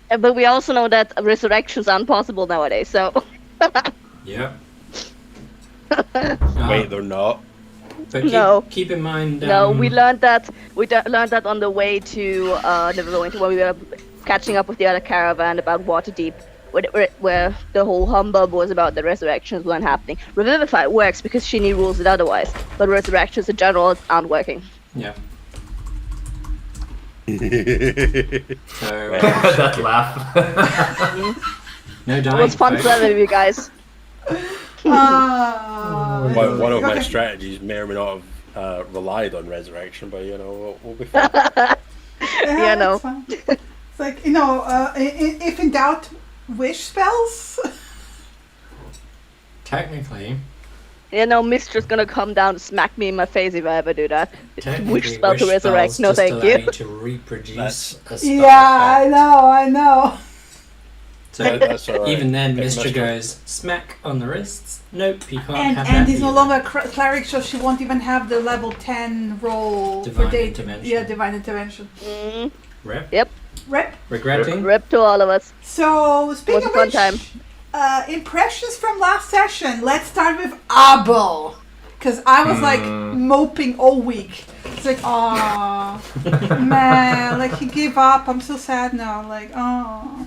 But we also know that resurrections aren't possible nowadays, so... Yep. Wait, they're not. But No. keep in mind. No, we learned that learned that on the way to Neverwinter when we were catching up with the other caravan about Waterdeep, where the whole humbug was about the resurrections weren't happening. Revivify works because Shinny rules it otherwise, but resurrections in general aren't working. Yeah. So That laugh. no dying. It was fun playing with you guys. One of my strategies may or may not have relied on resurrection, but we'll be fine. Yeah, no. It's fine. It's like, if in doubt, wish spells. Technically. Mistress gonna come down and smack me in my face if I ever do that. Wish spell to spells resurrect, no just thank allow you. to reproduce a spell Yeah, effect. I know. So That's all right. even then, If Mistra Mistra- goes smack on the wrists. Nope, you can't And have that. and he's no either. longer cleric, so she won't even have the level 10 roll Divine for date. intervention. Yeah, divine intervention. Mm, Rip. yep, Rip. Regretting. rip to all of us. So speaking Was a of fun which, time. Impressions from last session. Let's start with Abel, because I was like moping all week. It's like, oh man, like he gave up. I'm so sad now. Like, oh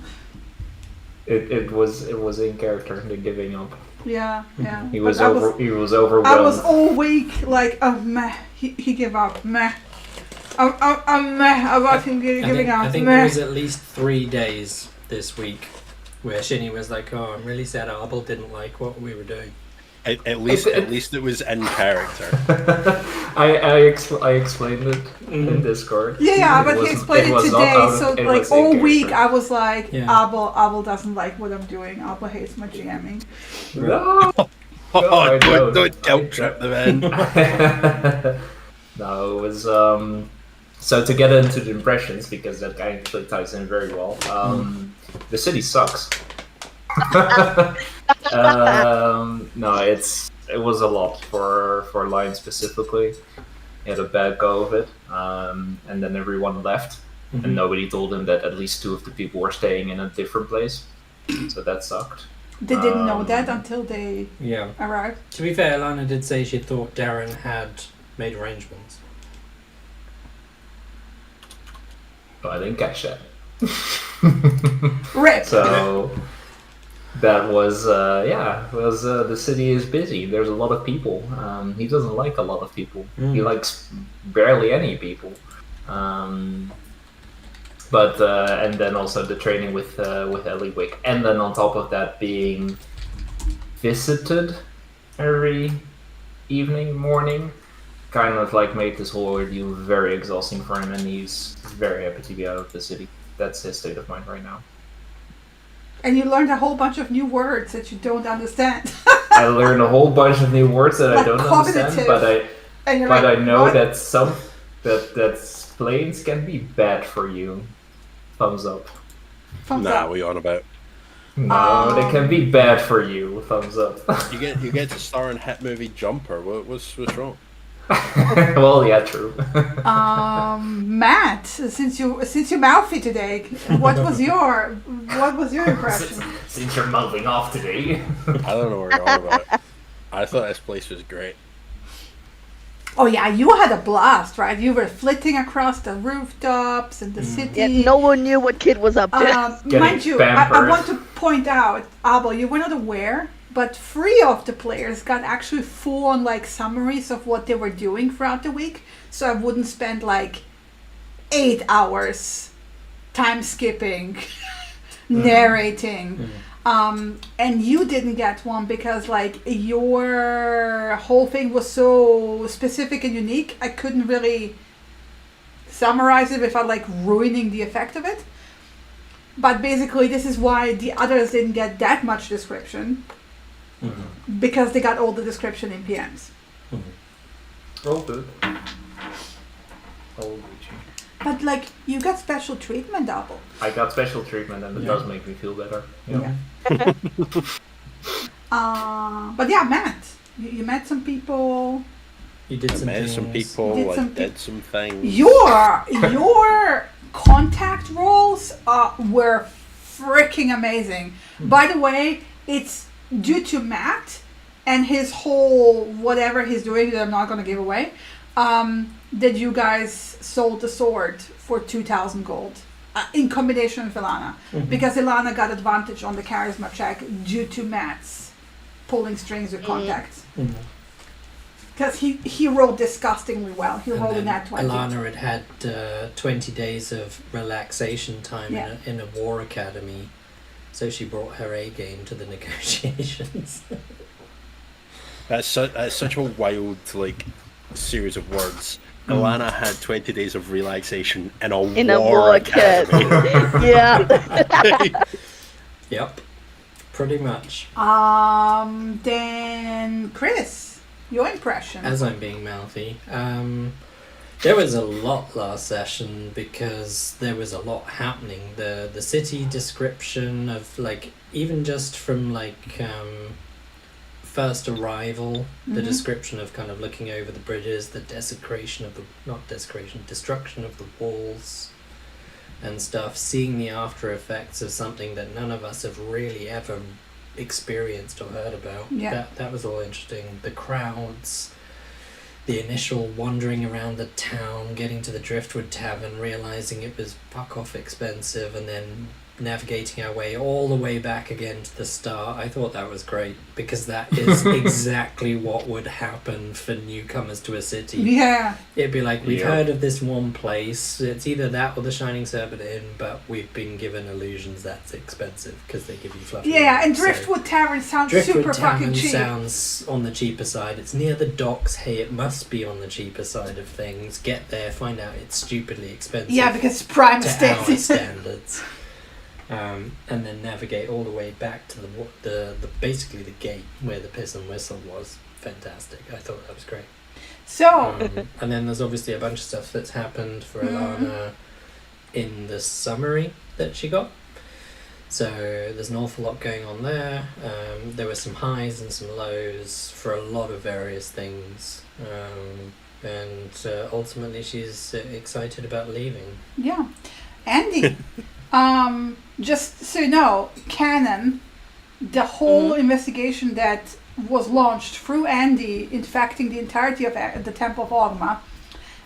It was in character, the giving up. yeah. He was But he was overwhelmed. I was all week like, oh meh, he gave up, meh. I'm meh about him giving up, I think meh. there was at least 3 days this week where Shinny was like, "Oh, I'm really sad Arbel didn't like what we were doing." At least it was in character. I explained it in Discord. Yeah, It but he wasn't- explained it was not today, out of- so it like was in all character. week I was like, Yeah. Abel doesn't like what I'm doing. Abel hates my GMing. No, Oh, I don't. don't guilt trip the man. No, it was so to get into the impressions, because that actually ties in very well. The city sucks. No, it was a lot for Lion specifically. He had a bad go of it, and then everyone left, and nobody told him that at least 2 of the people were staying in a different place. So that sucked. They didn't know that until they Yeah. arrived. To be fair, Lana did say she thought Darren had made arrangements. But I didn't catch that. Rip. So that was the city is busy. There's a lot of people. He doesn't like a lot of people. He likes barely any people. But and then also the training with Eliwick, and then on top of that being visited every evening, morning, kind of like made this whole ordeal very exhausting for him, and he's very happy to be out of the city. That's his state of mind right now. And you learned a whole bunch of new words that you don't understand. I learned a whole bunch of new words that I Like don't cognitive. understand, And you're but like, I know what? that that planes can be bad for you. Thumbs up. Thumbs Nah, up. what are you on about? No, they can be bad for you. Thumbs up. You get to star in hit movie Jumper. What's wrong? Well, yeah, true. Matt, since you mouthy today, what was your impression? Since you're mouthing off today. I don't know what you're on about. I thought this place was great. Oh yeah, you had a blast, right? You were flitting across the rooftops and the city. Yeah, no one knew what Kid was up to. Getting Mind you, I pampered. want to point out, Abel, you were not aware, but 3 of the players got actually full-on like summaries of what they were doing throughout the week, so I wouldn't spend like 8 hours time skipping, narrating. And you didn't get one because like your whole thing was so specific and unique. I couldn't really summarize it without like ruining the effect of it. But basically this is why the others didn't get that much description, because they got all the description in PMs. All good. All Gucci. But like you got special treatment, Apple. I got special treatment, and it does make me feel better. Yeah. But yeah, Matt, you met some people. You did I some met things. some people. Did I some did some things. Your contact rolls were freaking amazing. By the way, it's due to Matt and his whole whatever he's doing that I'm not going to give away. That you guys sold the sword for 2,000 gold in combination with Ilana, because Ilana got advantage on the charisma check due to Matt's pulling strings with contacts. Because he rolled disgustingly well. He rolled a nat 20. Alana had 20 days of relaxation time in a war academy, so she brought her A game to the negotiations. That's such a wild series of words. Alana had 20 days of relaxation in a war academy. Yeah. Yep, pretty much. Then Chris, your impression. As I'm being mouthy, there was a lot last session because there was a lot happening. The city description of even just from first arrival, the description of kind of looking over the bridges, the destruction of the walls and stuff, seeing the after effects of something that none of us have really ever experienced or heard about. That was all interesting. The crowds, the initial wandering around the town, getting to the Driftwood Tavern, realizing it was fuck off expensive, and then navigating our way all the way back again to the start. I thought that was great because that is exactly what would happen for newcomers to a city. Yeah. It'd be like, we've heard of this one place, it's either that or the Shining Serpent Inn, but we've been given illusions that's expensive because they give you fluffy. Yeah, and Driftwood Tavern sounds super fucking cheap. Sounds on the cheaper side. It's near the docks. Hey, it must be on the cheaper side of things. Get there, find out it's stupidly expensive. Yeah, because it's prime to our standards. And then navigate all the way back to the basically the gate where the piss and whistle was. Fantastic. I thought that was great. So, and then there's obviously a bunch of stuff that's happened for Ilana in the summary that she got. So there's an awful lot going on there. There were some highs and some lows for a lot of various things. And ultimately she's excited about leaving. Yeah. Andy, just so you know, canon, the whole investigation that was launched through Andy infecting the entirety of the Temple of Ogma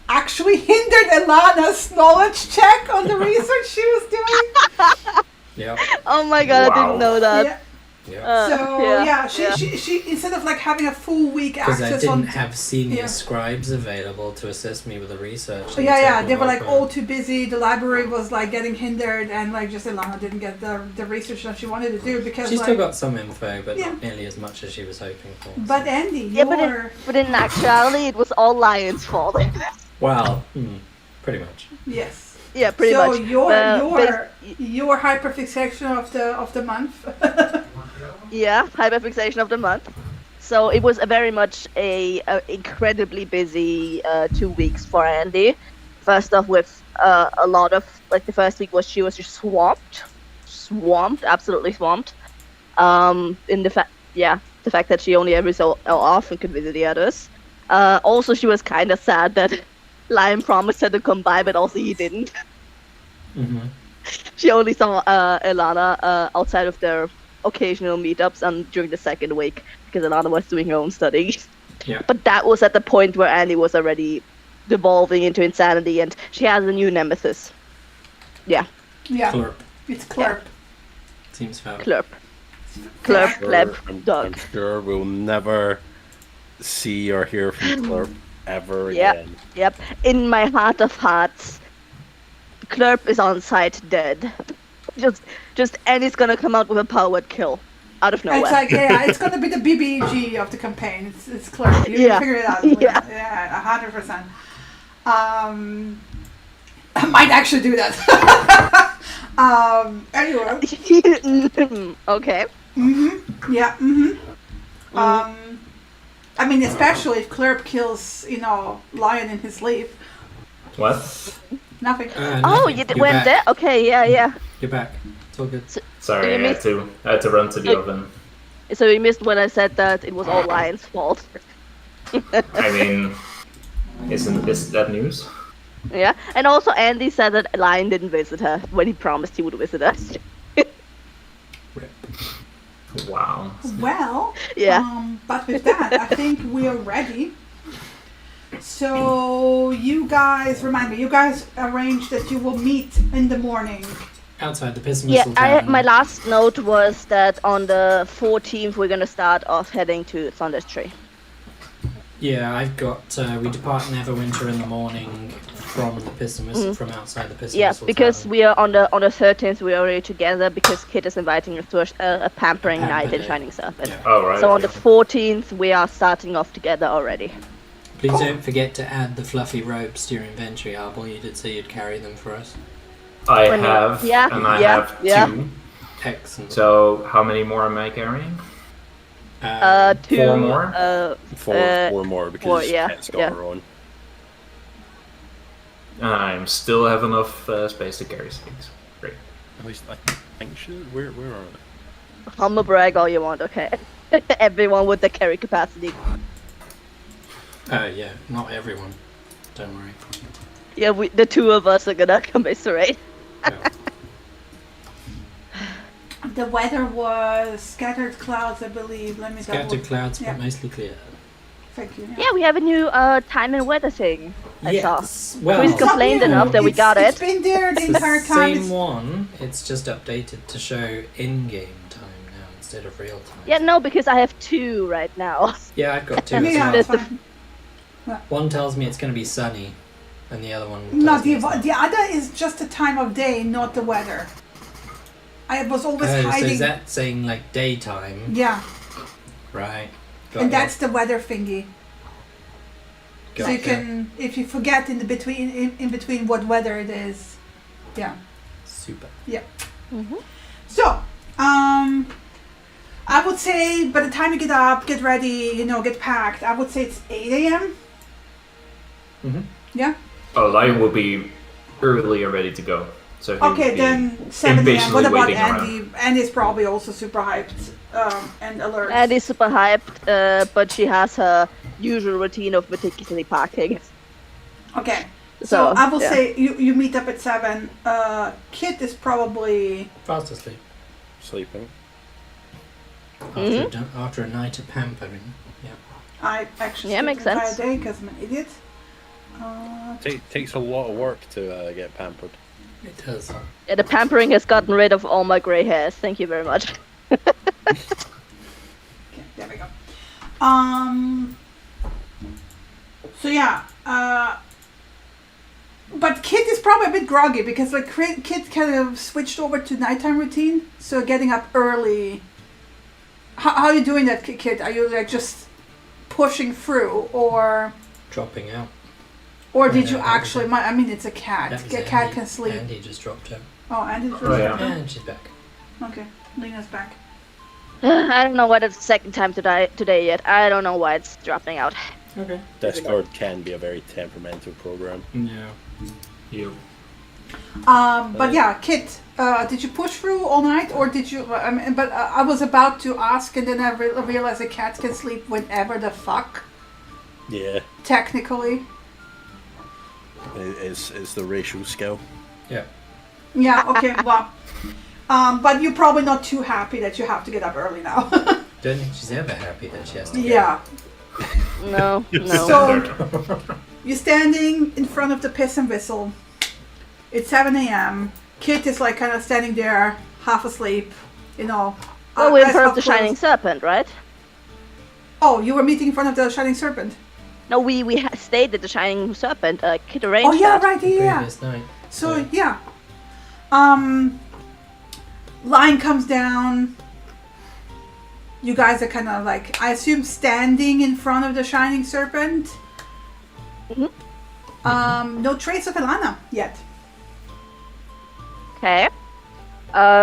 actually hindered Ilana's knowledge check on the research she was doing. Yeah. Oh my god, I didn't know that. Yeah. Yeah. She instead of having a full week Because I access didn't on have senior scribes available to assist me with the research. they were all too busy. The library was getting hindered, and just Ilana didn't get the research that she wanted to do because she still got some info, but not nearly as much as she was hoping for. But Andy, but in actuality, it was all Lion's fault. Well, pretty much. Yes. Yeah, pretty much. So your hyperfixation of the month. Yeah, hyperfixation of the month. So it was very much a incredibly busy 2 weeks for Andy. First off, with a lot of the first week was she was just swamped, absolutely swamped. In the fact that she only every so often could visit the others. Also, she was kind of sad that Lion promised her to come by, but also he didn't. Mm-hmm. She only saw Ilana outside of their occasional meetups and during the second week because Ilana was doing her own studies. Yeah. But that was at the point where Annie was already devolving into insanity, and she has a new nemesis. Yeah. Yeah. Clerp. It's Clerp. Seems fair. Clerp, pleb, dog. I'm sure we'll never see or hear from Clerp ever again. Yep. In my heart of hearts, Clerp is on site dead. Just Annie's gonna come out with a powered kill out of nowhere. It's it's gonna be the BBG of the campaign. It's Clerp. You figure it out. Yeah, 100%. I might actually do that. Anyway. Okay. Yeah. I mean, especially if Clerp kills, Lion in his sleep. What? Nothing. Oh, you went there? Okay, yeah. You're back. It's all good. Sorry, I had to run to the oven. So you missed when I said that it was all Lion's fault. I mean, isn't that news? Yeah, and also Andy said that Lion didn't visit her when he promised he would visit us. Rip. Wow. Well, Yeah. but with that, I think we are ready. So you guys, remind me, you guys arranged that you will meet in the morning. Outside the Piss and Yeah, Whistle Tavern. my last note was that on the 14th we're gonna start off heading to Thunder's Tree. Yeah, I've got. We depart Neverwinter in the morning from the Piss and Whistle, from outside the Piss and Yeah, Whistle because Tavern. we are on the 13th we are already together because Kit is inviting us to a pampering Pamper night in day. Shining Serpent. Yeah. Oh, right. So on the 14th we are starting off together already. Please don't forget to add the fluffy ropes to your inventory, Arbol. You did say you'd carry them for us. I When you- have, yeah, and I yeah, have yeah. 2. Excellent. So how many more am I carrying? 2 4 more? Four more because four, yeah, Pet's got yeah. her own. I still have enough space to carry things. Great. At least I think she. Where are they? Humble brag all you want, okay? Everyone with the carry capacity. Yeah, not everyone. Don't worry. Yeah, the 2 of us are gonna commiserate. Yeah. The weather was scattered clouds, I believe. Let me Scattered double. clouds, Yeah. but mostly clear. Thank you. Yeah, we have a new time and weather thing. I saw. Yes. Well, Please complained Yeah, enough that we got It's it. been there the it's entire the time. same one. It's just updated to show in-game time now instead of real time. Yeah, no, because I have 2 right now. Yeah, I've got 2 Yeah, as yeah, well. it's There's fine. One tells me it's going to be sunny, and the other one. No, tells me it's not. the other is just the time of day, not the weather. I was always Oh, so hiding. is that saying like daytime? Yeah, Right. Got and ya. that's the weather thingy. So you Gotcha. can, if you forget in between what weather it is, yeah. Super. So, I would say by the time you get up, get ready, get packed, I would say it's 8 a.m. Mhm. Yeah. Oh, I will be early and ready to go. So he will Okay, be then 7 a.m. impatiently What about waiting Andy? Andy's probably also super hyped and alert. Andy's super hyped, but she has her usual routine of meticulously packing. Okay. So So, I will yeah. say you meet up at 7. Kit is probably Fast asleep. Sleeping. After a night of pampering. Yeah. I actually Yeah, sleep makes the entire sense. day because I'm an idiot. Takes a lot of work to get pampered. It does. Yeah, the pampering has gotten rid of all my grey hairs. Thank you very much. Okay, there we go. So yeah, but Kit is probably a bit groggy because like Kit kind of switched over to nighttime routine, so getting up early. How are you doing that, Kit? Are you like just pushing through, or Dropping out. did you No, actually? I mean, it's a cat. That was A cat Andy. can sleep. Andy just dropped out. Oh, Andy's Oh, yeah. And she's back. Okay, Lena's back. I don't know why it's the second time today yet. I don't know why it's dropping out. Okay. Discord can be a very temperamental program. Yeah. You. But yeah, Kit, did you push through all night, or did you? I mean, but I was about to ask, and then I realized a cat can sleep whenever the fuck. Yeah, Technically, it's the racial skill. Yeah. yeah. Okay, well, but you're probably not too happy that you have to get up early now. Don't think she's ever happy that she has to go. Yeah. No, no. So you're standing in front of the Piss and Whistle. It's 7 a.m. Kit is like kind of standing there, half asleep. Oh, we're in eyes front of half the Shining closed. Serpent, right? Oh, you were meeting in front of the Shining Serpent. No, we stayed at the Shining Serpent. Kit arranged Oh yeah, that. right, yeah. Previous night. So yeah. Line comes down. You guys are kind of like, I assume, standing in front of the Shining Serpent. No trace of Elana yet. Okay.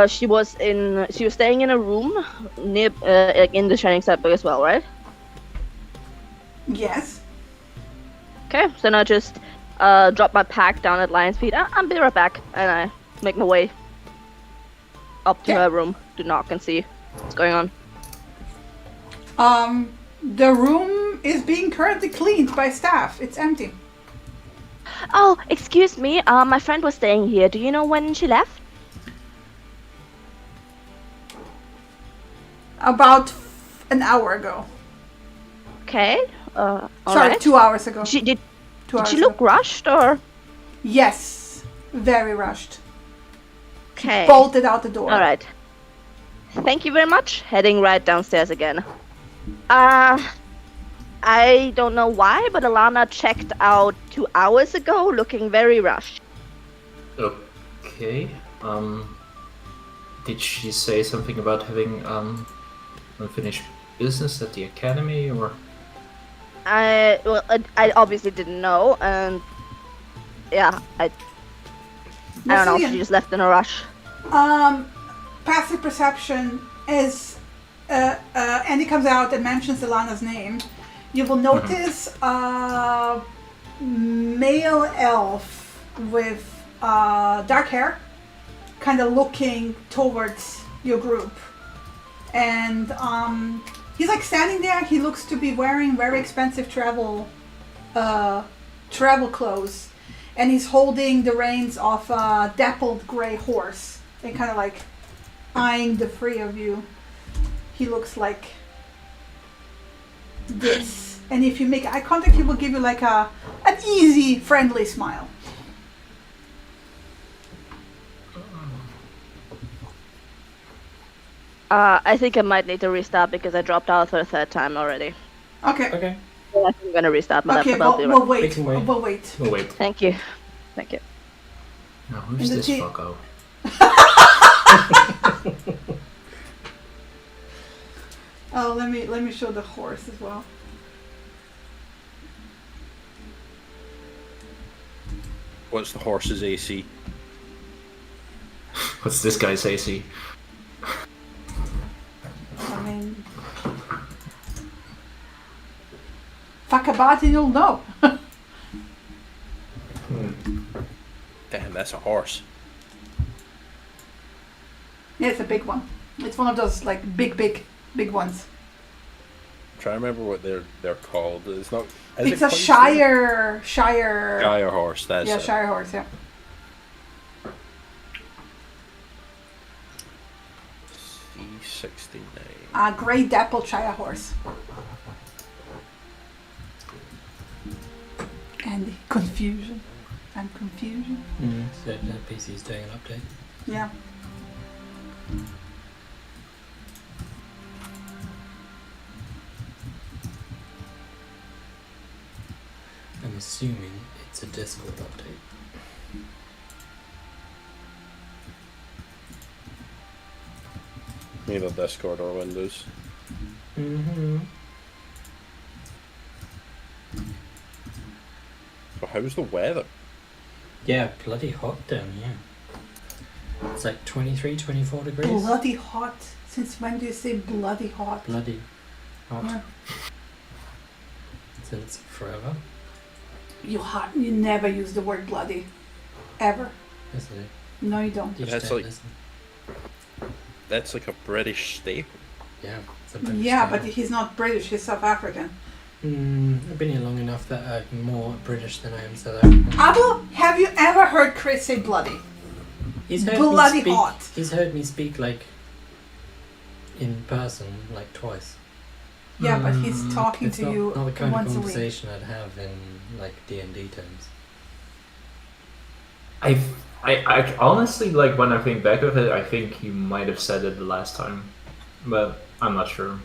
She was staying in a room near in the Shining Serpent as well, right? Yes. Okay, so now just drop my pack down at Lion's feet. I'll be right back, and I make my way up to Okay. her room to knock and see what's going on. The room is being currently cleaned by staff. It's empty. Oh, excuse me. My friend was staying here. Do you know when she left? About an hour ago. Okay. All Sorry, right. 2 hours ago. Did 2 hours she look ago. rushed or? Yes, very rushed. Okay. Bolted out the door. All right. Thank you very much. Heading right downstairs again. I don't know why, but Alana checked out 2 hours ago, looking very rushed. Okay. Did she say something about having unfinished business at the academy, or? I obviously didn't know, and yeah, I don't know. She just left in a rush. Passive perception is Andy comes out and mentions Alana's name. You will notice a male elf with dark hair, kind of looking towards your group, and he's like standing there. He looks to be wearing very expensive travel clothes, and he's holding the reins of a dappled gray horse and kind of like eyeing the three of you. He looks like this, and if you make eye contact, he will give you like an easy, friendly smile. I think I might need to restart because I dropped out for the third time already. Okay. Okay. So I think I'm gonna restart my Okay, laptop. we'll We wait. can wait. We'll wait. Oh wait. Thank you. Thank you. Now who's And the this tea- fucko? Oh, let me show the horse as well. What's the horse's AC? What's this guy's AC? I mean, fuck about it, you'll know. Damn, that's a horse. Yeah, it's a big one. It's one of those like big ones. I'm trying to remember what they're called. It's not. It's a Shire. Shire horse. That's Yeah, it. Shire horse. Yeah. C69. A grey dappled Shire horse. And confusion. And confusion. So the PC's doing an update. Yeah. I'm assuming it's a Discord update. Either Discord or Windows. Mm-hmm. So how's the weather? Yeah, bloody hot down here. It's like 23, 24 degrees. Bloody hot. Since when do you say bloody hot? Bloody hot. Yeah. Since forever. You never use the word bloody. Ever. Yes, I do. No, you don't. You That's just don't like- listen. That's like a British staple. Yeah. It's a British Yeah, style. but he's not British, he's South African. I've been here long enough that I'm more British than I am South African. Abu, have you ever heard Chris say bloody? He's heard Bloody me speak, hot. He's heard me speak like in person like twice. Yeah, but he's talking It's to not, you not the kind of once a week. conversation I'd have in like D&D terms. I honestly, like, when I think back of it, I think you might have said it the last time, but I'm not sure.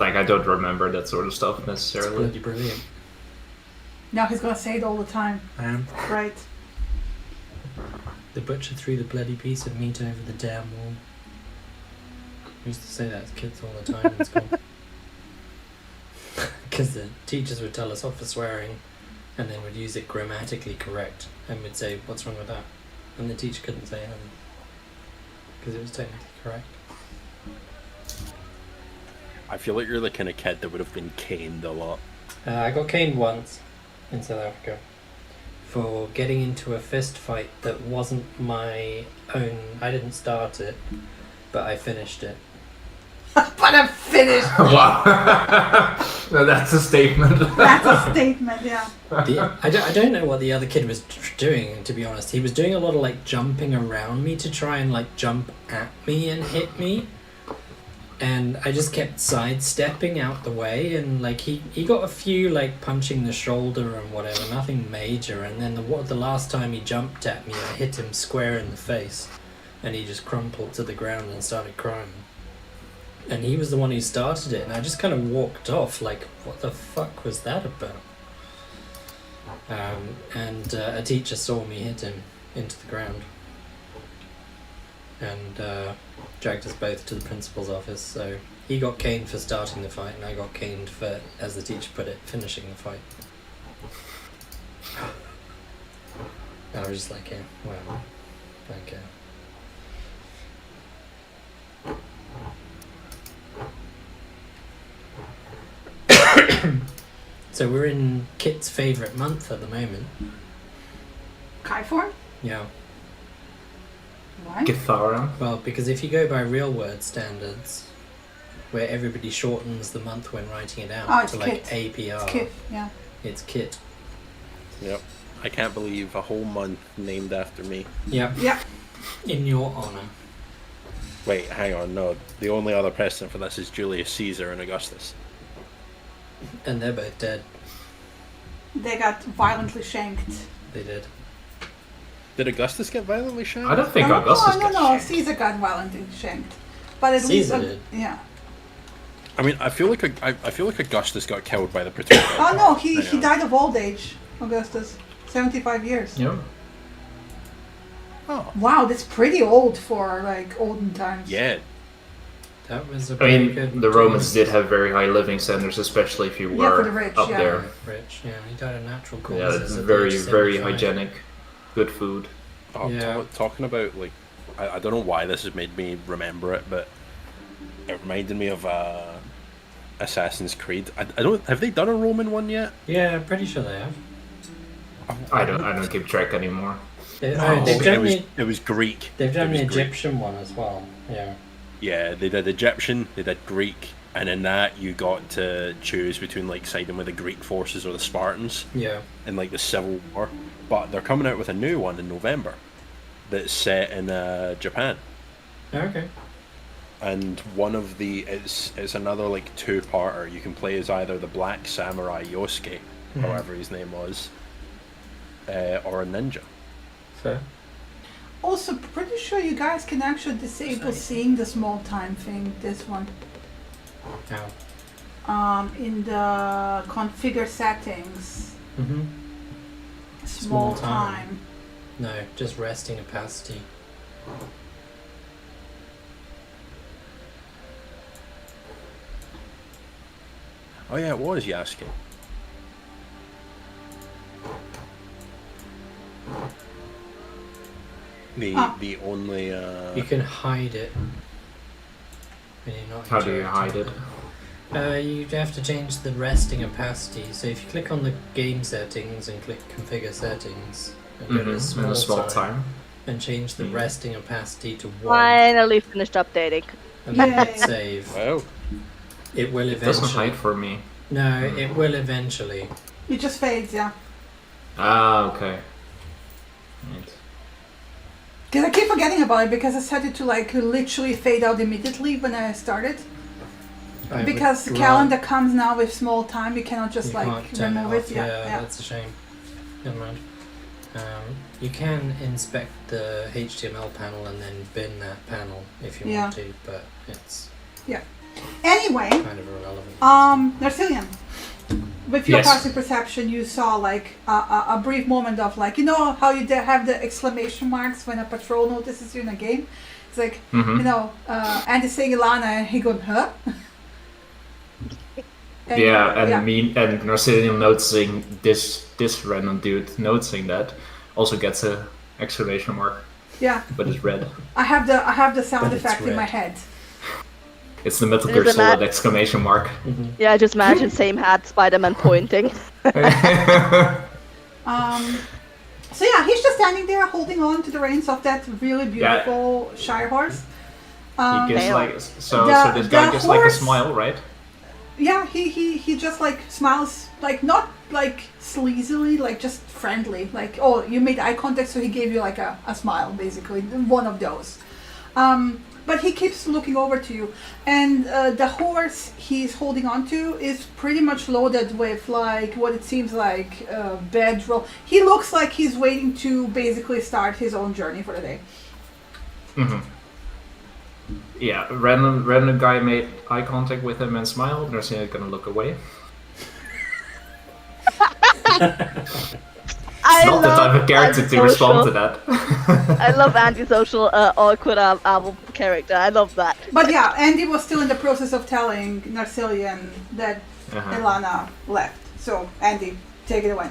Like, I don't remember that sort of stuff It's necessarily. bloody brilliant. Now he's gonna say it all the time. Right. The butcher threw the bloody piece of meat over the damn wall. We used to say that as kids all the time in school. Because the teachers would tell us off for swearing and then would use it grammatically correct and would say, what's wrong with that? And the teacher couldn't say anything because it was technically correct. I feel like you're the kind of kid that would have been caned a lot. I got caned once in South Africa for getting into a fist fight that wasn't my own. I didn't start it, but I finished it. But I'm finished. Wow. No, that's a statement. That's a statement, yeah. I don't know what the other kid was doing, to be honest. He was doing a lot of like jumping around me to try and like jump at me and hit me. And I just kept sidestepping out the way, and like he got a few like punching the shoulder and whatever, nothing major. And then the last time he jumped at me, I hit him square in the face, and he just crumpled to the ground and started crying. And he was the one who started it, and I just kind of walked off like, what the fuck was that about? And a teacher saw me hit him into the ground, and dragged us both to the principal's office. So he got caned for starting the fight, and I got caned for, as the teacher put it, finishing the fight. And I was just like, yeah, well, okay. So we're in Kit's favourite month at the moment. Kai form? Yeah. Why? Githara. Well, because if you go by real word standards, where everybody shortens the month when writing it out Oh, it's to like Kit. APR, It's Kit, yeah. it's Kit. Yep. I can't believe a whole month named after me. Yep. Yeah. In your honour. Wait, hang on, no. The only other precedent for this is Julius Caesar and Augustus. And they're both dead. They got violently shanked. They did. Did Augustus get violently shot? I don't think Augustus no, got shanked. Caesar got violently shanked. But at Caesar least, did. yeah. I mean, I feel like Augustus got killed by the Praetorian. Oh no, he Hang on. died of old age. Augustus, 75 years. Yeah. Oh. Wow, that's pretty old for like olden times. Yeah. That was a I pretty mean, good. the Romans did have very high living standards, especially if you Yeah, for were the rich, up yeah. there. Rich, yeah, he died of natural Yeah, causes. it's at the very, age of very 75. hygienic. Good food. Oh, Yeah. talking about, like, I don't know why this has made me remember it, but it reminded me of Assassin's Creed. I don't. Have they done a Roman one yet? Yeah, I'm pretty sure they have. I don't keep track anymore. They've it done was, the, it was Greek. they've done It the was Greek. Egyptian one as well. Yeah. Yeah, they did Egyptian, they did Greek, and in that you got to choose between like siding with the Greek forces or the Spartans Yeah. in like the Civil War. But they're coming out with a new one in November that's set in Japan. Okay. And one of the it's another like two-parter. You can play as either the Black Samurai Yosuke, however his name was, or a ninja. Fair. Also, pretty sure you guys can actually disable seeing the small time thing. This one. How? In the configure settings, Mm-hmm. small Small time. time. No, just resting opacity. Oh yeah, it was Yasuke. The only You can hide it. When you're not How do you hide it? You have to change the resting opacity. So if you click on the game settings and click configure settings and go to In a small, small time, time. and change the resting opacity to 1 Finally finished updating. and then hit Yay. save, well, it will It doesn't eventually. hide for me. No, it will eventually. It just fades, yeah. Ah, okay. Right. Because I keep forgetting about it because I set it to like literally fade out immediately when I started. I Because the would calendar comes now with small time, you cannot just You like can't turn remove it off. it. Yeah, yeah. That's a shame. Never mind. You can inspect the HTML panel and then bin that panel if you Yeah. want to, but it's Anyway, kind of irrelevant. Narcillion, with your Yes. passive perception, you saw like a brief moment of like, you know how you have the exclamation marks when a patrol notices you in a game? It's like, Mm-hmm. you know, Andy saying Ilana and he going, huh? And Yeah, and yeah. me and Narcillium noticing this random dude noticing that also gets a exclamation mark, Yeah, but it's red. I have the sound But it's effect in my red. head. It's the Metal It Gear is a Solid ma- exclamation mark. Yeah, just imagine same hat, Spider-Man pointing. So yeah, he's just standing there holding on to the reins of that really beautiful Shire horse. He gives Pale. like so The- this guy the gives like a horse- smile, right? Yeah, he just like smiles, like not like sleazily, like just friendly. Like, oh, you made eye contact, so he gave you like a smile, basically, one of those. but he keeps looking over to you, and the horse he's holding on to is pretty much loaded with like what it seems like bedroll. He looks like he's waiting to basically start his own journey for the day. Mm-hmm. Yeah, random guy made eye contact with him and smiled. Narcilla's gonna look away. Not the type of character to respond to that. I love antisocial, awkward Apple character. I love that. But yeah, Andy was still in the process of telling Narcillian that Ilana left. So Andy, take it away.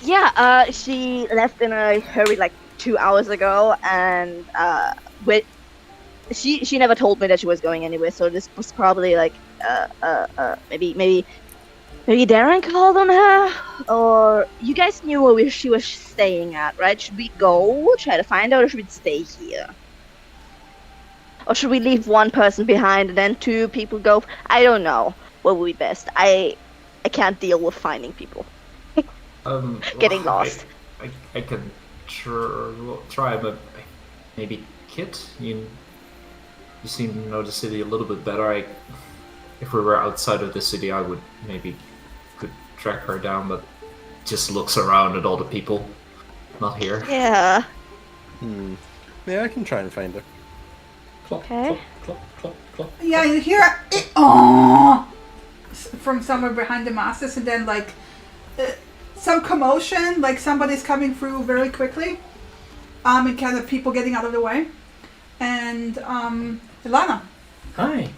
Yeah, she left in a hurry like 2 hours ago, and she never told me that she was going anywhere. So this was probably like maybe Darren called on her, or you guys knew where she was staying at, right? Should we go try to find out, or should we stay here? Or should we leave one person behind and then 2 people go? I don't know. What would be best? I can't deal with finding people. Getting lost. I can try, but maybe Kit, you seem to know the city a little bit better. If we were outside of the city, I would maybe could track her down, but just looks around at all the people. Not here. Yeah. Yeah, I can try and find her. Clop, Okay. clop, clop, clop, clop. Yeah, you hear it from somewhere behind the masters, and then like some commotion, like somebody's coming through very quickly, and kind of people getting out of the way, and Ilana. Hi.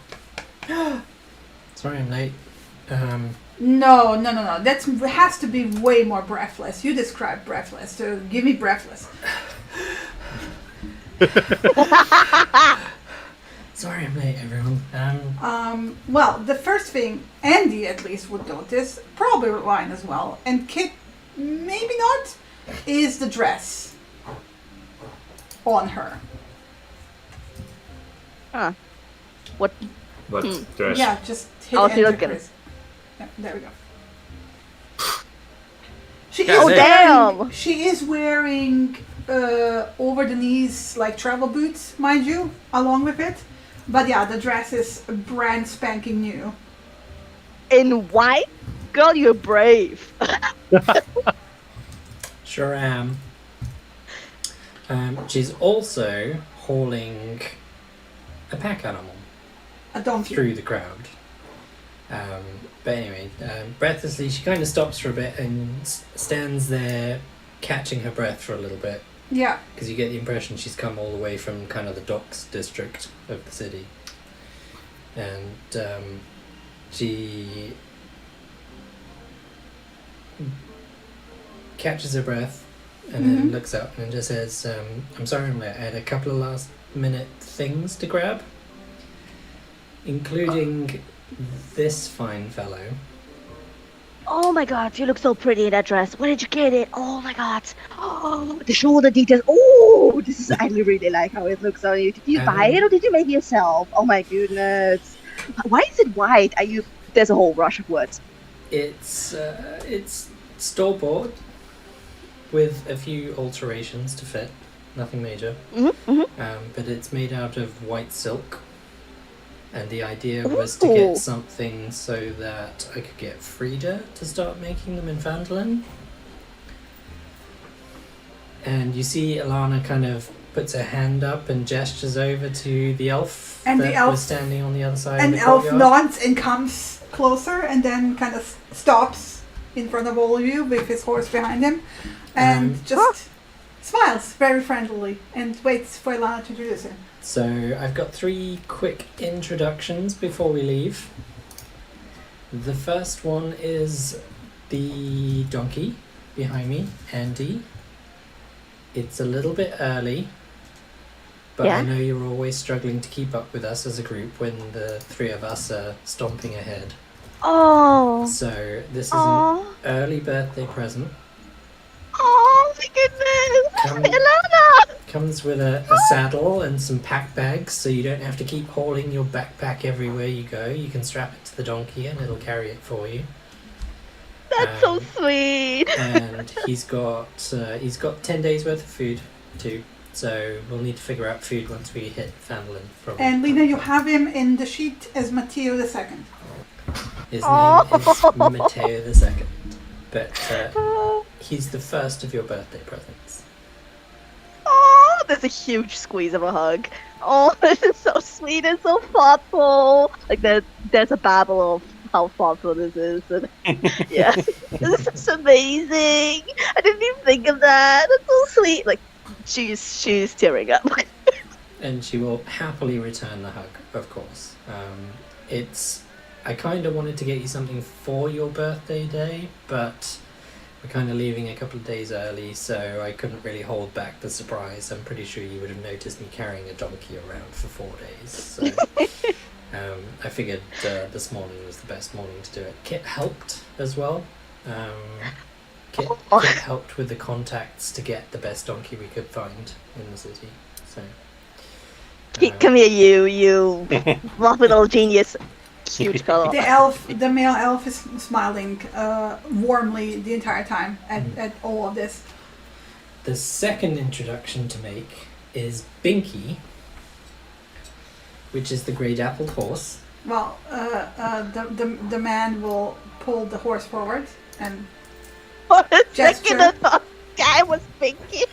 Sorry I'm late. No. That has to be way more breathless. You describe breathless, so give me breathless. Sorry I'm late, everyone. Well, the first thing Andy at least would notice, probably Ryan as well, and Kit maybe not, is the dress on her. Huh. What? But dress. Yeah, just hit Oh, she enter, looked good. Chris. Yeah, there we go. She Yeah, is they- wearing, Damn. she is wearing over the knees like travel boots, mind you, along with it. But yeah, the dress is brand spanking new. In white? Girl, you're brave. Sure am. She's also hauling a pack animal A donkey. through the crowd. But anyway, breathlessly, she kind of stops for a bit and stands there catching her breath for a little bit, Yeah. because you get the impression she's come all the way from kind of the docks district of the city. And she catches her breath and then looks up and just says, I'm sorry I'm late. I had a couple of last minute things to grab, including this fine fellow. Oh my god, you look so pretty in that dress. Where did you get it? Oh my god. Oh, the shoulder details. Oh, I really like how it looks on you. Did you buy it or did you make it yourself? Oh my goodness. Why is it white? There's a whole rush of words. It's store bought with a few alterations to fit. Nothing major. But it's made out of white silk. And the idea was to Ooh. get something so that I could get Frida to start making them in Phandelver. And you see Ilana kind of puts her hand up and gestures over to the elf And that the elf- was standing on the other side An of the elf courtyard. nods and comes closer and then kind of stops in front of all of you with his horse behind him and just smiles very friendlily and waits for Ilana to introduce him. So I've got 3 quick introductions before we leave. The first one is the donkey behind me, Andy. It's a little bit early, but Yeah. I know you're always struggling to keep up with us as a group when the 3 of us are stomping ahead. Oh. So this is Oh. an early birthday present. Oh my goodness. Come- Ilana. Comes with a saddle and some pack bags, so you don't have to keep hauling your backpack everywhere you go. You can strap it to the donkey and it'll carry it for you. That's so sweet. And he's got 10 days worth of food too. So we'll need to figure out food once we hit Phandelver. Probably. And Lena, you have him in the sheet as Matteo II. His Oh. name is Matteo II, but he's the first of your birthday presents. Oh, there's a huge squeeze of a hug. Oh, this is so sweet and so thoughtful. Like there's a babble of how thoughtful this is. And yeah, this is amazing. I didn't even think of that. That's so sweet. Like she's tearing up. And she will happily return the hug, of course. I kind of wanted to get you something for your birthday day, but we're kind of leaving a couple of days early, so I couldn't really hold back the surprise. I'm pretty sure you would have noticed me carrying a donkey around for 4 days. So I figured this morning was the best morning to do it. Kit helped as well. Kit helped with the contacts to get the best donkey we could find in the city. So Come here, you fluffy little genius. Huge fellow. The male elf is smiling warmly the entire time at all of this. the second introduction to make is Binky, which is the grey-dappled horse. Well, the man will pull the horse forward and For a gesture. second, I thought the guy was Pinky.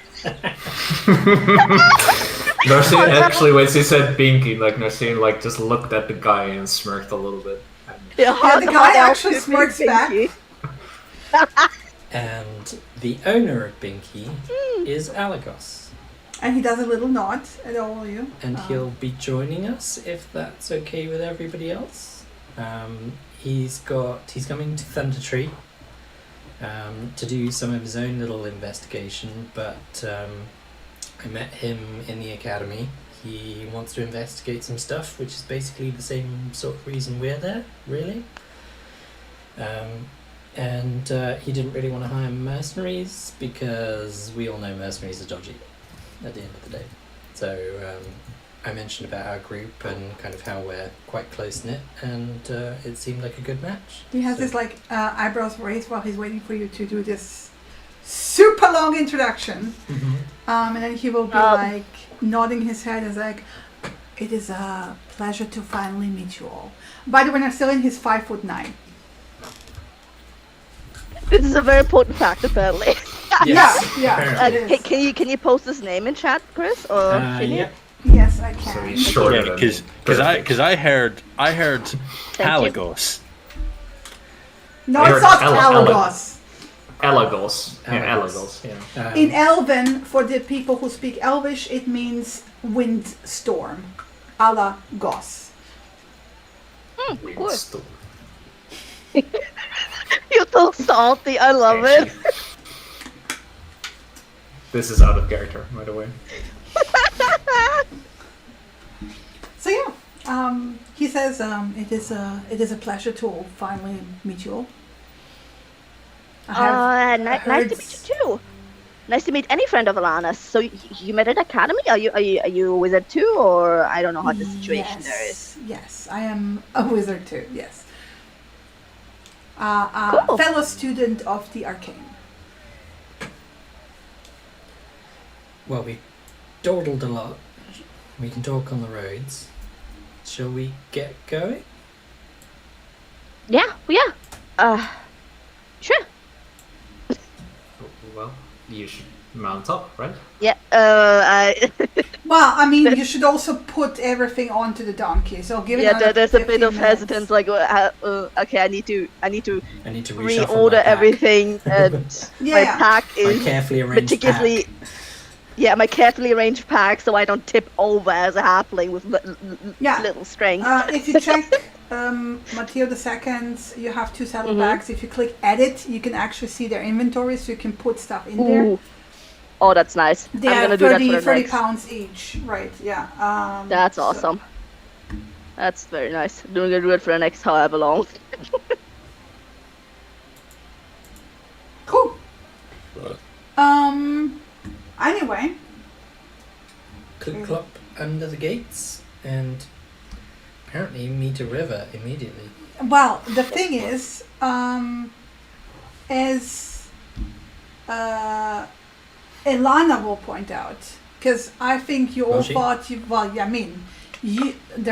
Narcine, actually, when she said Binky, like Narcine, like just looked at the guy and smirked a little bit. Yeah, the guy actually smirks back. And the owner of Binky is Alagos. And he does a little nod at all of you. And he'll be joining us if that's okay with everybody else. He's coming to Thunder Tree to do some of his own little investigation, but I met him in the academy. He wants to investigate some stuff, which is basically the same sort of reason we're there, really. And he didn't really want to hire mercenaries because we all know mercenaries are dodgy at the end of the day. So I mentioned about our group and kind of how we're quite close-knit, and it seemed like a good match. He has So- his eyebrows raised while he's waiting for you to do this super long introduction. Mhm. And then he will be nodding his head as like, it is a pleasure to finally meet you all. By the way, Narcine, he's 5'9". This is a very important fact, apparently. Yes, yeah, apparently. it is. Can you post his name in chat, Chris? Or Finny? Yeah. Yes, I So can. he's shorter Yeah, than because I heard you. Halagos. No, I it's heard not Alagos. Elagos. Yeah, Elagos. Elagos, yeah. In Elven, for the people who speak Elvish, it means windstorm. Alagos. Of course. Storm. You're so salty. I love it. This is out of character, by the way. So yeah, he says it is a pleasure to finally meet you all. I have Nice heard to meet you too. Nice to meet any friend of Alana's. So you met at academy? Are you a wizard too, or I don't know how the situation there is. Yes, I am a wizard too. Yes, Cool. fellow student of the arcane. Well, we dawdled a lot. We can talk on the roads. Shall we get going? Yeah. Sure. Well, you should mount up, right? Yeah. Well, I mean, you should also put everything onto the donkey. So give it another There's a bit 15 of minutes. hesitance. Like, okay, I need to I need to reshuffle my reorder pack. everything, and my Yeah. pack My is carefully arranged meticulously. pack. Yeah, my carefully arranged pack, so I don't tip over as a halfling with Yeah. little strength. If you check Matteo II, you have 2 saddlebags. If you click edit, you can actually see their inventory, so you can put stuff in there. Ooh. Oh, that's nice. They I'm are gonna do that 30, for the 30 next. pounds each. Right, yeah. That's so- awesome. That's very nice. I'm gonna do it for the next however long. Cool. Anyway, Clip clop under the gates and apparently meet a river immediately. well, the thing is, as Elana will point out, Because I think you all Was she? thought the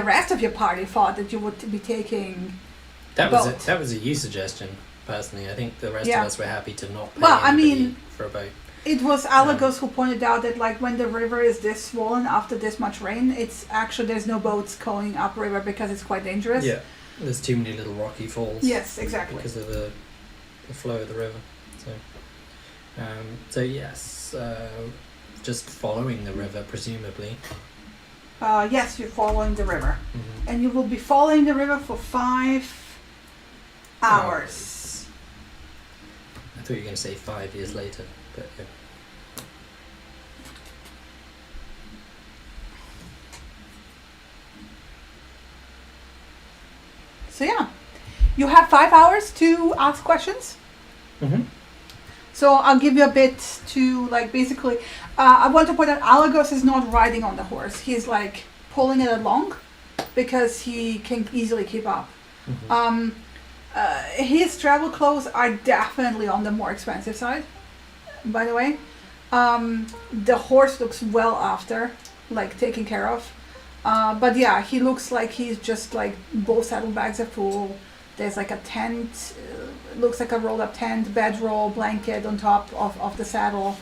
rest of your party thought that you would be taking. That was boat. that was a you suggestion. Personally, I think the rest Yeah. of us were happy to not pay Well, I anybody mean- for a boat. It was Alagos who pointed out that like when the river is this swollen after this much rain, it's actually there's no boats going upriver because it's quite dangerous. Yeah, there's too many little rocky falls. Yes, exactly. Because of the flow of the river. So yes, just following the river, presumably. Yes, you're following the river, Mhm. and you will be following the river for 5 hours. I thought you were going to say 5 years later, but yeah. So yeah, you have 5 hours to ask questions. Mm-hmm. So I'll give you a bit to like basically. I want to point out Alagos is not riding on the horse. He's like pulling it along because he can easily keep up. Mm-hmm. His travel clothes are definitely on the more expensive side. By the way, the horse looks well after, like taken care of. But yeah, he looks like he's just like both saddlebags are full. There's like a tent, looks like a rolled up tent, bedroll, blanket on top of the saddle.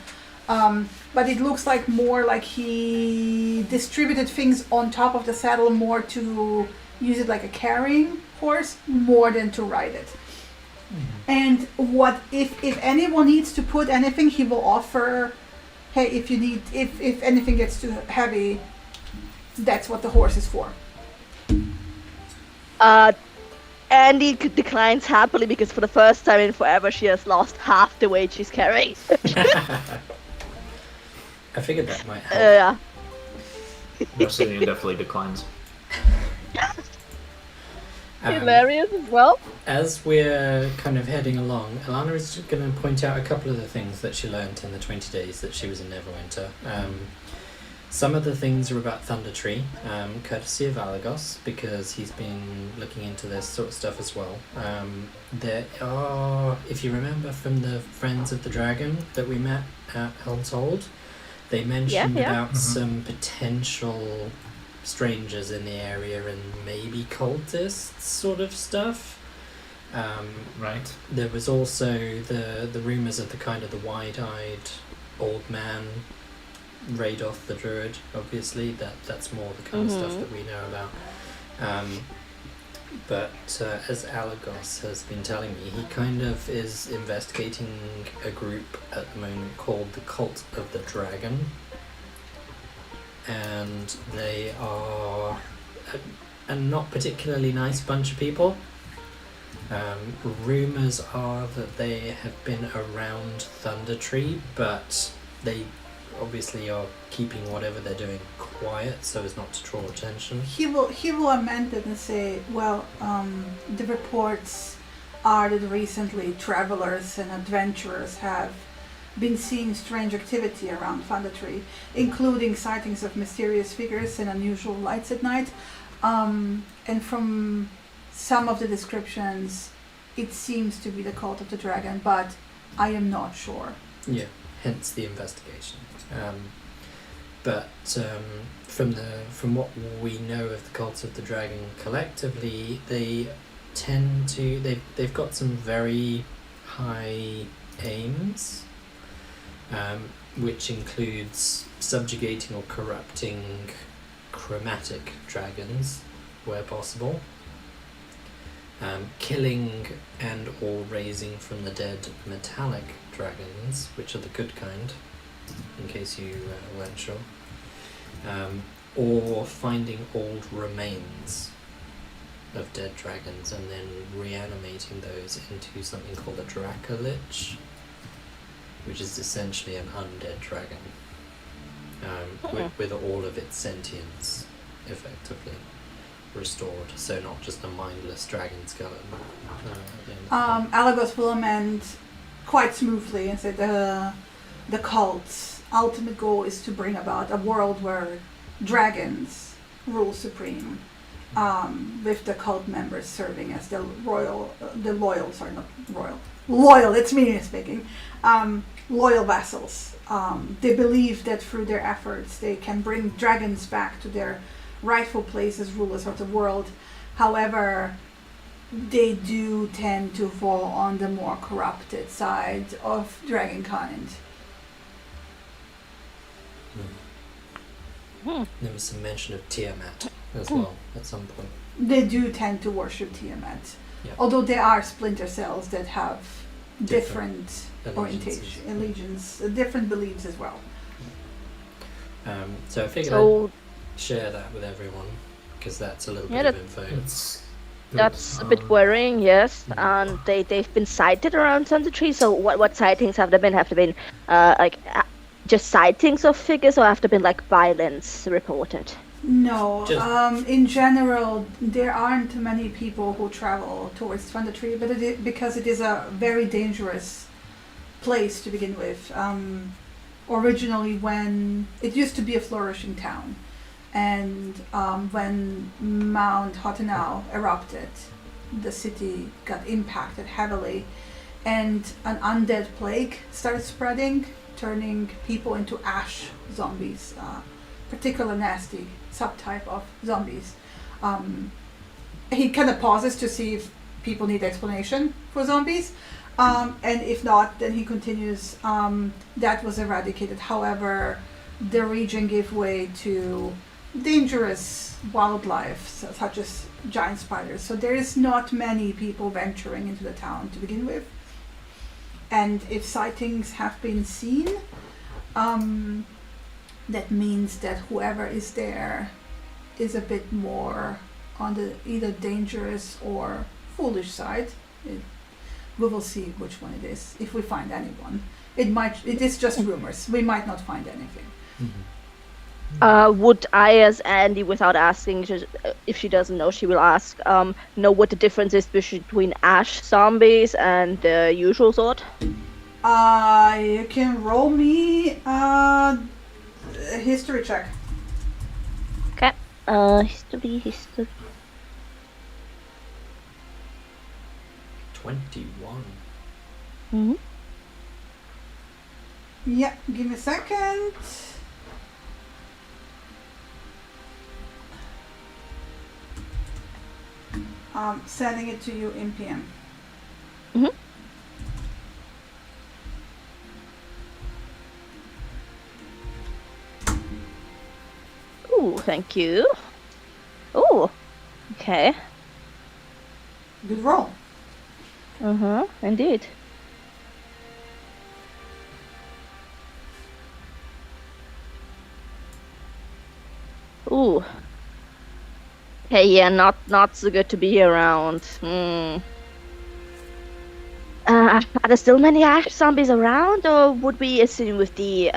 But it looks like more like he distributed things on top of the saddle more to use it like a carrying horse more than to ride it. And what if anyone needs to put anything, he will offer, hey, if anything gets too heavy, that's what the horse is for. Andy declines happily because for the first time in forever she has lost half the weight she's carrying. I figured that might help. Yeah. Marcelian definitely declines. Hilarious as well. As we're kind of heading along, Alana is going to point out a couple of the things that she learnt in the 20 days that she was in Neverwinter. Some of the things are about Thunder Tree, courtesy of Alagos, because he's been looking into this sort of stuff as well. There are, if you remember from the Friends of the Dragon that we met at Helmshold, they mentioned Yeah. about some potential strangers in the area and maybe cultists sort of stuff. Right. There was also the rumours of the kind of the wide-eyed old man, Radoth the Druid, obviously. That's more the kind of stuff that we know about. But as Alagos has been telling me, he kind of is investigating a group at the moment called the Cult of the Dragon. And they are a not particularly nice bunch of people. Rumours are that they have been around Thunder Tree, but they obviously are keeping whatever they're doing quiet so as not to draw attention. He will amend it and say, well, the reports are that recently travelers and adventurers have been seeing strange activity around Thunder Tree, including sightings of mysterious figures and unusual lights at night. And from some of the descriptions, it seems to be the Cult of the Dragon, but I am not sure. Yeah, hence the investigation. But from what we know of the Cult of the Dragon collectively, they tend to they've got some very high aims, which includes subjugating or corrupting chromatic dragons where possible, killing and or raising from the dead metallic dragons, which are the good kind, in case you weren't sure, or finding old remains of dead dragons and then reanimating those into something called a Dracolich, which is essentially an undead dragon, with all of its sentience effectively restored, so not just a mindless dragon skeleton. Alagos will amend quite smoothly and say the cult's ultimate goal is to bring about a world where dragons rule supreme, with the cult members loyal, it's me speaking, loyal vassals. They believe that through their efforts they can bring dragons back to their rightful place as rulers of the world. However, they do tend to fall on the more corrupted side of dragonkind. There was some mention of Tiamat as well at some point. They do tend to worship Tiamat. Yeah. Although there are splinter cells that have different allegiances. orientation, allegiance, different beliefs as well. So I figured So I'd share that with everyone because that's a little Yeah, bit of info. It's that's a bit worrying, yes. And they've been sighted around Thunder Tree. So what sightings have there been? Have there been just sightings of figures, or have there been like violence reported? No, Just- in general, there aren't many people who travel towards Thunder Tree, but because it is a very dangerous place to begin with. Originally, when it used to be a flourishing town, and when Mount Hotenau erupted, the city got impacted heavily, and an undead plague started spreading, turning people into ash zombies. Particular nasty subtype of zombies. He kind of pauses to see if people need explanation for zombies, and if not, then he continues. That was eradicated. However, the region gave way to dangerous wildlife, such as giant spiders. So there is not many people venturing into the town to begin with. And if sightings have been seen, that means that whoever is there is a bit more on the either dangerous or foolish side. We will see which one it is if we find anyone. It is just rumors. We might not find anything. Would I, as Andy, without asking, if she doesn't know, she will ask, know what the difference is between ash zombies and the usual sort? You can roll me a history check. Okay. History. 21. Mm-hmm. Yeah, give me a second. Sending it to you in PM. Mhm. Ooh, thank you. Ooh, okay. Good roll. Indeed. Ooh. Okay, yeah, not so good to be around. Are there still many ash zombies around, or would we assume with the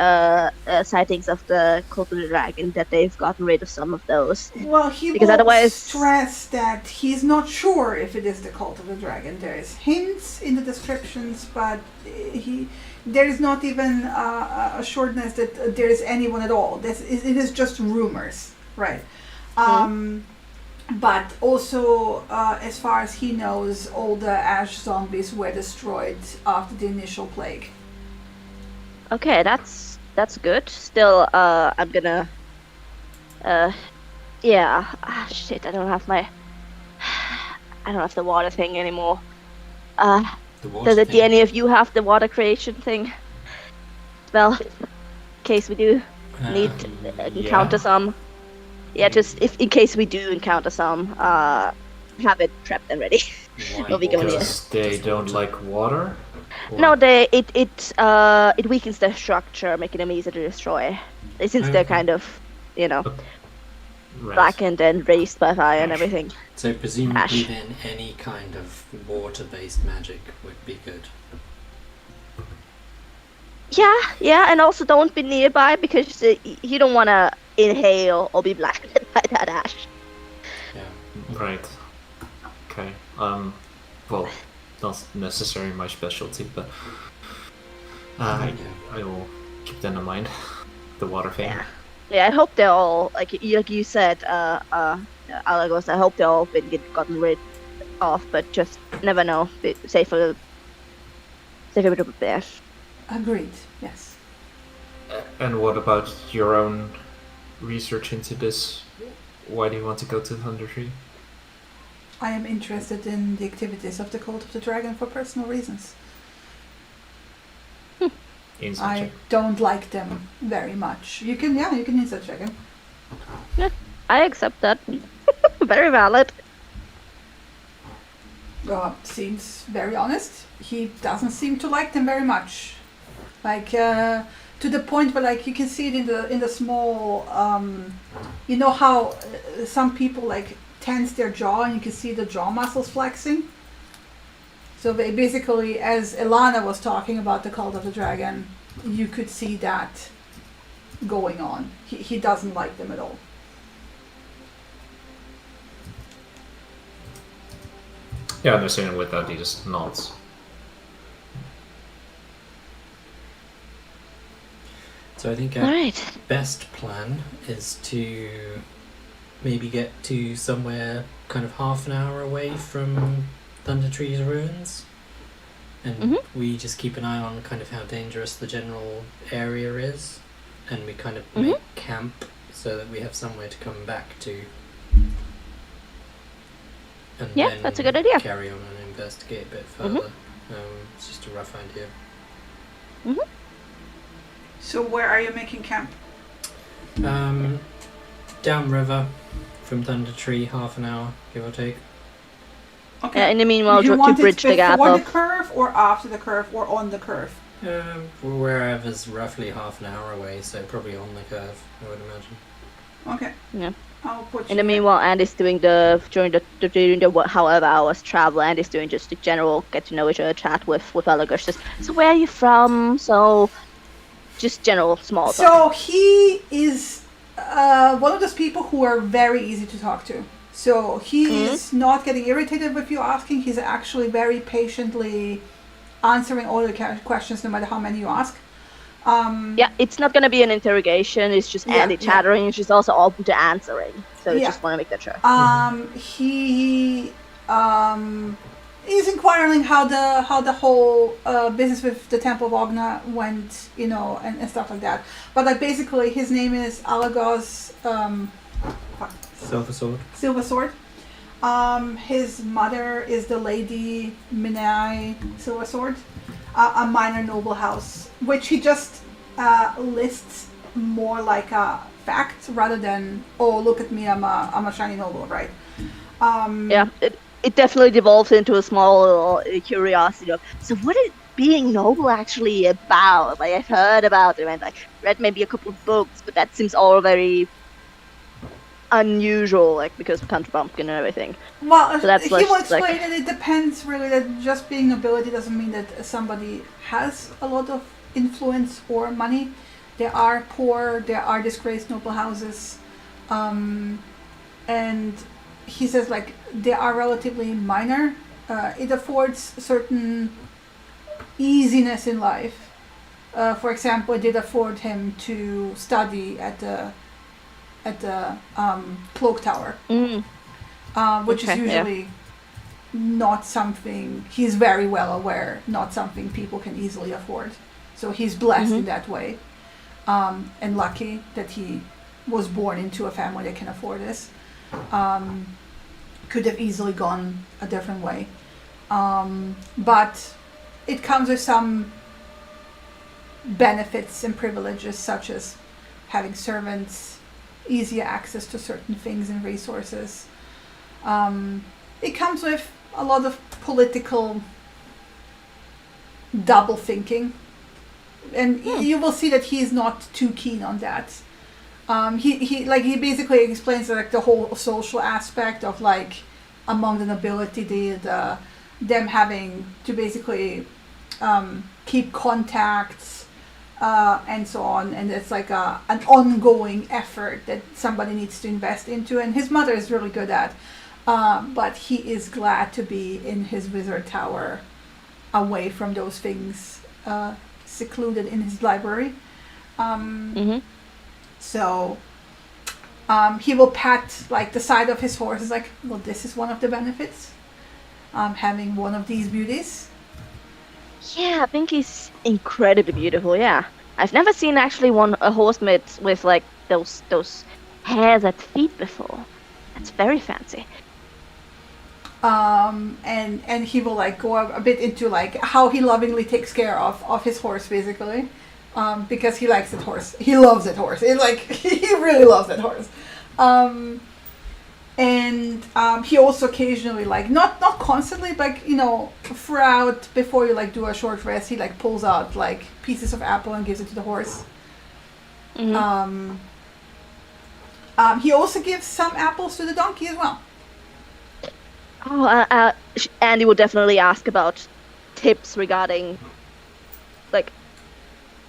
sightings of the Cult of the Dragon that they've gotten rid of some of those? Well, he Because will otherwise- stress that he's not sure if it is the Cult of the Dragon. There is hints in the descriptions, but there is not even assuredness that there is anyone at all. It is just rumors, right? But also, as far as he knows, all the ash zombies were destroyed after the initial plague. Okay, that's good. Still, I'm gonna. Yeah. Shit, I don't have the water thing anymore. The Do thing. any of you have the water creation thing? Well, in case we do need encounter some. Yeah, just in case we do encounter some, have it prepped and ready. Why We'll be going water? in. Because they don't like water? Or- No, it weakens their structure, making them easier to destroy. Since they're Okay. kind of, Right. blackened and raised by fire and everything. So presumably Ash. then any kind of water-based magic would be good. Yeah, and also don't be nearby because you don't want to inhale or be blinded by that ash. Yeah. Right. Okay. Well, not necessarily my specialty, but I will keep that in mind. The water thing. Yeah, I hope they're all like you said, Alagos. I hope they're all been gotten rid of, but just never know. Be safer to prepare. Agreed. Yes. And what about your own research into this? Why do you want to go to Thunder Tree? I am interested in the activities of the Cult of the Dragon for personal reasons. Insight I check. don't like them very much. You can insight check him. Yeah, I accept that. Very valid. Seems very honest. He doesn't seem to like them very much. Like to the point where like you can see it in the small. You know how some people like tense their jaw and you can see the jaw muscles flexing. So they basically, as Ilana was talking about the Cult of the Dragon, you could see that going on. He doesn't like them at all. Yeah, understanding with that, he just nods. So I think our Alright. best plan is to maybe get to somewhere kind of half an hour away from Thunder Tree's ruins. And we just keep an eye on kind of how dangerous the general area is. And we kind of make camp so that we have somewhere to come back to. And Yeah, then that's a good idea. carry on and investigate a bit further. It's just a rough idea. So where are you making camp? Downriver from Thunder Tree, half an hour, give or take. Okay. In the meanwhile, you to want bridge it the gap before the of. curve or after the curve or on the curve? Wherever's roughly half an hour away, so probably on the curve, I would imagine. Okay. Yeah. I'll put In you the meanwhile, Andy's doing during the however hours travel. Andy's doing just the general get to know each other chat with Elagos. Just so where are you from? So just general small talk. So he is one of those people who are very easy to talk to. So he is not getting irritated with you asking. He's actually very patiently answering all the questions, no matter how many you ask. Yeah, it's not gonna be an interrogation. It's just Andy chattering, and she's also open to answering. So I just want to make that sure. He is inquiring how the whole business with the Temple of Ogna went, and stuff like that. But like basically, his name is Alagos Silver Sword. Silver Sword. His mother is the Lady Minai Silver Sword, a minor noble house, which he just lists more like a fact rather than, oh, look at me, I'm a shiny noble, right? Yeah, it definitely devolves into a small little curiosity of, so what is being noble actually about? Like, I've heard about it and like read maybe a couple of books, but that seems all very unusual, like because of Country Bumpkin and everything. Well, so that's he will like, explain that it depends really, that just being nobility doesn't mean that somebody has a lot of influence or money. There are poor, there are disgraced noble houses, and he says like they are relatively minor. It affords certain easiness in life. For example, it did afford him to study at the cloak tower, which is usually not something, he's very well aware, not something people can easily afford. So he's blessed in that way, and lucky that he was born into a family that can afford this. Could have easily gone a different way, but it comes with some benefits and privileges, such as having servants, easier access to certain things and resources. It comes with a lot of political double thinking, and you will see that he's not too keen on that. He basically explains like the whole social aspect of like among the nobility, them having to basically keep contacts and so on, and it's like an ongoing effort that somebody needs to invest into, and his mother is really good at, but he is glad to be in his wizard tower, away from those things, secluded in his library. So he will pat like the side of his horse, is like, well, this is one of the benefits, having one of these beauties. Yeah, I think he's incredibly beautiful. Yeah, I've never seen actually a horse with like those hairs at feet before. That's very fancy. And he will like go a bit into like how he lovingly takes care of his horse basically, because he likes that horse. He loves that horse. It like he really loves that horse. And he also occasionally like not constantly, but you know, throughout before you like do a short rest, he like pulls out like pieces of apple and gives it to the horse. Mhm. He also gives some apples to the donkey as well. Oh, Andy will definitely ask about tips regarding, like,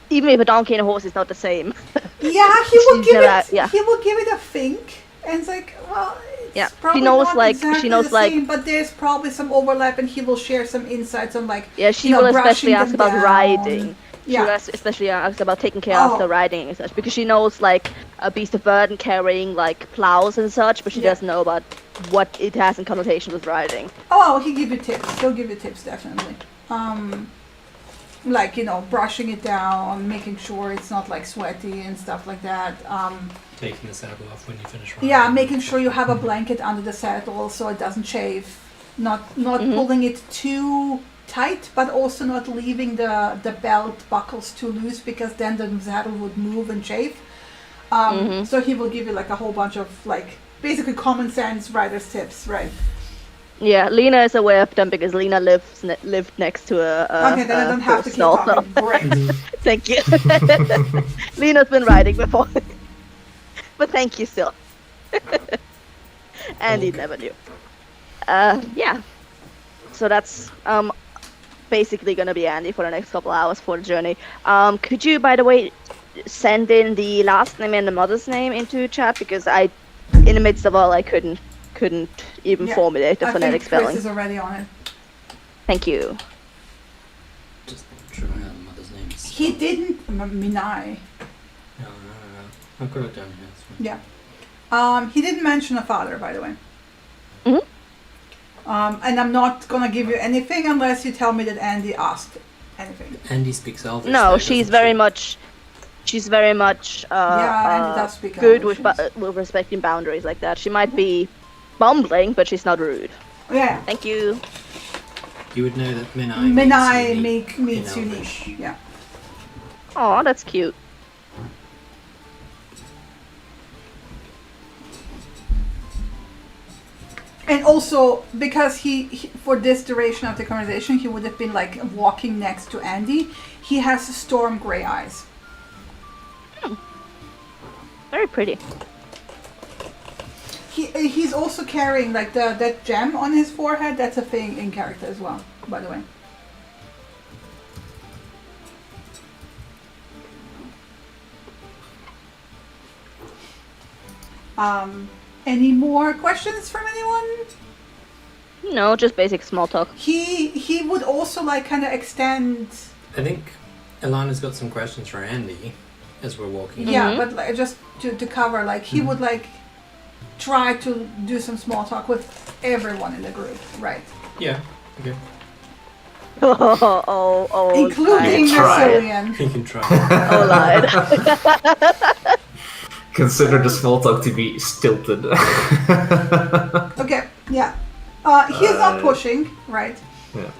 even if a donkey and a horse is not the same. Yeah, he will She's give never- it. yeah. He will give it a think, and it's like, well, it's Yeah, she probably knows, not like- exactly she knows, the like- same, but there's probably some overlap, and he will share some insights on like, Yeah, she you know, will especially brushing ask them about down. riding. She Yeah. will especially ask about taking care of the Oh. riding and such, because she knows like a beast of burden carrying like plows and such, but she Yeah. doesn't know about what it has in connotation with riding. Oh, he'll give you tips. He'll give you tips definitely. Like you know, brushing it down, making sure it's not like sweaty and stuff like that. Taking the saddle off when you finish riding. Yeah, making sure you have a blanket under the saddle so it doesn't chafe. Not pulling it too tight, but also not leaving the belt buckles too loose, because then the saddle would move and chafe. So he will give you like a whole bunch of like basically common sense rider's tips, right? Yeah, Lena is aware of them because Lena lived next to a Okay, then I don't have to keep stall, so- talking. Great. Thank you. Lena's been riding before. But thank you still. Andy Okay. never knew. Yeah. So that's basically gonna be Andy for the next couple hours for the journey. Could you, by the way, send in the last name and the mother's name into chat, because in the midst of all, I couldn't even Yeah, formulate the I phonetic think Chris spelling. is already on it. Thank you. Just try out the mother's name. He didn't. Minai. No. I've got it down here. It's fine. Yeah. He didn't mention a father, by the way. Mhm. And I'm not gonna give you anything unless you tell me that Andy asked anything. Andy speaks Elvish. No, though, she's doesn't very she? much. She's very much Yeah, Andy does speak good Elvish, with respecting boundaries like that. She might be bumbling, but she's not rude. Yeah. Thank you. You would know that Minai means means in unique. Elvish. Yeah. Oh, that's cute. And also because he for this duration of the conversation he would have been like walking next to Andy. He has storm gray eyes. Very pretty. He's also carrying like that gem on his forehead. That's a thing in character as well, by the way. Any more questions from anyone? No, just basic small talk. He would also like kind of extend. I think Ilana's got some questions for Andy as we're walking. Yeah, but like, just to cover, like he Mhm. would like try to do some small talk with everyone in the group, right? Yeah. Okay. oh, Including the Try it. Cillian. You can try. Oh, lied. Consider the small talk to be stilted. Okay, yeah. He's not pushing, right? Yeah.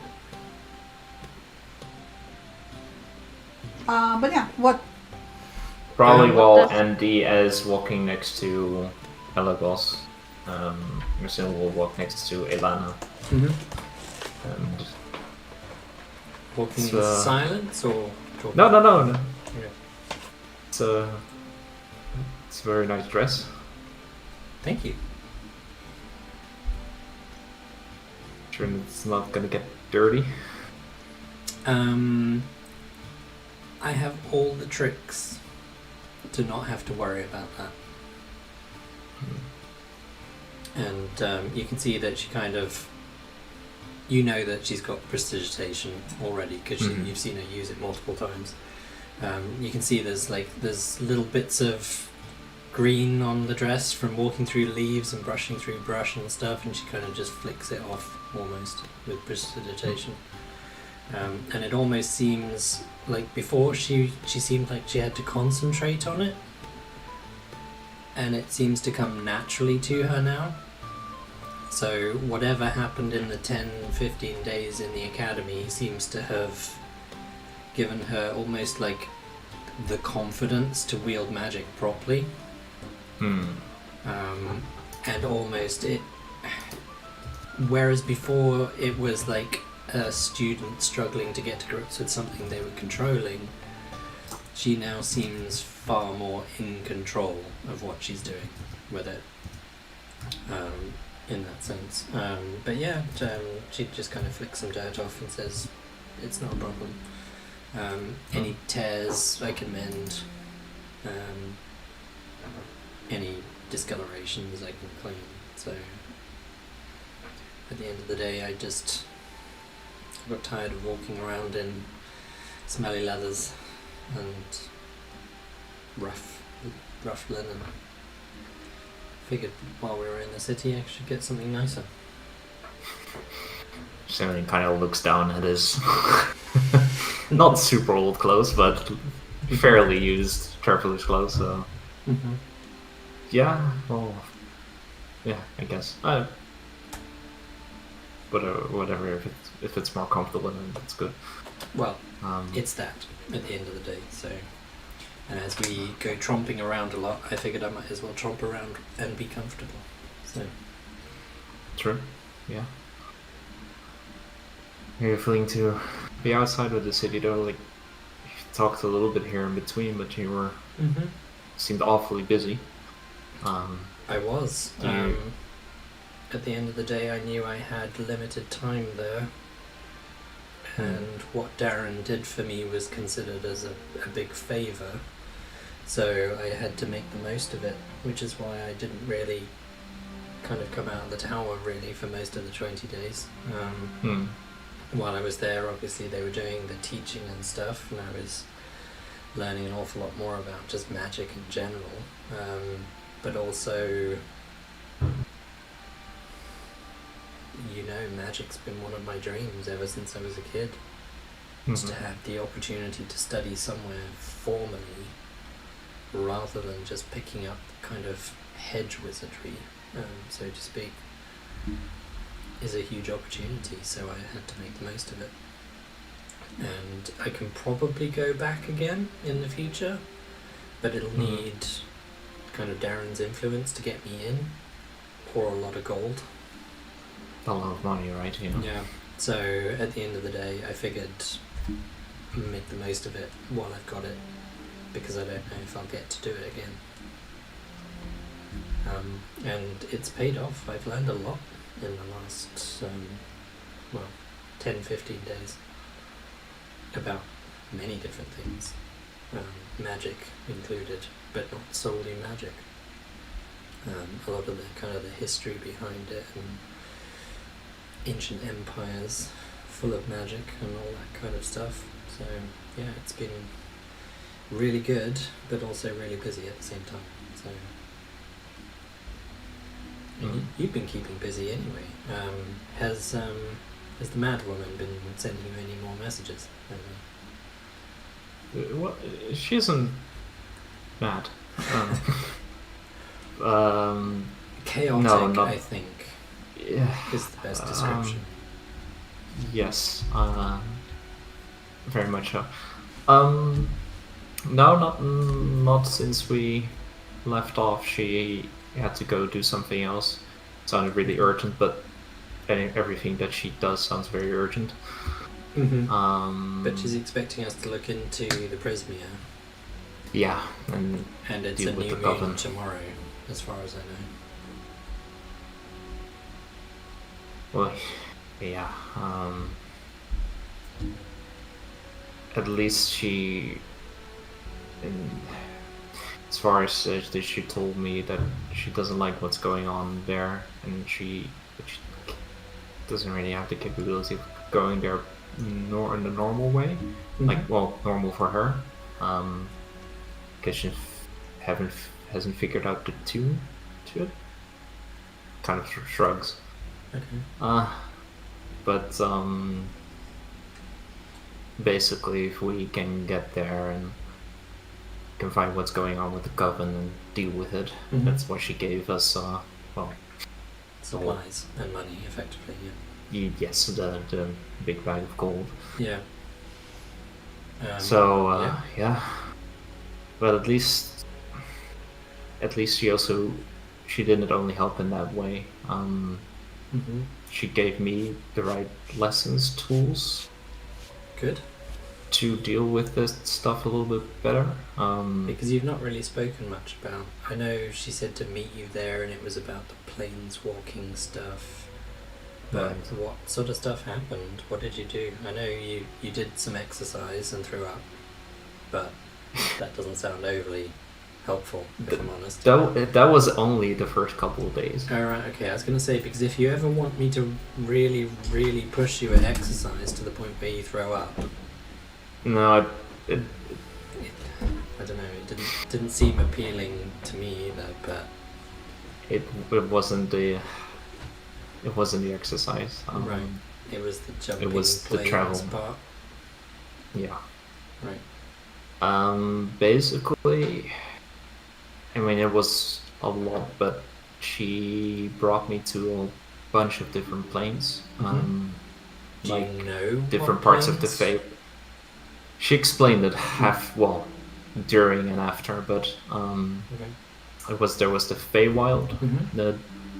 But yeah, what? Probably Yeah. while Does- Andy is walking next to Elagos, Marcel will walk next to Ilana. Mm-hmm. And Walking It's, in silence or talking? no. Okay. It's a very nice dress. Thank you. Sure, it's not gonna get dirty. I have all the tricks to not have to worry about that. And you can see that she kind of, you know that she's got prestidigitation already because Mhm. you've seen her use it multiple times. You can see there's little bits of green on the dress from walking through leaves and brushing through brush and stuff, and she kind of just flicks it off almost with prestidigitation. And it almost seems like before she seemed like she had to concentrate on it, and it seems to come naturally to her now. So whatever happened in the 10-15 days in the academy seems to have given her almost like the confidence to wield magic properly. And almost it, whereas before it was like a student struggling to get to grips with something they were controlling, she now seems far more in control of what she's doing with it, in that sense. But yeah, she just kind of flicks some dirt off and says it's not a problem. Any tears I can mend, any discolorations I can clean. So at the end of the day, I got tired of walking around in smelly leathers and rough linen. Figured while we were in the city I should get something nicer. Simeon kind of looks down at his not super old clothes, but fairly used Traveler's clothes. So yeah, well, yeah, I guess. Whatever. If it's more comfortable, then that's good. Well, it's that at the end of the day. So, and as we go tromping around a lot, I figured I might as well tromp around and be comfortable. So true. Yeah. You're feeling to be outside of the city though. Like, you talked a little bit here in between, but you were seemed awfully busy. I was. Do you- At the end of the day, I knew I had limited time there, and what Darren did for me was considered as a big favour, so I had to make the most of it, which is why I didn't really kind of come out of the tower really for most of the 20 days. While I was there, obviously they were doing the teaching and stuff, and I was learning an awful lot more about just magic in general, but also, you know, magic's been one of my dreams ever since I was a kid. To have the opportunity to study somewhere formally rather than just picking up kind of hedge wizardry, so to speak, is a huge opportunity, so I had to make the most of it. And I can probably go back again in the future, but it'll need kind of Darren's influence to get me in, or a lot of gold. A lot of money, right? Yeah. So at the end of the day, I figured make the most of it while I've got it, because I don't know if I'll get to do it again. And it's paid off. I've learned a lot in the last 10-15 days about many different things, magic included, but not solely magic. A lot of the kind of the history behind it, and ancient empires full of magic and all that kind of stuff. So yeah, it's been really good, but also really busy at the same time. So and you've been keeping busy anyway. Has the mad woman been sending you any more messages? What? She isn't mad. Chaotic, No, not- I think, Yeah. is the best description. Yes, very much so. No, not since we left off. She had to go do something else. It sounded really urgent, but everything that she does sounds very urgent. But she's expecting us to look into the Prismia, Yeah, and and it's deal a with new the moon Coven. tomorrow, as far as I know. well, yeah. At least she, as far as she told me that she doesn't like what's going on there, and she doesn't really have the capability of going there in the normal way, like, well, normal for her, because she hasn't figured out the tune to it. Kind of shrugs. Okay. But basically, if we can get there and can find what's going on with the coven and deal with it, Mhm. that's why she gave us. Well, Supplies and money, effectively. yes, the big bag of gold. Yeah. So yeah, but at least she didn't only help in that way. Mhm. She gave me the right lessons, tools Good. to deal with this stuff a little bit better. Because you've not really spoken much about. I know she said to meet you there, and it was about the planeswalking stuff. But Right. what sort of stuff happened? What did you do? I know you did some exercise and threw up, but that doesn't sound overly helpful, if I'm honest. That was only the first couple of days. Alright, okay, I was going to say, because if you ever want me to really, really push you at exercise to the point where you throw up, No, I don't know, it didn't seem appealing to me either, but it wasn't the exercise. right, it was the jumping was the planes travel. part. Yeah. Right. Basically, I mean, it was a lot, but she brought me to a bunch of different planes. Do Like you know different what parts of the planes? Fey. She explained it during and after, but Okay. there was the Feywild, Mm-hmm. the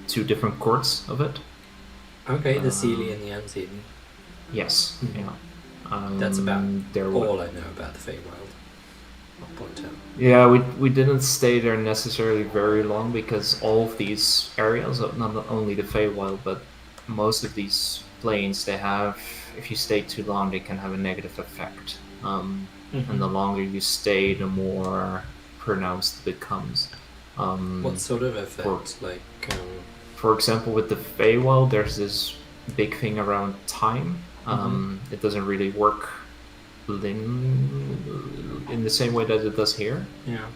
two different courts of it. Okay, the Seelie and the Unseelie. Yes, Mhm. yeah. That's about there all I know about the Feywild. I'll point out. Yeah, we didn't stay there necessarily very long because all of these areas, not only the Feywild, but most of these planes, they have, if you stay too long, they can have a negative effect. And the longer you stay, the more pronounced it becomes. What sort of effect? For example, with the Feywild, there's this big thing around time. It doesn't really work in the same way that it does here. Yeah.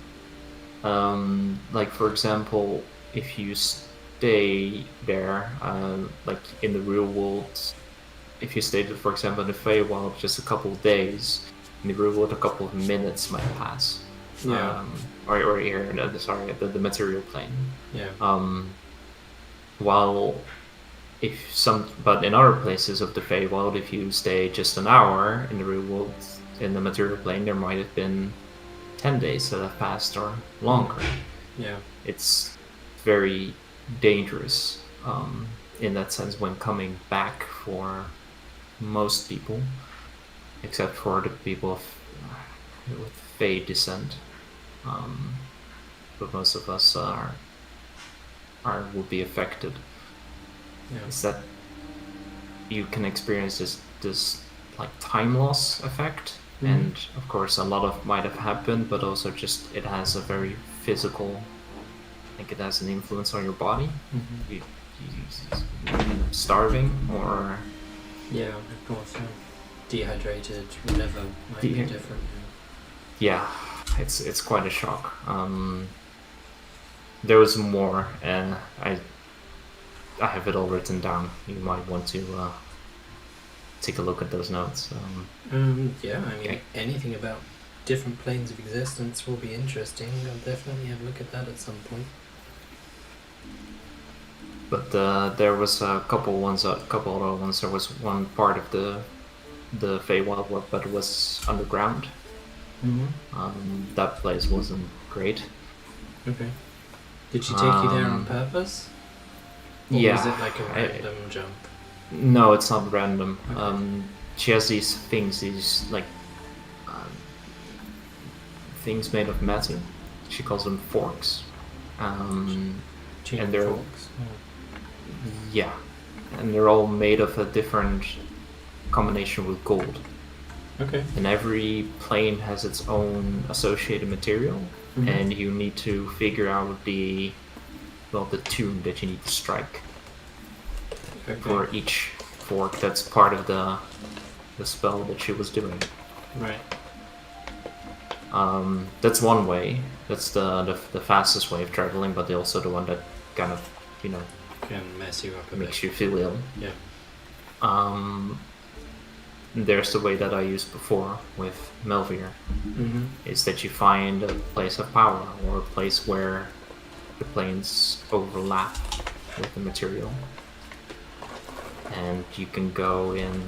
Like for example, if you stay there, like in the real world, if you stayed, for example, in the Feywild just a couple of days, in the real world a couple of minutes might pass. Yeah. Or here, the material plane. Yeah. But in other places of the Feywild, if you stay just an hour in the real world, in the material plane, there might have been 10 days that have passed or longer. Yeah. It's very dangerous in that sense when coming back for most people, except for the people with Fey descent. But most of us would be affected. Yeah. Is that you can experience this like time loss effect, and of course a lot of might have happened, but also just it has a very physical, like it has an influence on your body. You end up starving or Yeah, of course. Yeah. Dehydrated, whatever might be different. yeah, it's quite a shock. There was more, and I have it all written down. You might want to take a look at those notes. Yeah, I mean, anything about different planes of existence will be interesting. I'll definitely have a look at that at some point. But there was a couple other ones. There was one part of the Feywild, but it was underground. That place wasn't great. Okay. Did she take you there on purpose? Or Yeah. was it like a random jump? No, it's not random. Okay. She has these things, things made of metal. She calls them forks. And they're Forks. yeah, and they're all made of a different combination with gold. Okay. And every plane has its own associated material, and you need to figure out the tune that you need to strike for each fork. That's part of the spell that she was doing. Right. That's one way. That's the fastest way of traveling, but also the one that kind of Can mess you up a makes bit. you feel ill. Yeah. there's the way that I used before with Melvir, Mm-hmm. is that you find a place of power or a place where the planes overlap with the material. And you can go in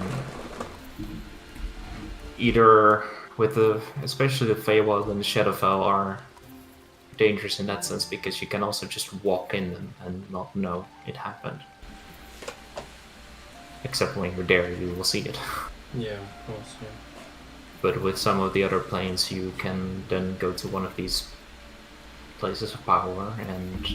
either with especially the Feywild and the Shadowfell are dangerous in that sense because you can also just walk in them and not know it happened. Except when you're there, you will see it. Yeah, of course. Yeah. But with some of the other planes, you can then go to one of these places of power and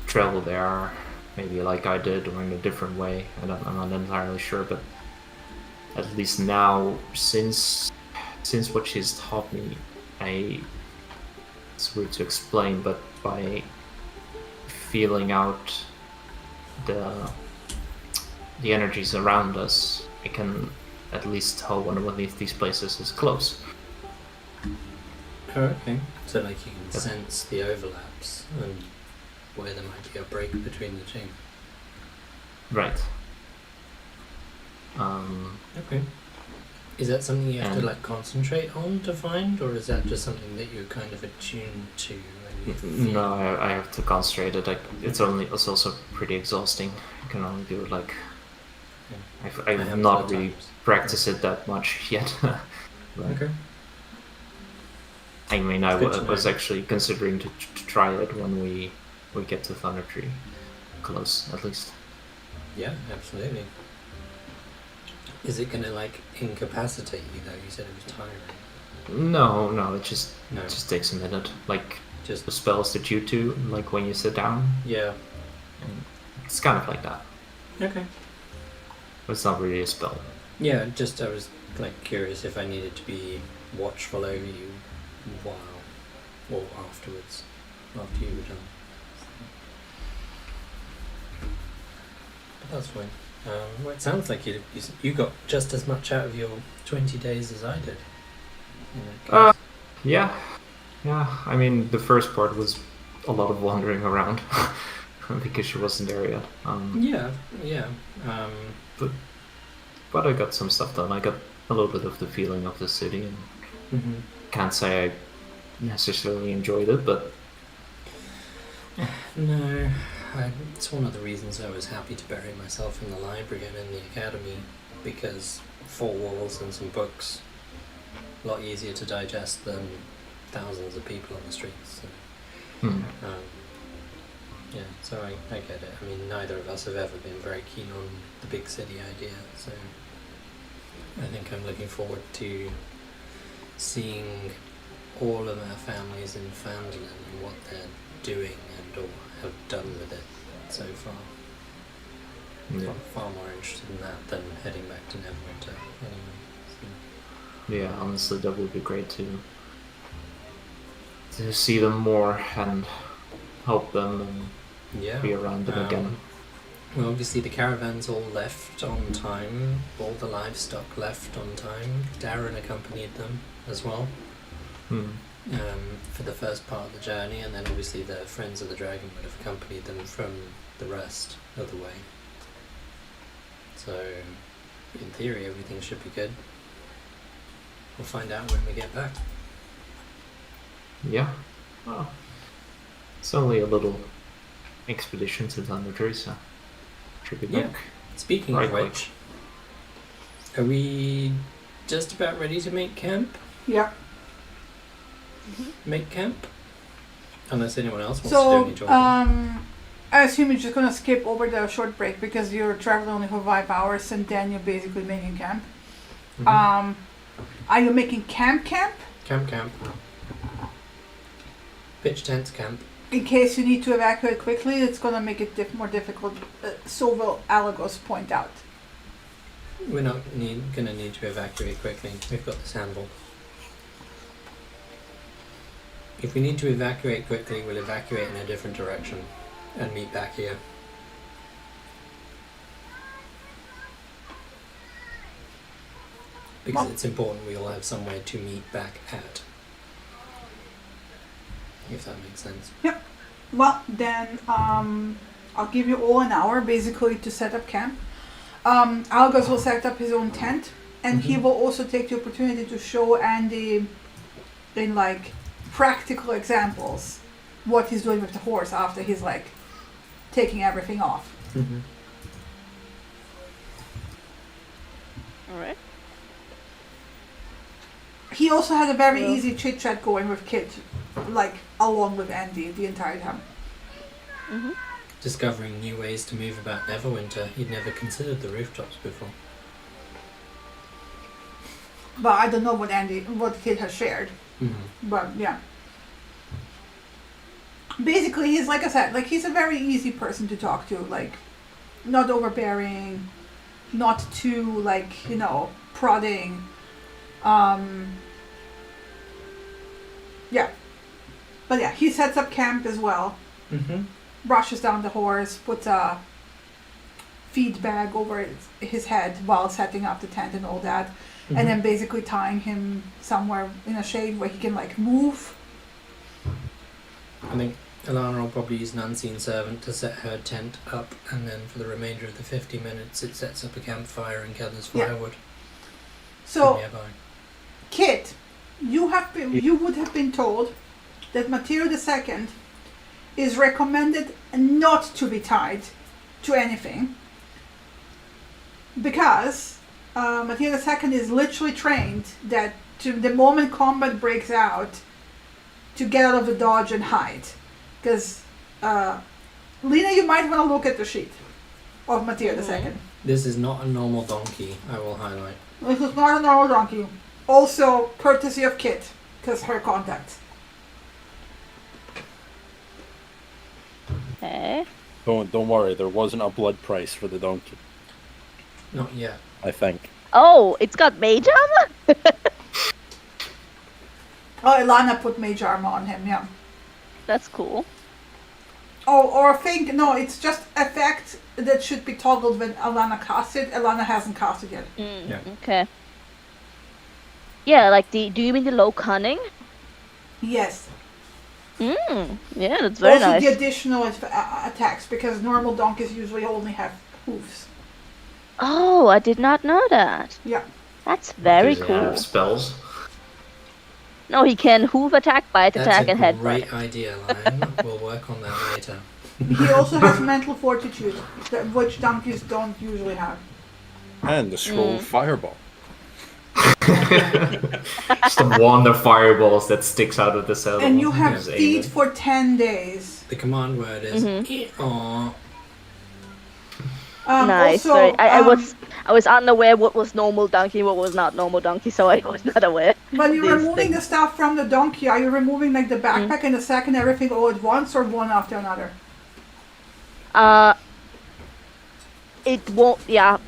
travel there, maybe like I did, or in a different way. I'm not entirely sure, but at least now, since what she's taught me, it's weird to explain, but by feeling out the energies around us, I can at least tell when one of these places is close. Oh, okay. So like you can sense the overlaps and where there might be a break between the two. Right. Okay. Is that something you have to like concentrate on to find, or is that just something that you're kind of attuned to? And you feel? No, I have to concentrate it. It's also pretty exhausting. I can only do it like. I've not really practiced it that much yet. Okay. I mean, I Good to was know. actually considering to try it when we get to Thunder Tree, close at least. Yeah, absolutely. Is it gonna like incapacitate you though? You said it was tiring. No, it just No. takes a minute. Like Just the spells that you do, like when you sit down, yeah. it's kind of like that. Okay. But it's not really a spell. Yeah, just I was like curious if I needed to be watchful over you while or afterwards, after you were done. But that's fine. Well, it sounds like you got just as much out of your 20 days as I did. Yeah. I mean, the first part was a lot of wandering around because she wasn't there yet. Yeah. But I got some stuff done. I got a little bit of the feeling of the city, and can't say I necessarily enjoyed it, but No, it's one of the reasons I was happy to bury myself in the library and in the academy, because 4 walls and some books, a lot easier to digest than thousands of people on the streets. So, yeah, so I get it. I mean, neither of us have ever been very keen on the big city idea, so I think I'm looking forward to seeing all of our families in Phandelver and what they're doing and or have done with it so far. yeah. Far more interested in that than heading back to Neverwinter anyway. So. Yeah, honestly, that would be great to see them more and help them and Yeah. be around them again. Well, obviously the caravans all left on time. All the livestock left on time. Darren accompanied them as well for the first part of the journey, and then obviously the Friends of the Dragon would have accompanied them from the rest of the way. So, in theory, everything should be good. We'll find out when we get back. Yeah. Well, it's only a little expedition to Thunder Tree, so should be Yeah. back. Speaking Right, of which, are we just about ready to make camp? Yeah. Make camp? Unless anyone else wants to do So, any talking. I assume you're just gonna skip over the short break because you're traveling only for 5 hours and then you're basically making camp. Mhm. Are you making camp? Camp. Pitch tent camp. In case you need to evacuate quickly, it's gonna make it more difficult. So will Alagos point out. We're not gonna need to evacuate quickly. We've got this handled. If we need to evacuate quickly, we'll evacuate in a different direction and meet back here. Because Well- it's important we all have somewhere to meet back at. If that makes sense. Well, then I'll give you all an hour basically to set up camp. Algos will set up his own tent, and he will also take the opportunity to show Andy in like practical examples what he's doing with the horse after he's like taking everything off. Mm-hmm. All right. He also had a very easy chit chat going with Kit, like along with Andy the entire time. Mm-hmm. Discovering new ways to move about Neverwinter. He'd never considered the rooftops before. But I don't know what Kit has shared. Mm-hmm. But yeah. Basically, he's like I said, like he's a very easy person to talk to, like not overbearing, not too like, prodding. Yeah. But yeah, he sets up camp as well. Mm-hmm. Brushes down the horse, puts a feed bag over his head while setting up the tent and all that. Mm-hmm. And then basically tying him somewhere in a shade where he can like move. I think Alana will probably use an unseen servant to set her tent up, and then for the remainder of the 50 minutes it sets up a campfire and gathers firewood. So, Nearby. Kit, you would have been told that Material II is recommended not to be tied to anything because Material II is literally trained that to the moment combat breaks out to get out of the dodge and hide. Because Lena, you might want to look at the sheet of Material II. This is not a normal donkey, I will highlight. This is not a normal donkey. Also, courtesy of Kit, because her contact. Okay. Don't worry, there wasn't a blood price for the donkey, Not yet. I think. Oh, it's got mage armor? Oh, Ilana put mage armor on him, yeah. That's cool. Oh, or I think, no, it's just effect that should be toggled when Alana casts it. Alana hasn't cast it yet. Yeah. Okay. Yeah, like do you mean the low cunning? Yes. Yeah, that's very Also nice. the additional attacks, because normal donkeys usually only have hooves. Oh, I did not know that. Yeah. That's very Does he have cool. spells? No, he can hoof attack, bite attack, and That's a headbutt. great idea, Lion. We'll work on that later. He also has mental fortitude, which donkeys don't usually have. And the scroll fireball. Just a wand of fireballs that sticks out of the saddle. And you have Just aim speed it. for 10 days. The command word is "Eeyaw." Nice. Also, Very, I was unaware what was normal donkey, what was not normal donkey, so I was not aware. when you're these removing things. the stuff from the donkey, are you removing like the backpack and the sack and everything all at once, or one after another? It won't. Yeah.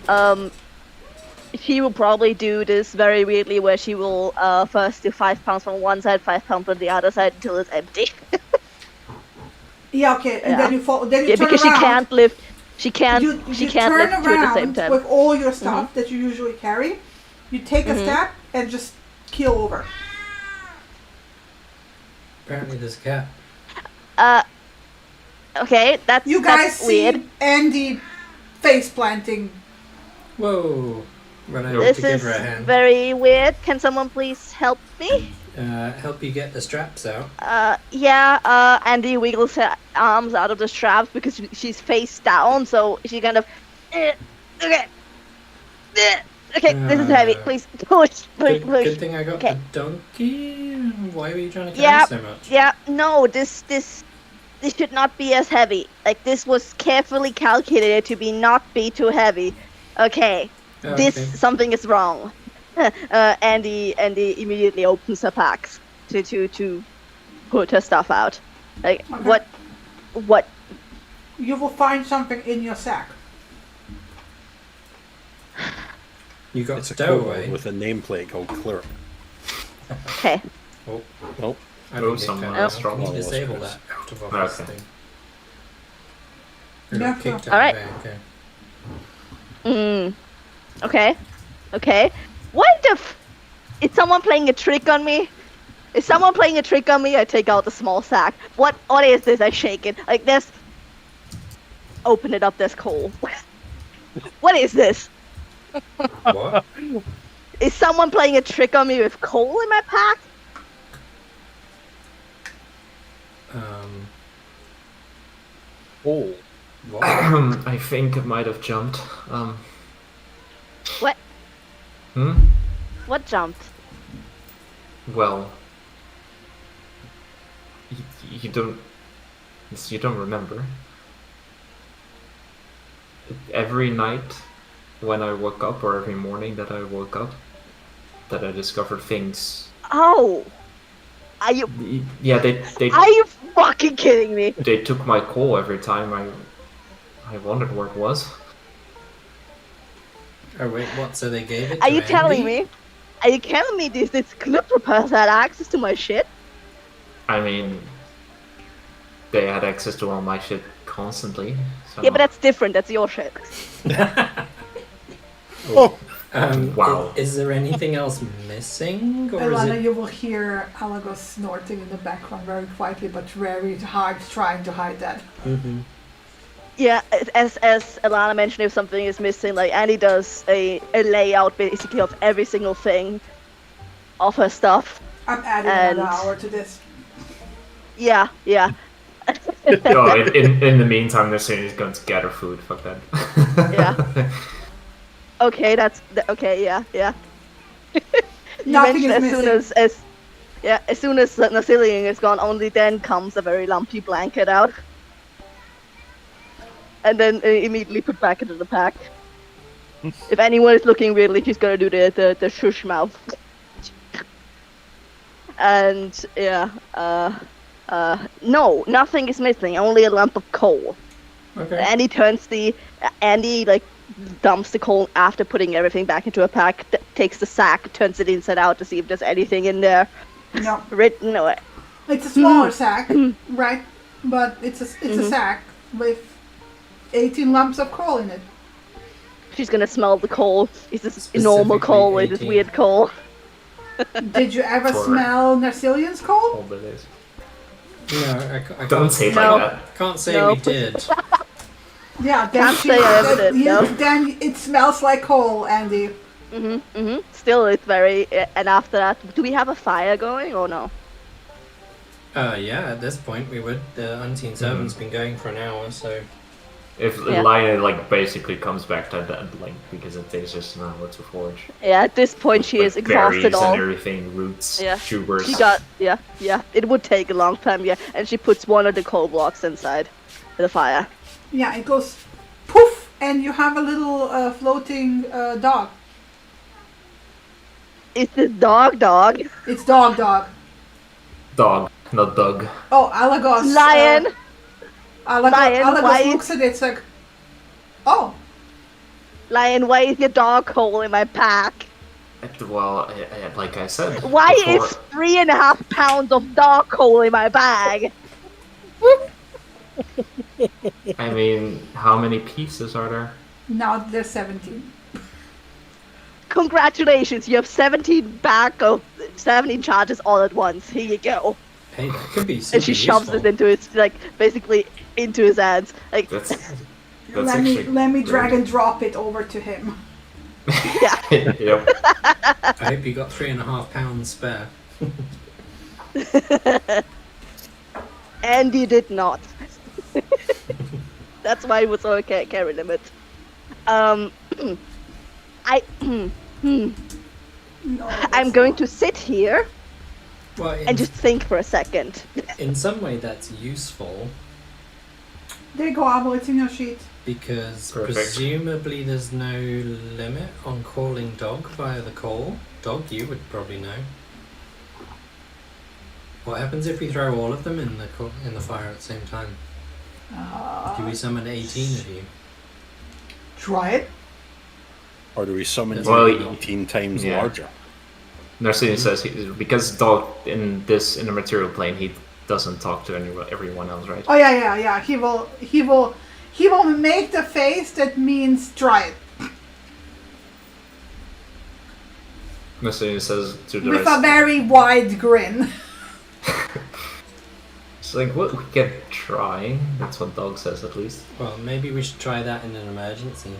She will probably do this very weirdly, where she will first do 5 pounds from one side, 5 pounds from the other side until it's empty. Yeah, okay. And Yeah. then you fall. Then you Yeah, turn because around. she can't lift. She can't. You she can't turn lift two at the same around time. with all your stuff that you usually carry. You take a step and just keel over. Apparently there's a cat. Okay, that's You guys that's weird. see Andy face planting. Whoa! Run over This to give is her a hand. very weird. Can someone please help me? Help you get the straps out. Yeah, Andy wiggles her arms out of the straps because she's face down, so she kind of. Okay. Okay, this is heavy. Please push, push, Good, push. good thing I got Okay. the donkey. Why were you trying to carry Yeah, so much? yeah. No, this should not be as heavy. Like this was carefully calculated to not be too heavy. Okay. Oh, This okay. something is wrong. Andy immediately opens her packs to put her stuff out. Like Okay. what? You will find something in your sack. You got It's a stowaway. code with a nameplate called Clerk. Okay. Oh, Nope. I Oh, didn't get someone that. else Can dropped you one. disable that out of office Okay. thing? Or Yeah, got kicked sure. out Alright. of there, okay. Okay. Okay. What the is someone playing a trick on me? Is someone playing a trick on me? I take out the small sack. What is this? I shake it. Like this. Open it up, there's coal. What is this? What? Is someone playing a trick on me with coal in my pack? Oh. What? I think it might have jumped. What? Hmm? What jumped? Well, you don't remember. Every night when I woke up, or every morning that I woke up, that I discovered things. Oh! Are you Yeah, they Are you fucking kidding me? they took my coal every time. I wondered where it was. Oh wait, what? So they gave it Are to you telling Andy? me? Are you telling me this clipper person had access to my shit? I mean, they had access to all my shit constantly. So. Yeah, but that's different. That's your shit. Oh. Wow. Is there anything else missing, or is Elana, it? you will hear Alagos snorting in the background very quietly, but very hard, trying to hide that. Mm-hmm. Yeah, as Alana mentioned, if something is missing, like Annie does a layout basically of every single thing of her stuff. I'm adding And- another hour to this. Yeah. Oh, in the meantime, they're saying he's going to gather food. Fuck that. Yeah. Okay, okay. Yeah. You Nothing mentioned is as soon as Nacillion is gone, only then comes a very lumpy blanket out, and then immediately put back into the pack. If anyone is looking weirdly, she's gonna do the shush mouth. And yeah, no, nothing is missing. Only a lump of coal. Okay. Andy like dumps the coal after putting everything back into a pack. Takes the sack, turns it inside out to see if there's anything in there No, written. Or, it's a smaller sack, right? But it's a sack with 18 lumps of coal in it. she's gonna smell the coal. It's this Specifically normal coal. It's this 18. weird coal. Did you ever For- smell Narcillion's coal? All that is. No, I Don't can't say it No. like that. Can't say No. we did. Yeah, then Can't say I ever did, no. Then it smells like coal, Andy. Still, it's very. And after that, do we have a fire going or no? Yeah, at this point we would. The unseen servant's been going for an hour, so If Yeah. Lion like basically comes back to that length because it takes just an hour to forge. Yeah, at this point she Like is exhausted berries all. and everything, roots, Yeah. tubers. She got yeah. It would take a long time, yeah. And she puts one of the coal blocks inside the fire. Yeah, it goes poof, and you have a little floating dog. It's this dog. It's dog. Dog, not Doug. Oh, Alagos. Lion. Alagos Lion, why- looks at it, it's like, oh, Lion, why is your dog coal in my pack? Well, like I said. Why before, is 3.5 pounds of dog coal in my bag? I mean, how many pieces are there? now there's 17. Congratulations, you have 17 charges all at once. Here you go. hey, that could be super And she shoves useful. it into his, like, basically into his hands. Like, That's Let me actually drag really- and drop it over to him. yeah. Yep. I hope you got 3.5 pounds spare. And you did not. That's why it was on a carry limit. No, I'm going to sit here Well, and just think for a second. in some way that's useful There you go, Abel, it's in your sheet. because Perfect. presumably there's no limit on calling dog via the call. Dog, you would probably know. What happens if we throw all of them in the fire at the same time? Do we summon 18 of you? Try it. Or do we summon Well, you 18 times yeah. larger? Narcissism says because Dog in the material plane he doesn't talk to everyone else, right? Oh yeah. He will make the face that means try it. Narcissism says to the With a rest. very wide grin. It's like, well, we can try. That's what Dog says, at least. Well, maybe we should try that in an emergency.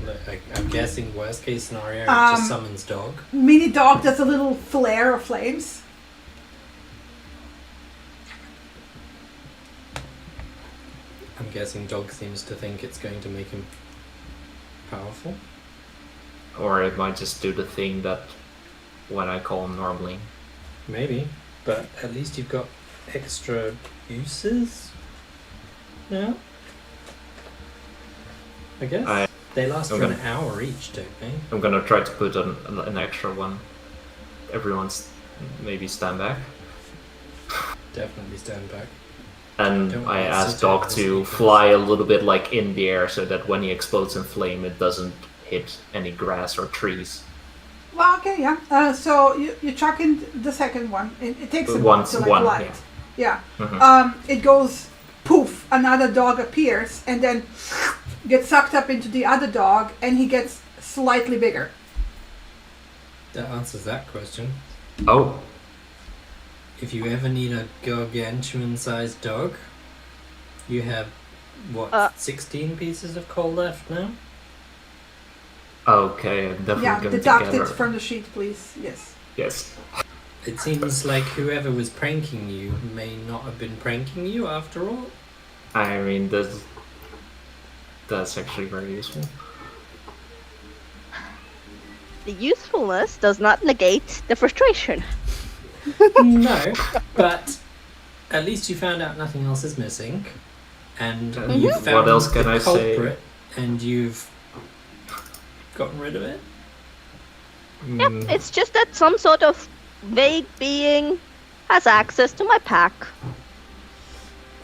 Look, I'm guessing worst case scenario, it Um, just summons dog. Mini dog does a little flare of flames. I'm guessing dog seems to think it's going to make him powerful. Or it might just do the thing that when I call him normally. Maybe, but at least you've got extra uses now. I guess they last for an hour each, don't they? I'm gonna try to put an extra one. Everyone's maybe stand back. Definitely stand back. And Don't I want to asked sit Dog out the to sneakers. fly a little bit like in the air so that when he explodes in flame it doesn't hit any grass or trees. Well, okay, yeah. So you chuck in the second one. It takes a while to like One, light. Yeah. Mhm. It goes poof. Another dog appears and then gets sucked up into the other dog, and he gets slightly bigger. That answers that question. Oh, If you ever need a gargantuan-sized dog, you have, 16 pieces of coal left now? okay, I'm definitely Yeah, going deduct to it from the sheet, please. Yes. Yes. It seems like whoever was pranking you may not have been pranking you after all. I mean, that's actually very useful. The usefulness does not negate the frustration. No, but at least you found out nothing else is missing, and you What found else can the I say? culprit, and you've gotten rid of it. Mm, It's just that some sort of vague being has access to my pack.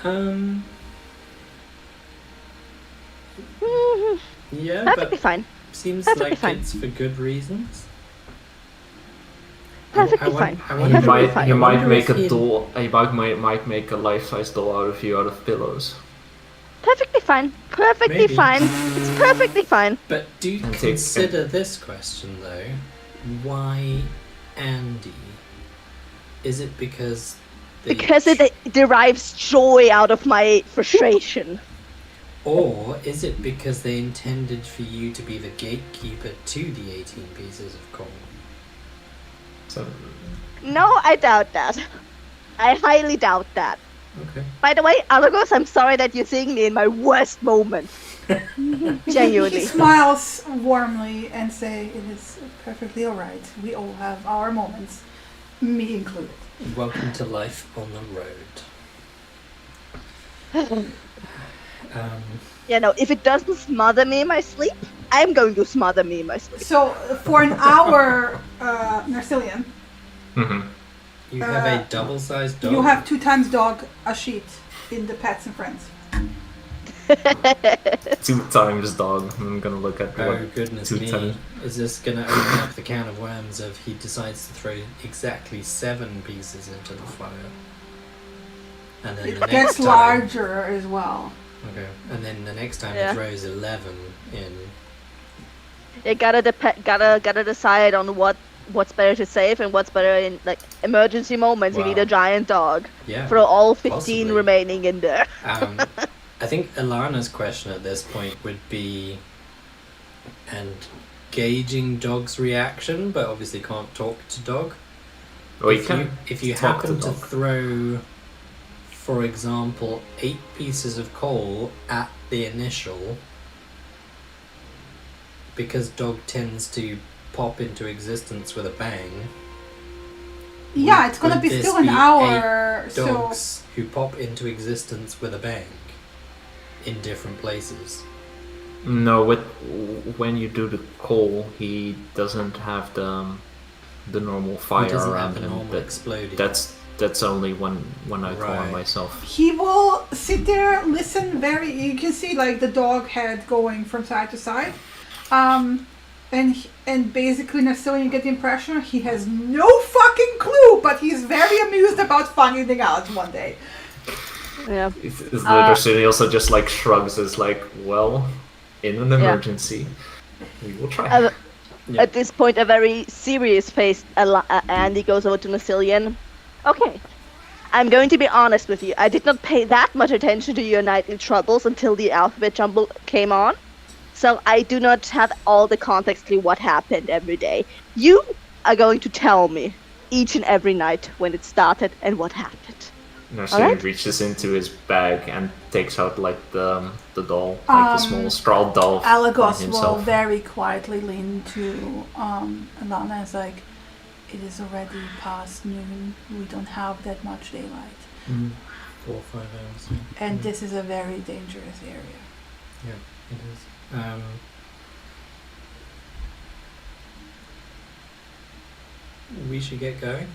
Mhm. Yeah, Perfectly but fine. seems perfectly like fine. it's for good reasons. Perfectly fine. I he wonder, Perfectly might fine. he I might wonder make if a he'd- doll. He might make a life-size doll out of you out of pillows. Perfectly fine. Perfectly Maybe. fine. It's perfectly fine. But do And take- consider this question though: why Andy? Is it because? Because it derives joy out of my frustration. Or is it because they intended for you to be the gatekeeper to the 18 pieces of coal? So No, I doubt that. I highly doubt that. Okay. By the way, Alagos, I'm sorry that you're seeing me in my worst moment. He Genuinely. smiles warmly and say, "It is perfectly all right. We all have our moments, me included." Welcome to life on the road. You know, if it doesn't smother me in my sleep, I'm going to smother me in my sleep. So for an hour, Narcillian, You have a double-sized dog. you have 2 times dog a sheet in the pets and friends. 2 times dog. I'm gonna look at Oh what goodness 2 me! times. Is this gonna open up the can of worms of he decides to throw exactly 7 pieces into the fire, and then the It next gets time, larger as well. okay, and then the next time Yeah. he throws 11 in. You gotta decide on what's better to save and what's better in like emergency moments. You need Wow. a giant dog. Yeah. Throw all 15 Possibly. remaining in there. I think Alana's question at this point would be, and gauging dog's reaction, but obviously can't talk to dog. Well, you if can you, if you talk to happen to dog. throw, for example, 8 pieces of coal at the initial, because dog tends to pop into existence with a bang. Yeah, it's gonna would be this still an be hour. 8 So dogs who pop into existence with a bang in different places. No, when you do the coal, he doesn't have the normal fire He doesn't around have the him. normal exploding. That's only when I call Right. on myself. he will sit there, listen very. You can see like the dog head going from side to side, and basically Narcillian, you get the impression he has no fucking clue, but he's very amused about finding out one day. Yeah. The Narcillian also just like shrugs, as like, well, in an emergency, we will try. Yeah. At this point, a very serious-faced Andy goes over to Narcillian. Okay, I'm going to be honest with you. I did not pay that much attention to your nightly troubles until the alphabet jumble came on. so I do not have all the context to what happened every day. You are going to tell me each and every night when it started and what happened. No, so Alright. he reaches into his bag and takes out like the doll, like the small straw doll. Alagos for will himself. very quietly lean to Alana and is like, it is already past noon. We don't have that much daylight. 4 or 5 hours. And this is a very dangerous area. Yeah, it is. We should get going.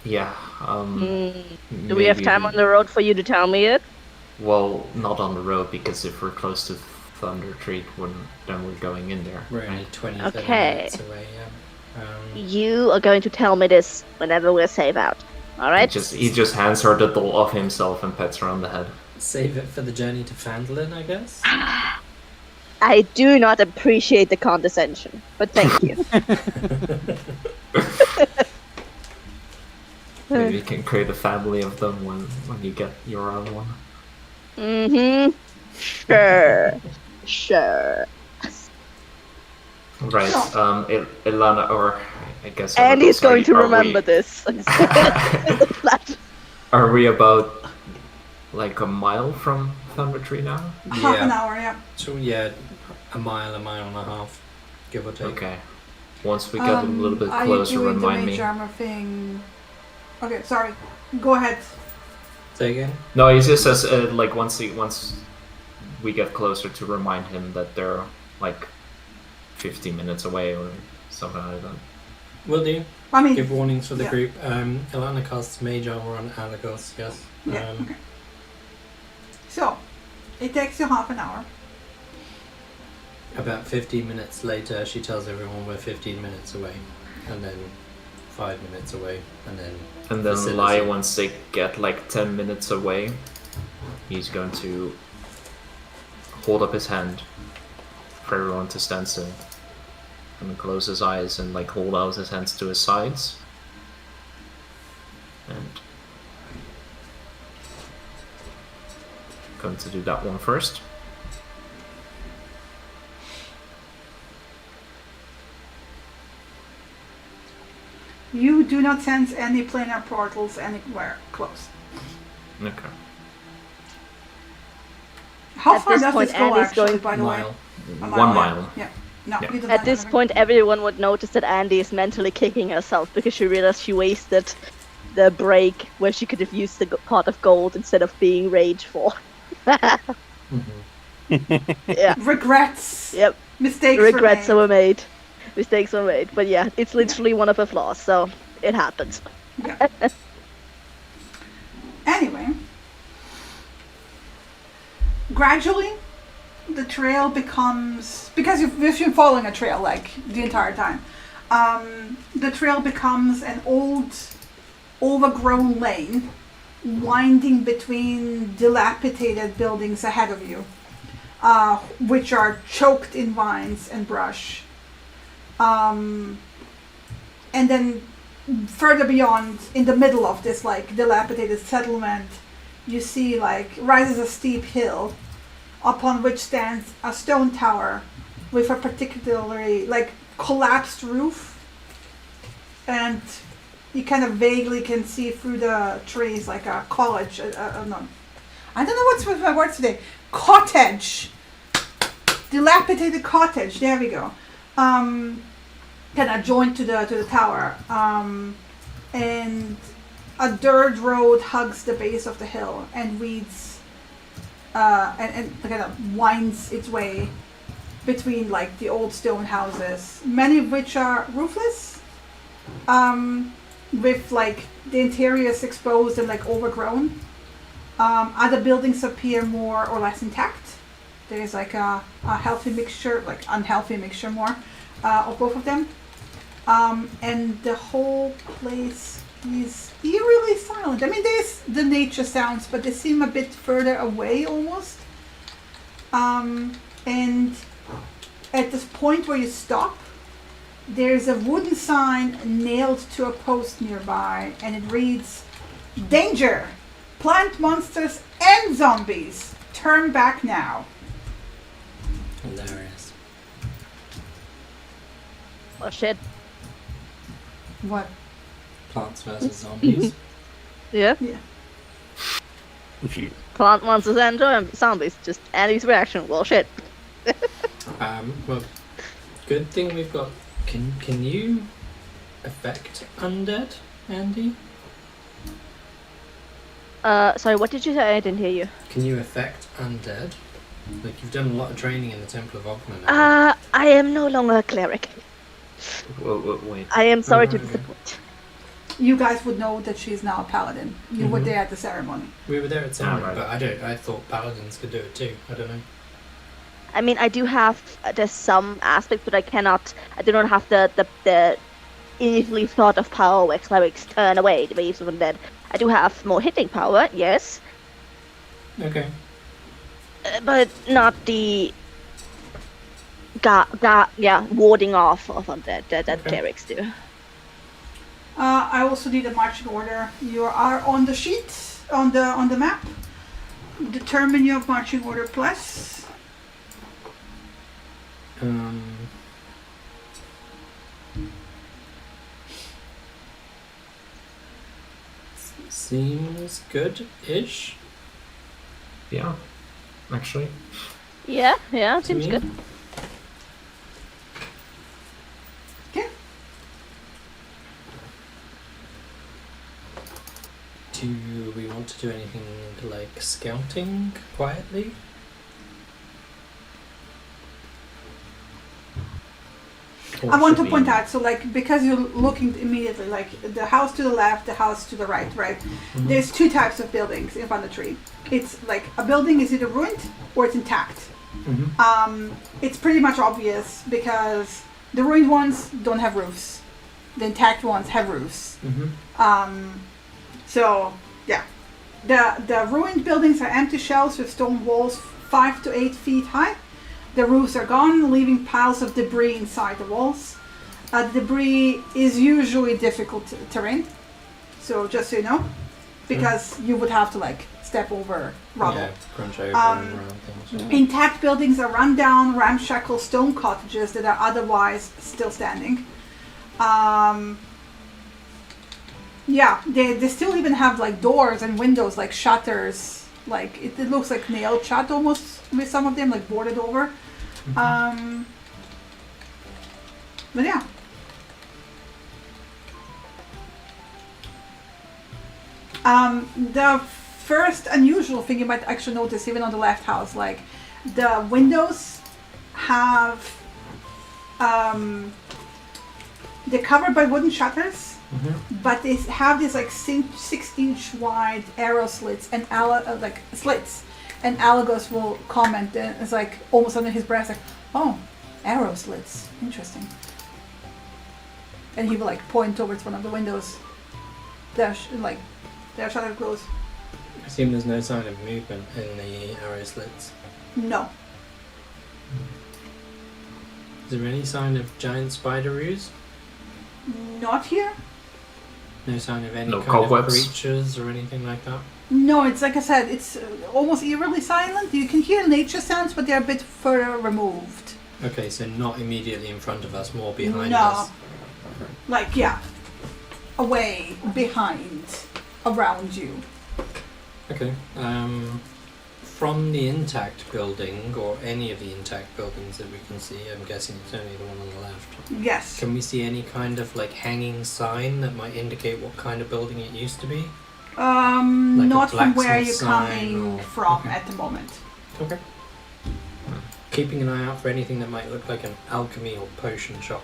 Yeah. Do we have time on the road for you to tell me it? Well, not on the road, because if we're close to Thunder Treat, then we're going in there. We're only 20 Okay. minutes away, yeah. You are going to tell me this whenever we're safe out. Alright? He just hands her the doll of himself and pets her on the head. Save it for the journey to Phandelver, I guess. I do not appreciate the condescension, but thank you. Maybe you can create a family of them when you get your own one. Mm-hmm. Sure. Right. Ilana, or I guess. And he's going to are remember we- this. Are we about like a mile from Thunder Tree now? Half an hour, yeah. So yeah, a mile and a half, give or take. Okay. Once we get a little bit Are closer, you doing remind the me. mage armor thing? Okay, sorry. Go ahead. Say again? No, he just says like once we get closer to remind him that they're like 50 minutes away or something like that. Will do. I mean, Give warnings for the yeah. group. Ilana casts Mage Armor on Alagos, yes. Yeah, okay. So, it takes you half an hour. About 15 minutes later, she tells everyone we're 15 minutes away. And then 5 minutes away. And then And Lai, once they get like 10 minutes away, he's going to hold up his hand for everyone to stand still. And close his eyes and like hold out his hands to his sides. And going to do that one first. You do not sense any planar portals anywhere close. Okay. How At far this does point, this go, Andy's actually, going by the way? mile. A 1 mile. Yeah. No, Yeah. you don't At have this another. point, everyone would notice that Andy is mentally kicking herself because she realized she wasted the break where she could have used the pot of gold instead of being rage for. Yeah. Regrets. Yep. Mistakes Regrets were were made. Mistakes were made. But yeah, it's literally one of her flaws, so it happens. made. Yeah. Anyway. Gradually, the trail becomes... Because you've been following a trail, like, the entire time. The trail becomes an old, overgrown lane winding between dilapidated buildings ahead of you, which are choked in vines and brush. And then further beyond, in the middle of this like dilapidated settlement, you see like rises a steep hill upon which stands a stone tower with a particularly like collapsed roof, and you kind of vaguely can see through the trees like a college. No, I don't know what's with my words today. Cottage, dilapidated cottage. There we go. Kind of joined to the tower, and a dirt road hugs the base of the hill and leads, and kind of winds its way between like the old stone houses, many of which are roofless, with like the interiors exposed and like overgrown. Other buildings appear more or less intact. There's like a healthy mixture, like unhealthy mixture more, of both of them. And the whole place is eerily silent. I mean, there's the nature sounds, but they seem a bit further away almost. And at this point where you stop, there's a wooden sign nailed to a post nearby, and it reads, "Danger! Plant monsters and zombies! Turn back now." Hilarious. Oh shit. What? Plants versus zombies. Yeah. Yeah. Plant monsters and zombies. Just Andy's reaction. Well, shit. Well, good thing we've got. Can you affect undead, Andy? Sorry, what did you say? I didn't hear you. Can you affect undead? Like you've done a lot of training in the Temple of Ogma now. I am no longer a cleric. Wait. I am sorry to okay. disappoint. You guys would know that she's now a paladin. You were Mhm. there at the ceremony. We were there at ceremony, right. but I thought paladins could do it too. I don't know. I mean, I do have there's some aspects, but I do not have the initially thought of power where clerics turn away the waves of undead. I do have more hitting power, yes, Okay. but not the warding off of undead that Okay. clerics do. I also need a marching order. You are on the sheet on the map. Determine your marching order plus. Seems good-ish. Yeah, actually. Yeah, to seems me. good. Okay. Do we want to do anything like scouting quietly? Or I want to should point we- out, so like, because you're looking immediately, like the house to the left, the house to the right, right? Mhm. There's two types of buildings in front of the tree. It's like a building is either ruined or it's intact. Mhm. It's pretty much obvious because the ruined ones don't have roofs. The intact ones have roofs. Mhm. So yeah, the ruined buildings are empty shells with stone walls 5 to 8 feet high. The roofs are gone, leaving piles of debris inside the walls. The debris is usually difficult terrain, so just so you know, because you would have to like step over rubble. Yeah, crunch over Um, and around things. Intact buildings are rundown, ramshackle stone cottages that are otherwise still standing. Yeah, they still even have like doors and windows, like shutters. Like it looks like nailed shut almost with some of them, like boarded over. But yeah. The first unusual thing you might actually notice, even on the left house, like the windows have, they're covered by wooden shutters, but they have these like 6-inch wide arrow slits and like slits. And Alagos will comment, and it's like almost under his breath, like, "Oh, arrow slits, interesting." And he will like point towards one of the windows. They're shuttered closed. I assume there's no sign of movement in the arrow slits. No. Is there any sign of giant spideroos? Not here. No sign of any No kind of cobwebs? creatures or anything like that? No, it's like I said, it's almost eerily silent. You can hear nature sounds, but they're a bit further removed. Okay, so not immediately in front of us, more behind No. us. Like, yeah. Away, behind, around you. Okay. From the intact building, or any of the intact buildings that we can see, I'm guessing it's only the one on the left. Yes. Can we see any kind of like hanging sign that might indicate what kind of building it used to be? a Not from where blacksmith you're sign coming or- from okay. at the moment. Okay. Keeping an eye out for anything that might look like an alchemy or potion shop,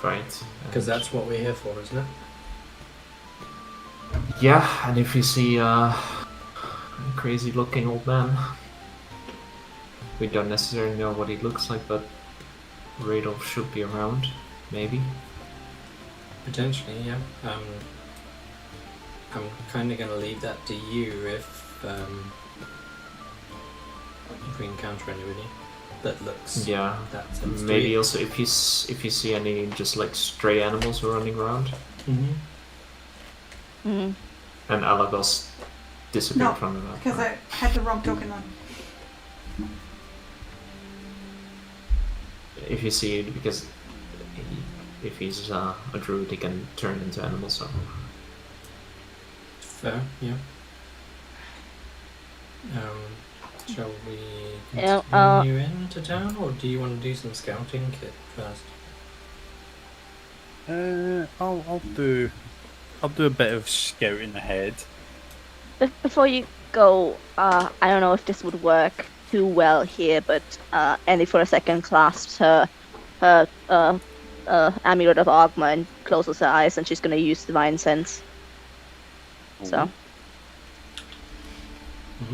Right. because that's what we're here for, isn't it? Yeah, and if you see a crazy looking old man, we don't necessarily know what he looks like, but Radolf should be around, maybe. Potentially, yeah. I'm kind of going to leave that to you if we encounter anybody that looks Yeah. that sense to Maybe you. also if you see any just like stray animals running around, Mm. and Alagos disappeared No, from the map. Because I had the wrong token on. if you see it, because if he's a druid, he can turn into animals. So Fair, yeah. Shall we Yeah, continue into town, or do you want to do some scouting, Kit, first? I'll do a bit of scouting ahead. Before you go, I don't know if this would work too well here, but Annie for a second clasps her amulet of Ogma and closes her eyes, and she's going to use divine sense. So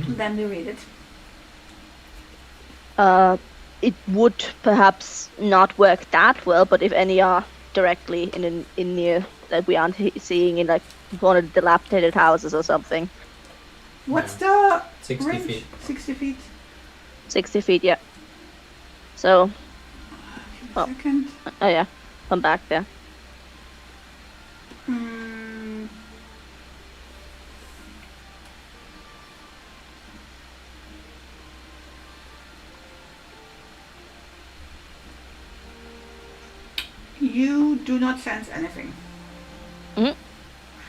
Then we read it. it would perhaps not work that well, but if any are directly in near that we aren't seeing in like one of the dilapidated houses or something. What's the 60 range? feet. 60 feet. 60 feet, yeah. So, Oh. Second. oh yeah, come back there. Mm. You do not sense anything. Mhm.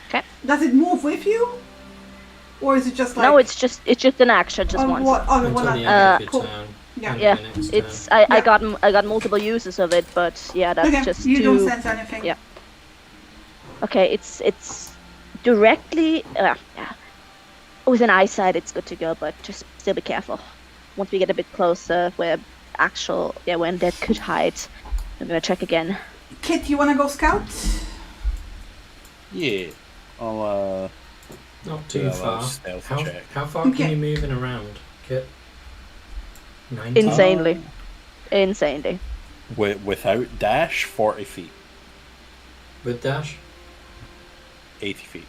Okay. Does it move with you? Or is it just like... No, it's just an action, just on once. what, on Until one the other- end of your cool. turn. Yeah. end of Yeah, your next it's turn. I Yeah. got multiple uses of it, but yeah, that's Okay, just you too. don't sense anything. Yeah. Okay, it's directly yeah. Within eyesight, it's good to go, but just still be careful. Once we get a bit closer, where when that could hide, I'm gonna check again. Kit, you wanna go scout? Yeah, I'll Not too Yeah, far. that's stealth How, check. how far Okay. can you move in around, Kit? 90? Insanely, insanely. without dash, 40 feet, With dash? 80 feet.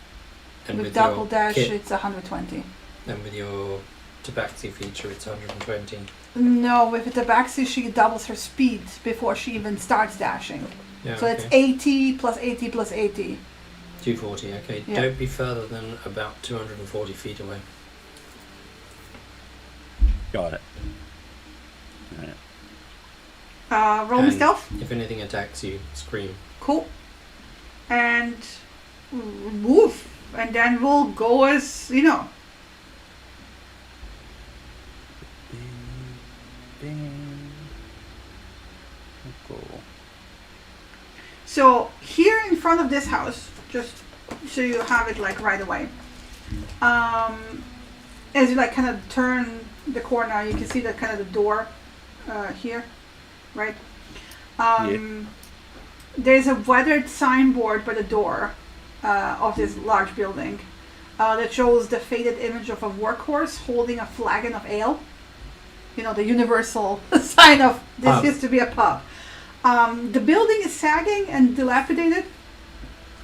And With with double your dash, kit, it's 120. and with your tabaxi feature, it's 120. No, with the tabaxi, she doubles her speed before she even starts dashing. Yeah, So okay. it's 80 plus 80 plus 80. 240, okay. Yeah. Don't be further than about 240 feet away. Got it. Roll me And stealth. If anything attacks you, scream. Cool. And woof. And then we'll go as, you know. Go. So here in front of this house, just so you have it like right away. As you like kind of turn the corner, you can see that kind of the door here, right? There's a weathered signboard by the door of this large building that shows the faded image of a workhorse holding a flagon of ale. You know, the universal sign of this Pub. used to be a pub. The building is sagging and dilapidated,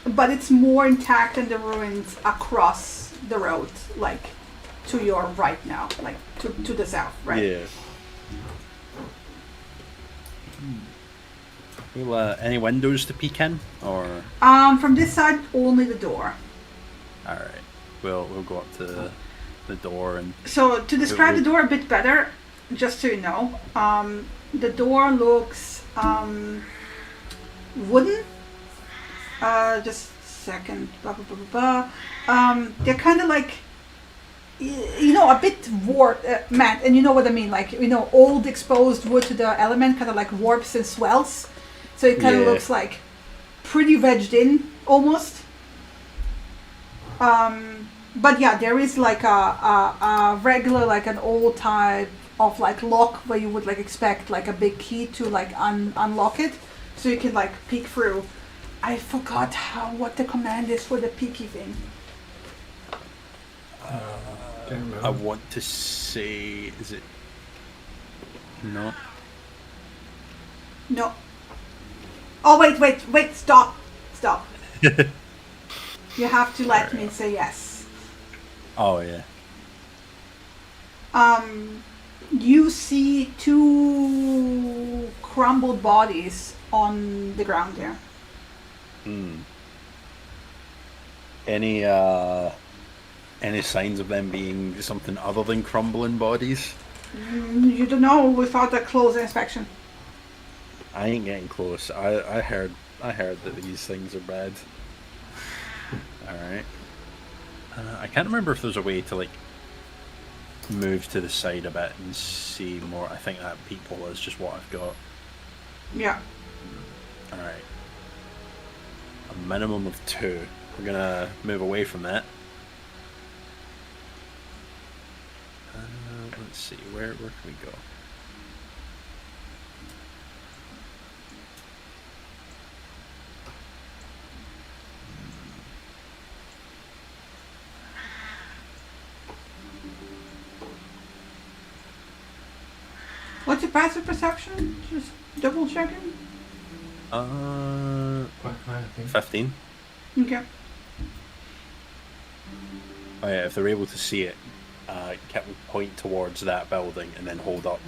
but it's more intact than the ruins across the road, like to your right now, like to the south, right? Yeah. Well, any windows to peek in, or From this side, only the door. all right, we'll go up to the door and So to describe the door a bit better, just so you know, the door looks wooden. Just a second. Blah, blah, blah, blah, blah. They're kind of like, you know, a bit warped, matte, and you know what I mean. Like, you know, old exposed wood to the element kind of like warps and swells. So it kind of Yeah. looks like pretty wedged in almost. But yeah, there is like a regular, like an old type of like lock where you would like expect like a big key to like unlock it, so you can like peek through. I forgot what the command is for the peeky thing. Don't remember. I want to say, is it? No. No. Oh wait! Stop! You have to let me say yes. Oh yeah. You see two crumbled bodies on the ground there. Any signs of them being something other than crumbling bodies? You don't know without a close inspection. I ain't getting close. I heard that these things are bad. All right. I can't remember if there's a way to like move to the side a bit and see more. I think that peephole is just what I've got. Yeah. All right. A minimum of 2. We're gonna move away from that. Let's see. Where can we go? What's your passive perception? Just double checking. Quite high, I think. 15. Okay. Oh yeah, if they're able to see it, Kit will point towards that building and then hold up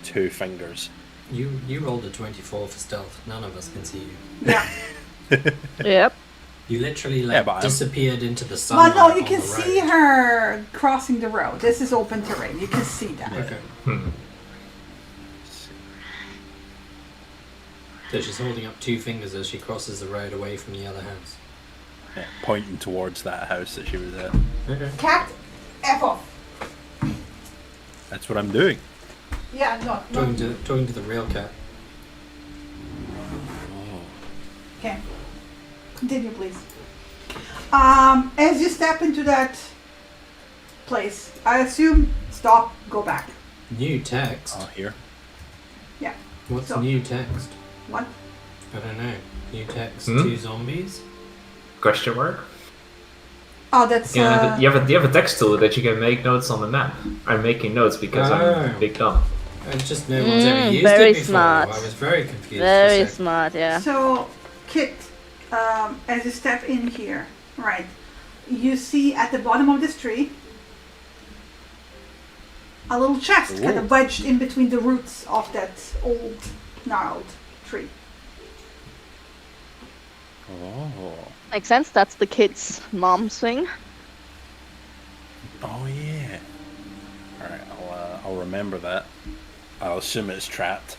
2 fingers. You rolled a 24 for stealth. None of us can see you. Yeah. Yep. You literally Yeah, but I'm- disappeared into the sunlight. Well, no, you on can the see road. her crossing the road. This is open terrain. You can see that. Okay. So she's holding up 2 fingers as she crosses the road away from the other house. Yeah, pointing towards that house that she was at. Okay. Cat, F off. That's what I'm doing. Yeah, no. Talking to the real cat. Okay. Continue, please. As you step into that place, I assume stop, go back. New text. Oh, here. Yeah. What's so- new text? What? I don't know. New text. Hmm? 2 zombies. Question mark? Oh, that's. You have a text tool that you can make notes on the map. I'm making notes because I'm Oh. a big dumb. I just no one's ever used very it before. smart. I was very confused. Very for a sec. smart, yeah. So, Kit, as you step in here, right, you see at the bottom of this tree a little chest kind Ooh. of wedged in between the roots of that old, gnarled tree. Oh. Makes sense. That's the kid's mom's thing. Oh yeah. All right, I'll remember that. I'll assume it's trapped.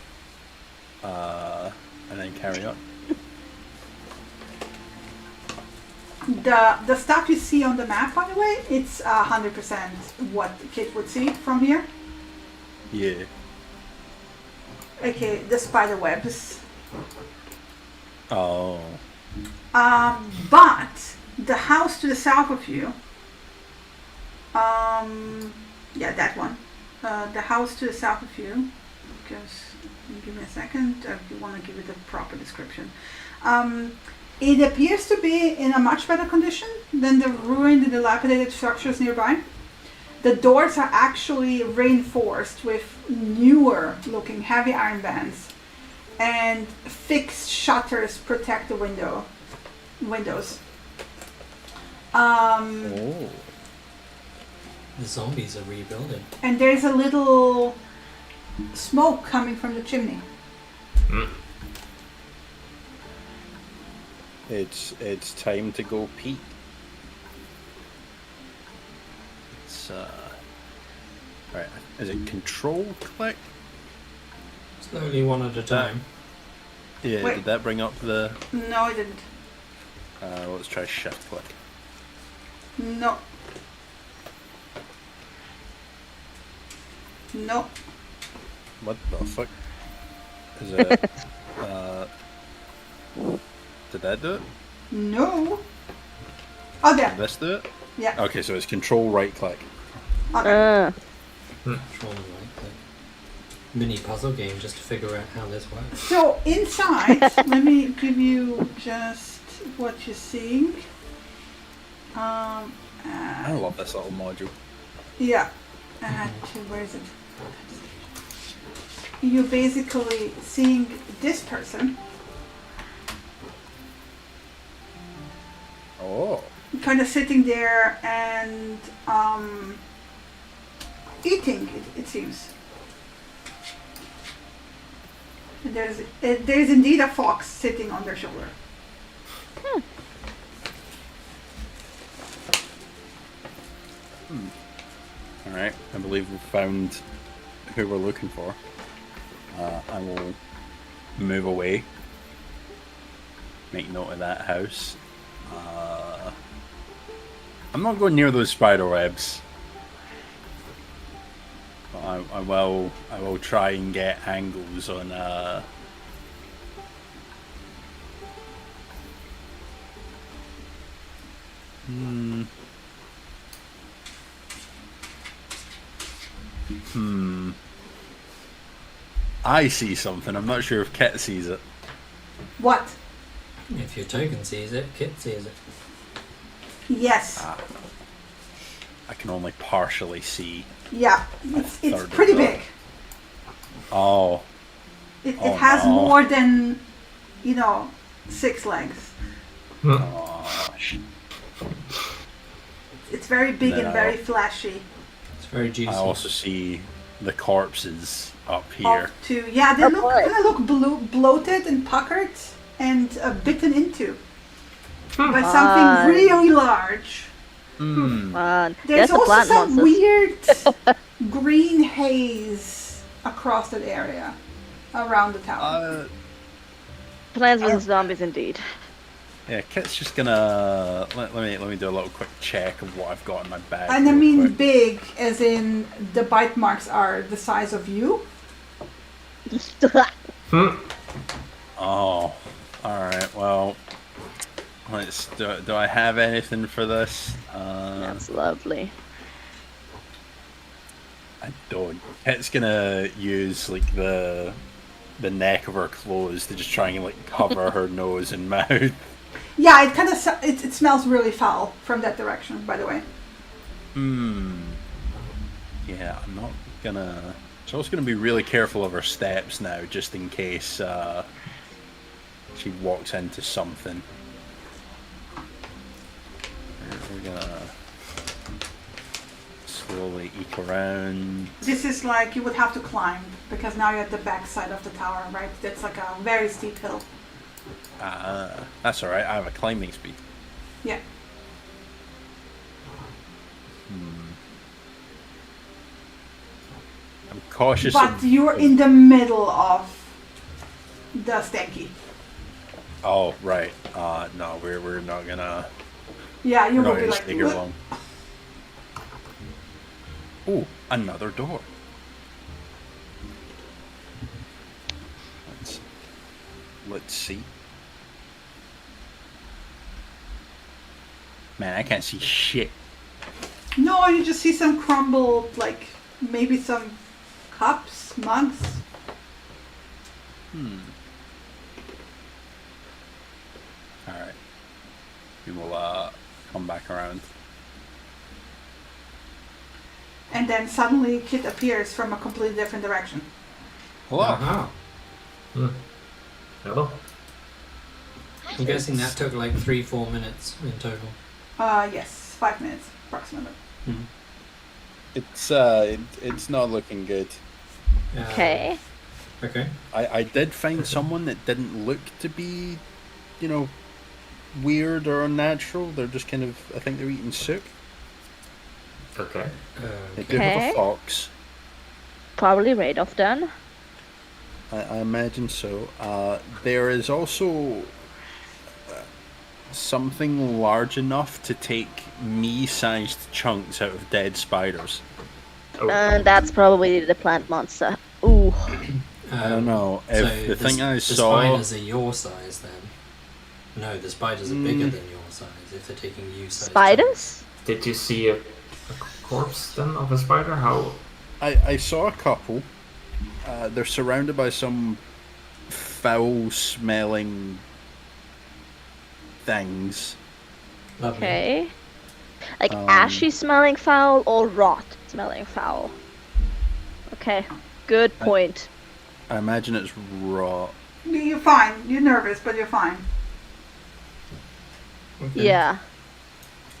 And then carry on. The stuff you see on the map, by the way, it's 100% what Kit would see from here. Yeah. Okay, the spider webs. Oh. But the house to the south of you, yeah, that one. The house to the south of you, because, give me a second, I want to give it a proper description. It appears to be in a much better condition than the ruined and dilapidated structures nearby. The doors are actually reinforced with newer looking heavy iron bands, and fixed shutters protect the windows. Oh. The zombies are rebuilding. And there's a little smoke coming from the chimney. It's time to go peek. It's right. Is it control click? Slowly, one at a time. Yeah. Wait. Did that bring up the? No, I didn't. Let's try shift click. No. No. What the fuck? Is it? Did that do it? No. Oh, Did there. this do it? Yeah. Okay, so it's control right click. Okay. Control and right click. Mini puzzle game just to figure out how this works. So inside, let me give you just what you're seeing. I love this little module. Yeah. Where is it? You're basically seeing this person Oh. kind of sitting there and eating, it seems. There's indeed a fox sitting on their shoulder. All right. I believe we've found who we're looking for. I will move away. Make note of that house. I'm not going near those spider webs. But I will try and get angles on I see something. I'm not sure if Kit sees it. What? If your token sees it, Kit sees it. Yes. I can only partially see. Yeah. It's third pretty of it. big. Oh. It Oh, has no. more than, 6 legs. Oh, It's very big and No. very flashy. It's very juicy. I also see the corpses up here. Up to, yeah, they Oh, look boy. kind of look bloated and puckered and bitten into by Fun. something really large. Fun. There's the also plant some monsters. weird green haze across that area around the tower. Plants vs zombies, indeed. Yeah, Kit's just gonna let me do a little quick check of what I've got in my bag. And I real mean quick. big, as in the bite marks are the size of you. Oh, all right. Well, let's do I have anything for this? That's lovely. I don't. Kit's gonna use like the neck of her clothes to just try and like cover her nose and mouth. Yeah, it kind of it smells really foul from that direction, by the way. Yeah, I'm not gonna. She's also gonna be really careful of her steps now, just in case she walks into something. We're gonna slowly eke around. This is like you would have to climb because now you're at the back side of the tower, right? That's like a very steep hill. That's alright, I have a climbing speed. Yeah. I'm cautious But of... you're in the middle of the stanky. Oh, right. No, we're not gonna... Yeah, you We're will not be gonna like, stay here "What?" long. Oh, another door. Let's see. Man, I can't see shit. No, you just see some crumbled, like maybe some cups, mugs. Alright. We will come back around. And then suddenly Kit appears from a completely different direction. Hello. Uh-huh. Hello. I'm guessing that took like 3-4 minutes in total. Yes, 5 minutes approximately. It's not looking good. Okay. Okay. I did find someone that didn't look to be, weird or unnatural. They're just kind of, I think they're eating soup. Okay. They do have Okay. a fox. Probably Radoff then. I imagine so. There is also something large enough to take me-sized chunks out of dead spiders. Oh. And that's probably the plant monster. Ooh. I don't know. If So the thing I the saw... spiders are your size then. No, the spiders are bigger than your size if they're taking you size. Spiders? Did you see a corpse then of a spider? How? I saw a couple. They're surrounded by some foul-smelling things. Lovely. Okay. Like ashy smelling foul or rot smelling foul? Okay. Good point. I imagine it's raw. You're fine. You're nervous, but you're fine. Okay. Yeah.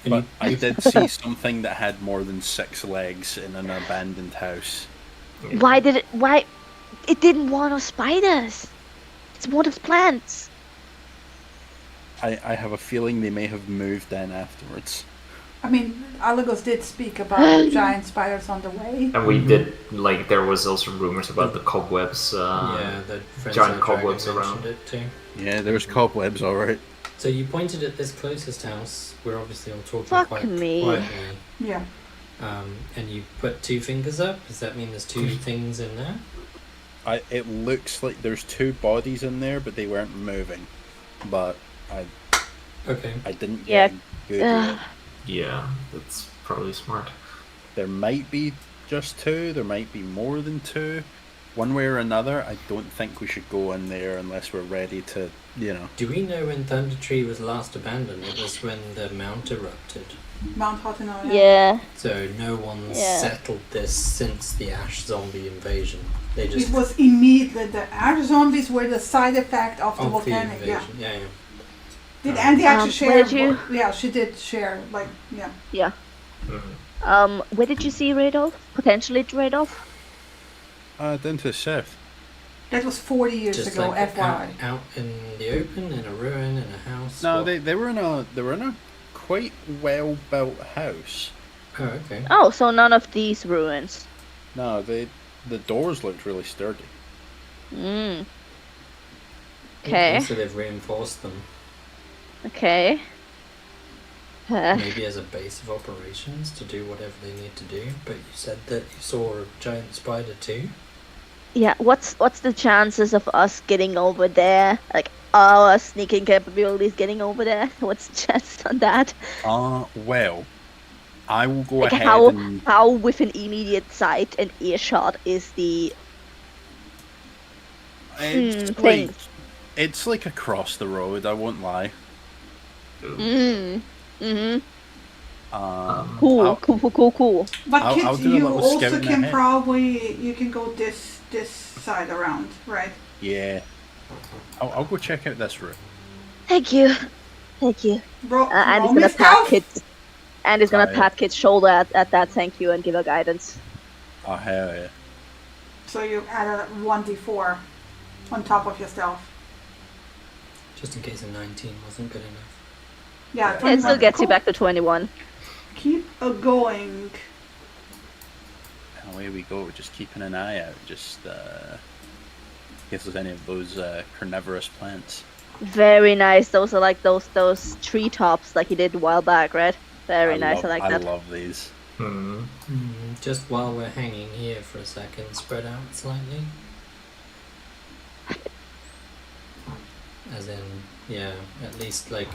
And But you- I did see something that had more than 6 legs in an abandoned house. Why? It didn't want of spiders. It's one of plants. I have a feeling they may have moved in afterwards. I mean, Alagos did speak about giant spiders on the way. And we did, like, there was also rumors about the cobwebs. The friends giant of the dragon cobwebs mentioned around. it too. Yeah, there's cobwebs, alright. So you pointed at this closest house. We're obviously all talking Fuck quite me. quietly. Yeah. And you put 2 fingers up. Does that mean there's 2 things in there? It looks like there's 2 bodies in there, but they weren't moving. But Okay. I didn't Yeah. get a good look. Yeah, that's probably smart. There might be just 2, there might be more than 2. One way or another, I don't think we should go in there unless we're ready to, Do we know when Thunder Tree was last abandoned? It was when the mount erupted. Mount Hottenot. Yeah. So no one's Yeah. settled this since the Ash zombie invasion. They It just was immediately the ash zombies were the side effect of the of the volcanic. Yeah. invasion. Yeah. Did Andy actually where share? did you- Yeah, she did share. Like, yeah. Yeah. Mhm. Where did you see Radolf? Potentially Radolf? down to the south. That was 40 years Just ago. like FYI. out in the open, in a ruin, in a house. No, What? they were in a quite well built house. Oh, okay. Oh, so none of these ruins. No, the doors looked really sturdy. Mm. Okay. So they've reinforced them. Okay. Maybe as a base of operations to do whatever they need to do. But you said that you saw a giant spider too. Yeah, what's the chances of us getting over there? Like our sneaking capabilities getting over there? What's the chances on that? Well, I will go Like ahead and how within immediate sight and earshot is the it's things. it's like across the road. I won't lie. Cool, cool. But I'll kids, do a you little also scouting can ahead. probably you can go this side around, right? Yeah, I'll go check out this room. Thank you. Bro, Andy's roll gonna me pat stealth. Kit's Andy's gonna Alright. pat Kit's shoulder at that thank you and give her guidance. Oh hell yeah! So you add a 1d4 on top of your stealth. Just in case a 19 wasn't good enough. Yeah, It 21. still gets you Cool. back to 21. Keep going. Away we go. Just keeping an eye out. Just in case there's any of those carnivorous plants. Very nice. Those are like those treetops like you did a while back, right? Very nice. I like that. I love these. Just while we're hanging here for a second, spread out slightly. As in, yeah, at least like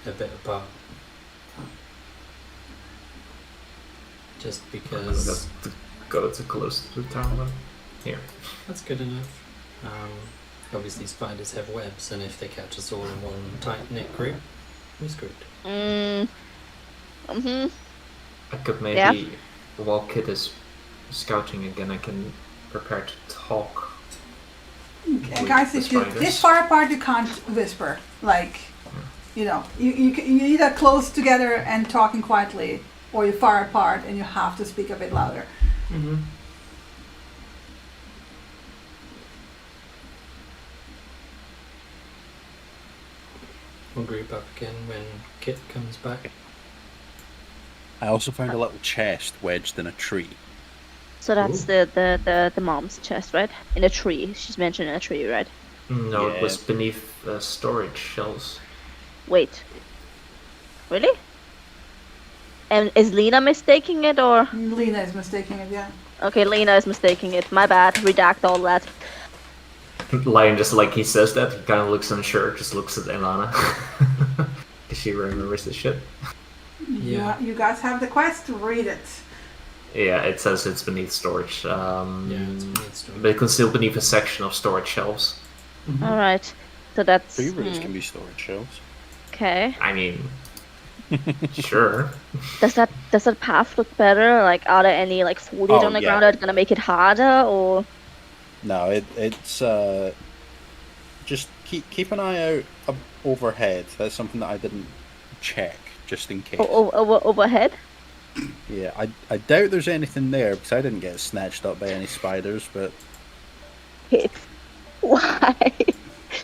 a bit apart. Just because Go too close to the town then. Here. that's good enough. Obviously spiders have webs, and if they catch us all in one tight-knit group, we're screwed. I could maybe, Yeah. while Kit is scouting again, I can prepare to talk. Okay, with guys, the if you spiders. this far apart, you can't whisper. Like, you know, you either close together and talking quietly, or you're far apart and you have to speak a bit louder. We'll group up again when Kit comes back. I also found a little chest wedged in a tree. So that's the mom's chest, right? In a tree. She's mentioned in a tree, right? No, Yeah. it was beneath storage shelves. Wait. Really? And is Lena mistaking it or? Lena is mistaking it, yeah. Okay, Lena is mistaking it. My bad. Redact all that. Lion just like he says that, he kind of looks unsure, just looks at Elana. Because she remembers the shit. Yeah. You guys have the quest, read it. Yeah, it says it's beneath storage. Yeah, it's beneath storage. But it can still beneath a section of storage shelves. All right. So that's Tree roots can be storage shelves. okay. I mean, sure. Does that path look better? Like, are there any like foliage Oh, on the yeah. ground that's gonna make it harder, or? No, it's just keep an eye out overhead. That's something that I didn't check just in case. Overhead? Yeah, I doubt there's anything there because I didn't get snatched up by any spiders. But Hit. Why?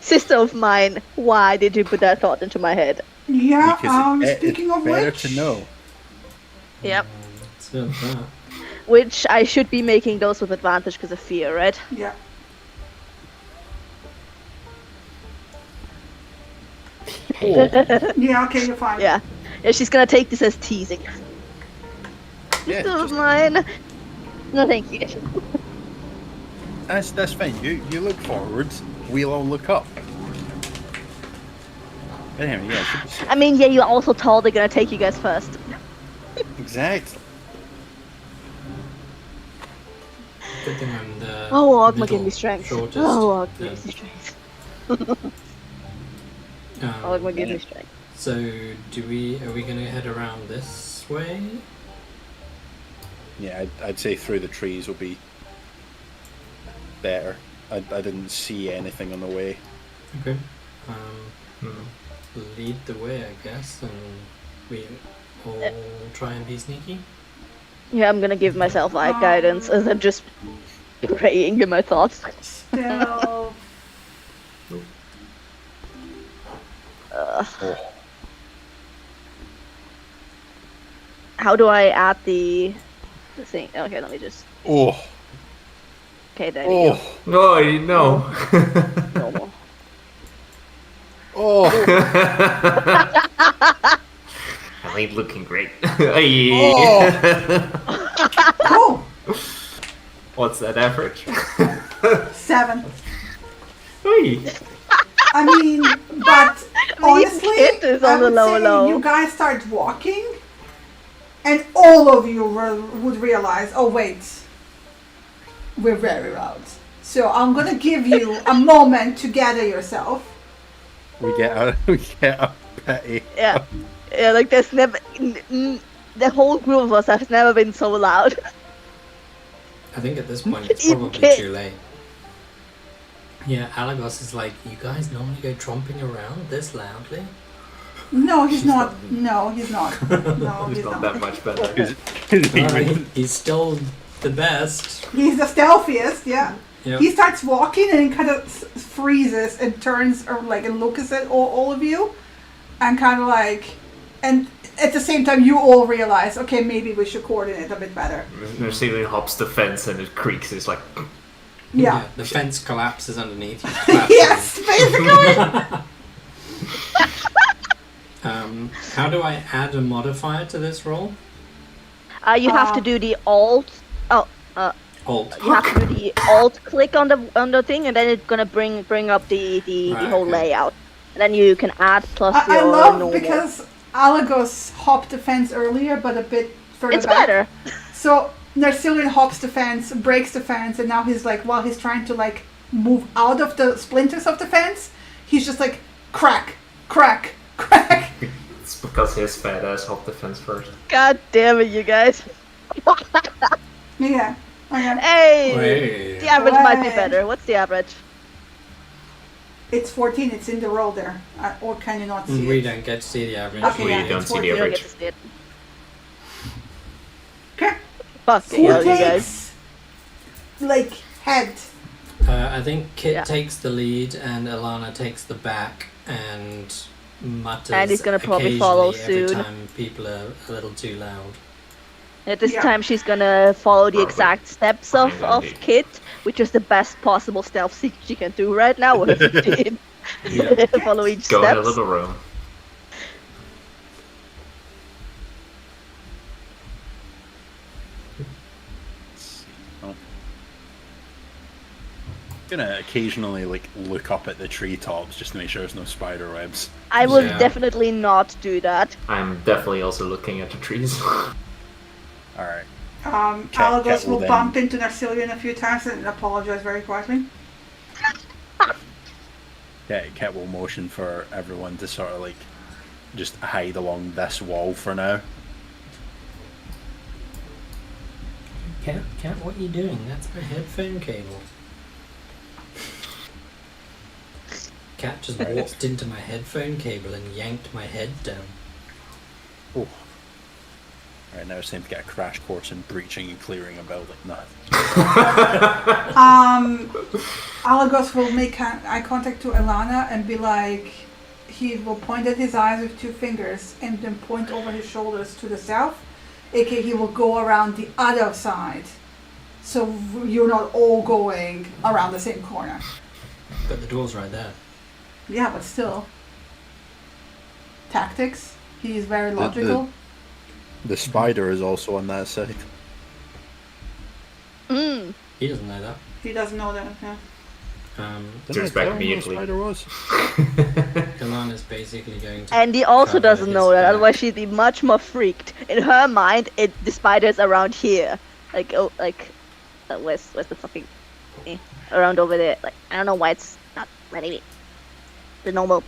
Sister of mine, why did you put that thought into my head? Yeah, Because speaking it's of better which... to know. Yep. So that. Which I should be making those with advantage because of fear, right? Yeah. Yeah, okay, you're fine. Yeah. Yeah, she's gonna take this as teasing. Yeah, This is just- mine. No, thank you. That's fine. You look forwards. We'll all look up. But anyway, yeah, it should be safe. I mean, yeah, you're also told they're gonna take you guys first. Exactly. Good thing I'm the Oh, Ogma, give middle me strength. shortest. Oh, Ogma, then. give me strength. Um, Ogma, give me strength. So are we gonna head around this way? Yeah, I'd say through the trees will be better. I didn't see anything on the way. Okay. Lead the way, I guess, and we all try and be sneaky. Yeah, I'm gonna give myself eye guidance as I'm just praying in my thoughts. Still... How do I add the thing? Okay, let me just. Oh, Okay, there we oh, Oh, no. go. Normal. oh, I ain't looking great. Cool! What's that average? 7. Hey. I mean, but honestly, It is I on the would low say low. you guys start walking, and all of you would realize, oh wait, we're very loud. So I'm gonna give you a moment to gather yourself. we get a pity. Yeah, yeah. Like there's never the whole group of us has never been so loud. I think at this point it's Even probably kid. too late. Yeah, Alagos is like, you guys normally go tromping around this loudly? No, he's not. No, he's not. No, He's he's not not. that much better. He's still the best. He's the stealthiest. Yeah. Yep. He starts walking and he kind of freezes and turns like and looks at all of you, and kind of like, and at the same time you all realize, okay, maybe we should coordinate a bit better. Mercedes hops the fence and it creaks. It's like, Yeah. The fence collapses underneath you. Yes, basically. How do I add a modifier to this roll? You have to do the alt. Oh, Alt. you have to do the alt click on the thing, and then it's gonna bring up the Right, whole okay. layout. And then you can add plus I your love normal. because Alagos hopped the fence earlier, but a bit further It's back. better. So Narcillion hops the fence, breaks the fence, and now he's like, while he's trying to like move out of the splinters of the fence, he's just like crack, crack, crack. it's because his fat ass hopped the fence first. God damn it, you guys. Yeah. Okay. Hey, Wait. the average might be Way. better. What's the average? It's 14. It's in the roll there. Or can you not see We it? don't get to see the average. Okay, We yeah, don't it's see the 14. You don't average. get to see it. Okay. Fucking Who hell, you guys. takes like head? I think Kit Yeah. takes the lead and Alana takes the back and mutters And he's gonna probably follow occasionally soon. every time people are a little too loud. At this Yeah. time, she's gonna follow the Probably. exact steps of Indeed. Kit, which is the best possible stealth she can do right now with 15. Yeah. Follow each Go in a steps. little room. Gonna occasionally like look up at the treetops just to make sure there's no spider webs. I will Yeah. definitely not do that. I'm definitely also looking at the trees. All right. Cat Alagos will will then- bump into Narcillion a few times and apologize very quietly. Cat will motion for everyone to sort of like just hide along this wall for now. Cat, what are you doing? That's my headphone cable. Cat just walked into my headphone cable and yanked my head down. Oh. Alright, now it's time to get a crash course in breaching and clearing a building. No. Alagos will make eye contact to Elana and be like, he will point at his eyes with 2 fingers and then point over his shoulders to the south. aka he will go around the other side. So you're not all going around the same corner. But the door's right there. Yeah, but still. Tactics. He is very logical. The spider is also on that side. Mm. He doesn't know that. He doesn't know that, yeah. Didn't I expect tell him where the immediately. spider was? Ilana's basically going to. And he also cover doesn't his know that, back. otherwise she'd be much more freaked. In her mind, the spider's around here. Like, oh, like, where's the fucking, around over there. Like, I don't know why it's not letting me. The normal,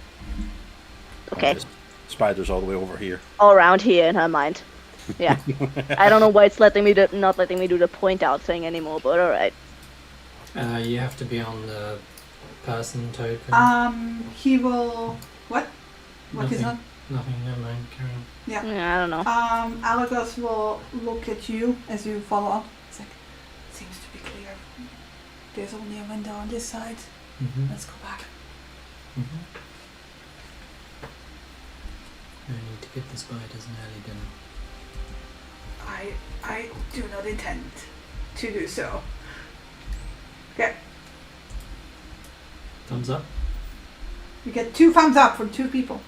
okay, The spider's all the way over here. all around here in her mind. Yeah. I don't know why it's not letting me do the point out thing anymore, but alright. You have to be on the person token. He will. What? What is Nothing. that? Nothing, never mind, carry on. Yeah, I don't know. Alagos will look at you as you follow up. It's like, seems to be clear. There's only a window on this side. Mm-hmm. Let's go back. Mm-hmm. I need to get the spiders an early dinner. I do not intend to do so. Okay, Thumbs up? you get 2 thumbs up from 2 people.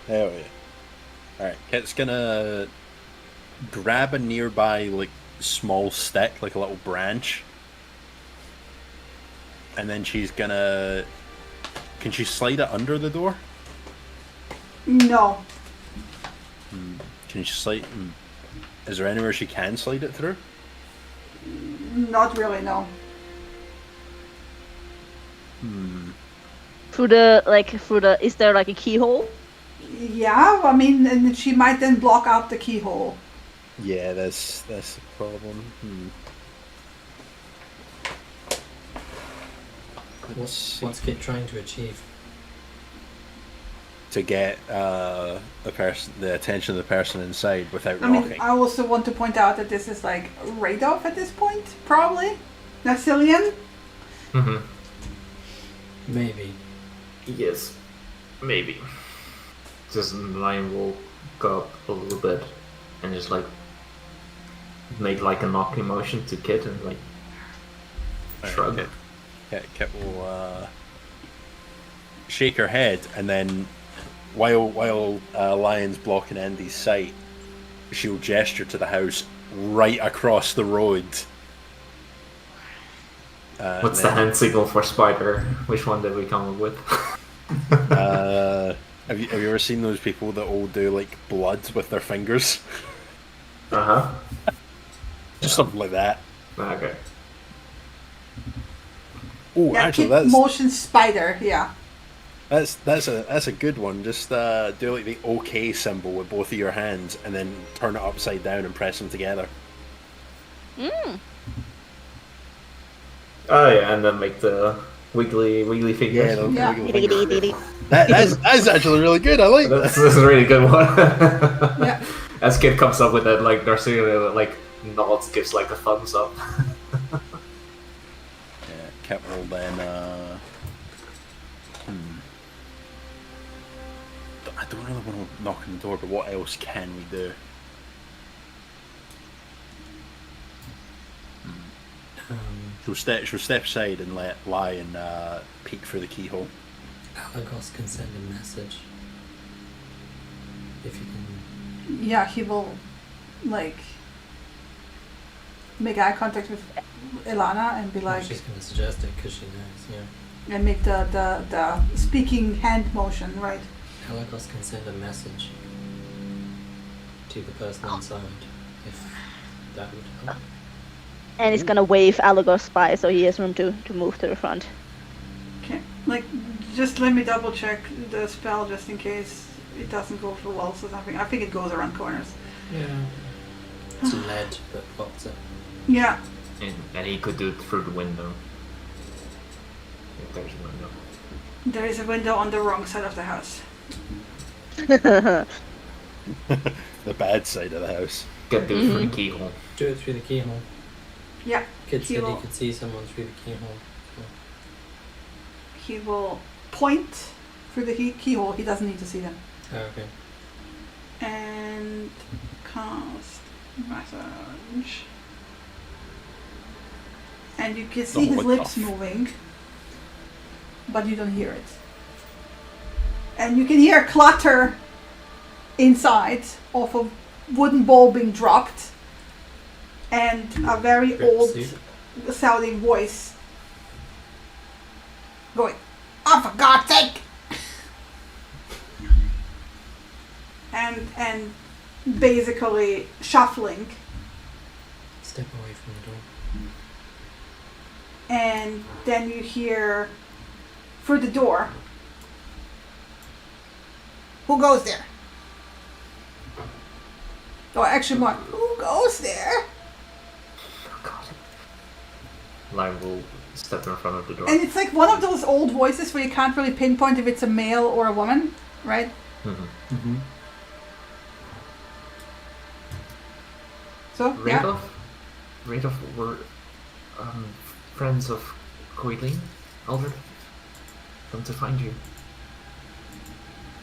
There we go. Alright, Kit's gonna grab a nearby, like, small stick, like a little branch. And then she's gonna... Can she slide it under the door? No. Can she slide... Is there anywhere she can slide it through? Not really, no. Is there like a keyhole? Yeah, I mean, and she might then block out the keyhole. Yeah, that's the problem. What's Kit trying to achieve? To get the attention of the person inside without I mean, knocking. I also want to point out that this is like Radolf at this point, probably. Nacillian. Mm-hmm. Maybe. Yes, maybe. Just the lion will go up a little bit and just like make like a knocking motion to Kit and like shrug. Kit will shake her head, and then while Lion's blocking Andy's sight, she'll gesture to the house right across the road. What's the hand signal for spider? Which one did we come up with? Have you ever seen those people that all do like blood with their fingers? Uh-huh. Just something like that. Okay. Oh, Yeah, actually, Kit motion spider, yeah. that's a good one. Just do like the OK symbol with both of your hands, and then turn it upside down and press them together. Oh yeah, and then make the wiggly fingers. the Yeah. wiggle finger. That's actually really good. I like that. That's a really good one. Yeah. As Kid comes up with that, like Narcissus like nods, gives like a thumbs up. Yeah, Kit will then. I don't really want to knock on the door, but what else can we do? She'll step aside and let Lion peek through the keyhole. Alagos can send a message. If you can. Yeah, he will, like, make eye contact with Ilana and be like, She's going to suggest it because she knows, yeah. and make the speaking hand motion, right? Alagos can send a message to the person inside, if that would help. And he's gonna wave Alagos by so he has room to move to the front. Okay, like, just let me double check the spell just in case it doesn't go through walls or something. I think it goes around corners. Yeah. It's lead that blocks it. Yeah. And he could do it through the window. If there's a window. There is a window on the wrong side of the house. The bad side of the house. Can do it through the keyhole. Do it through the keyhole. Yeah. Kid He said will- he could see someone through the keyhole. He will point through the keyhole. He doesn't need to see them. Oh, okay. And cast message. And you can see his what lips the moving, but you don't hear it. And you can hear clutter inside of a wooden bowl being dropped, and a very Rip old suit. sounding voice going, "Oh, for God's sake!" and basically shuffling, Step away from the door. and then you hear through the door, "Who goes there?" Or actually more, "Who goes there?" Oh god. Lime will step in front of the door. And it's like one of those old voices where you can't really pinpoint if it's a male or a woman, right? Mm-hmm. So, yeah. Radolf were friends of Coileen, Aldred. Come to find you.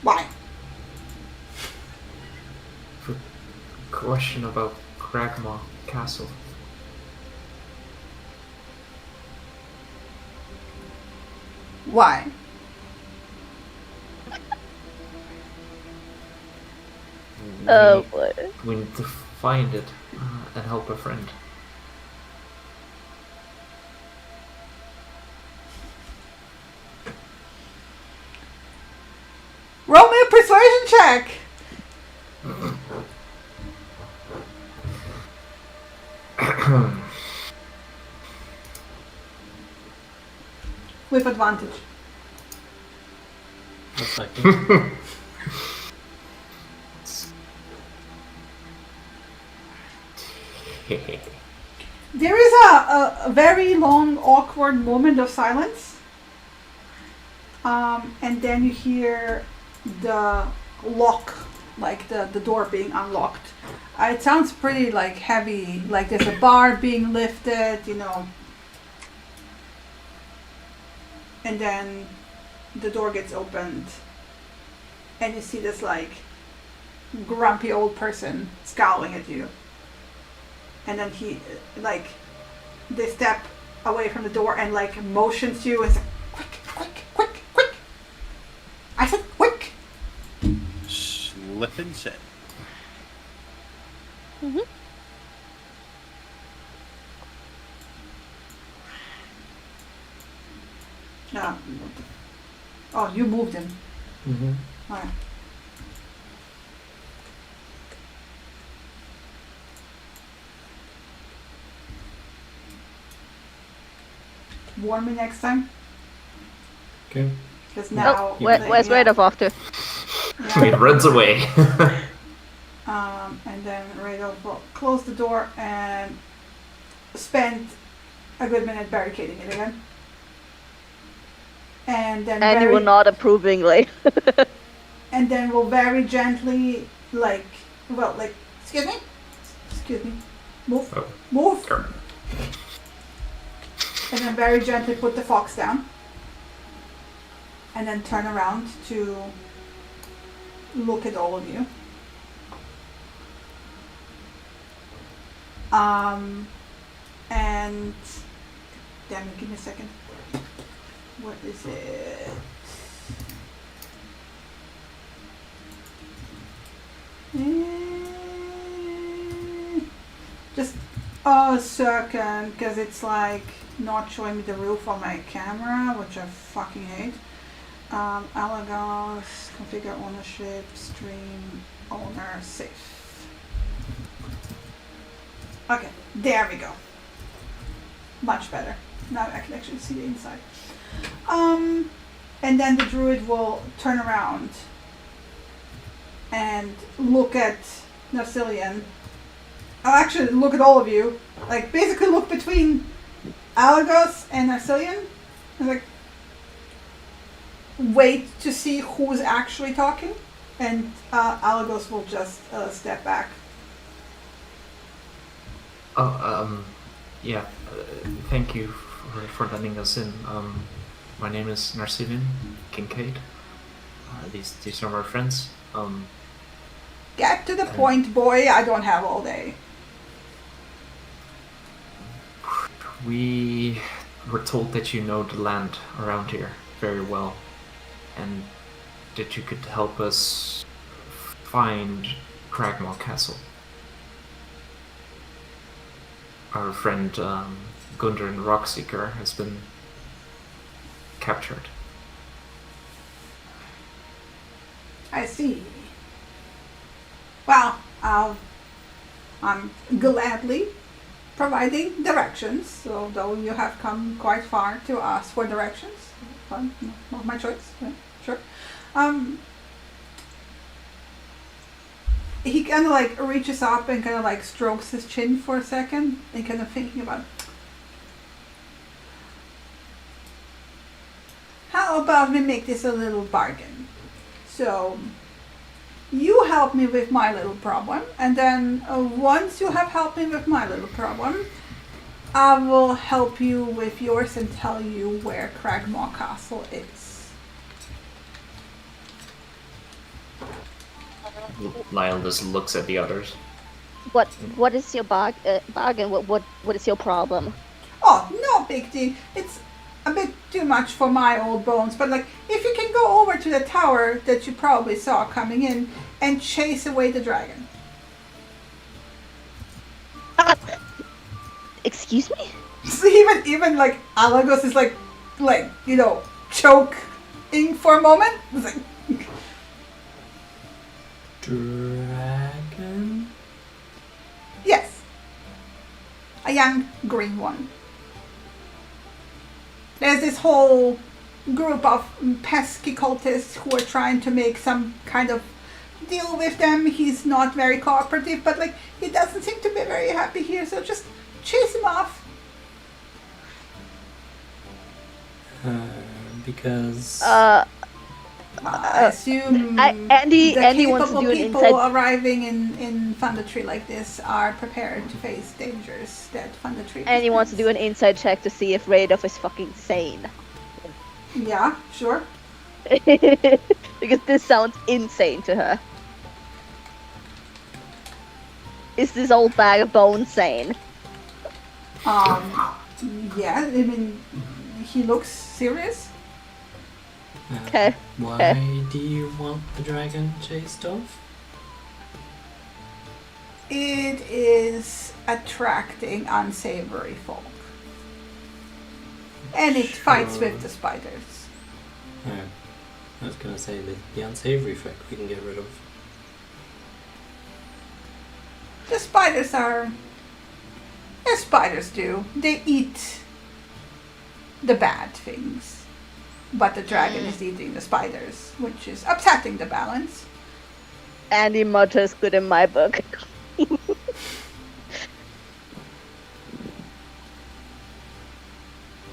Why? For question about Cragmaw Castle. Why? Oh boy. We need to find it and help a friend. Roll me a persuasion check! With advantage. Looks like There is a very long, awkward moment of silence. And then you hear the lock, like the door being unlocked. It sounds pretty like heavy, like there's a bar being lifted, you know. And then the door gets opened and you see this like grumpy old person scowling at you. And then he, like, they step away from the door and like motions you and says, quick. I said quick. Slip and sit. Mm-hmm. No. Oh, you moved him. Mm-hmm. Alright. Warn me next time, Okay. because now. Where's Radolf off to? It runs away. And then Radolf will close the door and spend a good minute barricading it again. And then And you very, will not approvingly. and then will very gently excuse me, move, Oh. move, Sure. and then very gently put the fox down. And then turn around to look at all of you. And damn it, give me a second. What is it? Just a second, because it's like not showing me the roof on my camera, which I fucking hate. Alagos, configure ownership, stream, owner, safe. Okay, there we go. Much better. Now I can actually see the inside. And then the druid will turn around and look at Narcillion. I'll actually look at all of you. Like, basically look between Alagos and Narcillion. And like, wait to see who's actually talking. And Alagos will just step back. Yeah. Thank you for letting us in. My name is Narcillion Kincaid. These are my friends. Get to the point, boy. I don't have all day. We were told that you know the land around here very well, and that you could help us find Cragmore Castle. Our friend Gundren Rockseeker has been captured. I see. Well, I'm gladly providing directions, although you have come quite far to ask for directions. Well, not my choice. Yeah, sure. He kind of like reaches up and kind of like strokes his chin for a second and kind of thinking about, how about we make this a little bargain? So you help me with my little problem, and then once you have helped me with my little problem, I will help you with yours and tell you where Cragmore Castle is. Lyle just looks at the others. What is your bargain? What is your problem? Oh, no big deal. It's a bit too much for my old bones, but like, if you can go over to the tower that you probably saw coming in and chase away the dragon. Excuse me? So even like Alagos is like you know, choking for a moment. It's like, Dragon? yes, a young green one. There's this whole group of pesky cultists who are trying to make some kind of deal with them. He's not very cooperative, but like, he doesn't seem to be very happy here, so just chase him off. Because I assume Andy the wants to capable do an people inside. arriving in Phandelver like this are prepared to face dangers that Phandelver Andy wants to do an inside check to see if Radoff is fucking sane. Yeah, sure. Because this sounds insane to her. Is this old bag of bones sane? Yeah, I mean, he looks serious. Okay. Why do you want the dragon chased off? It is attracting unsavory folk. And it fights with the spiders. Oh, I was going to say that the unsavory folk we can get rid of. The spiders are, as spiders do, they eat the bad things. But the dragon is eating the spiders, which is upsetting the balance. Andy mutters good in my book.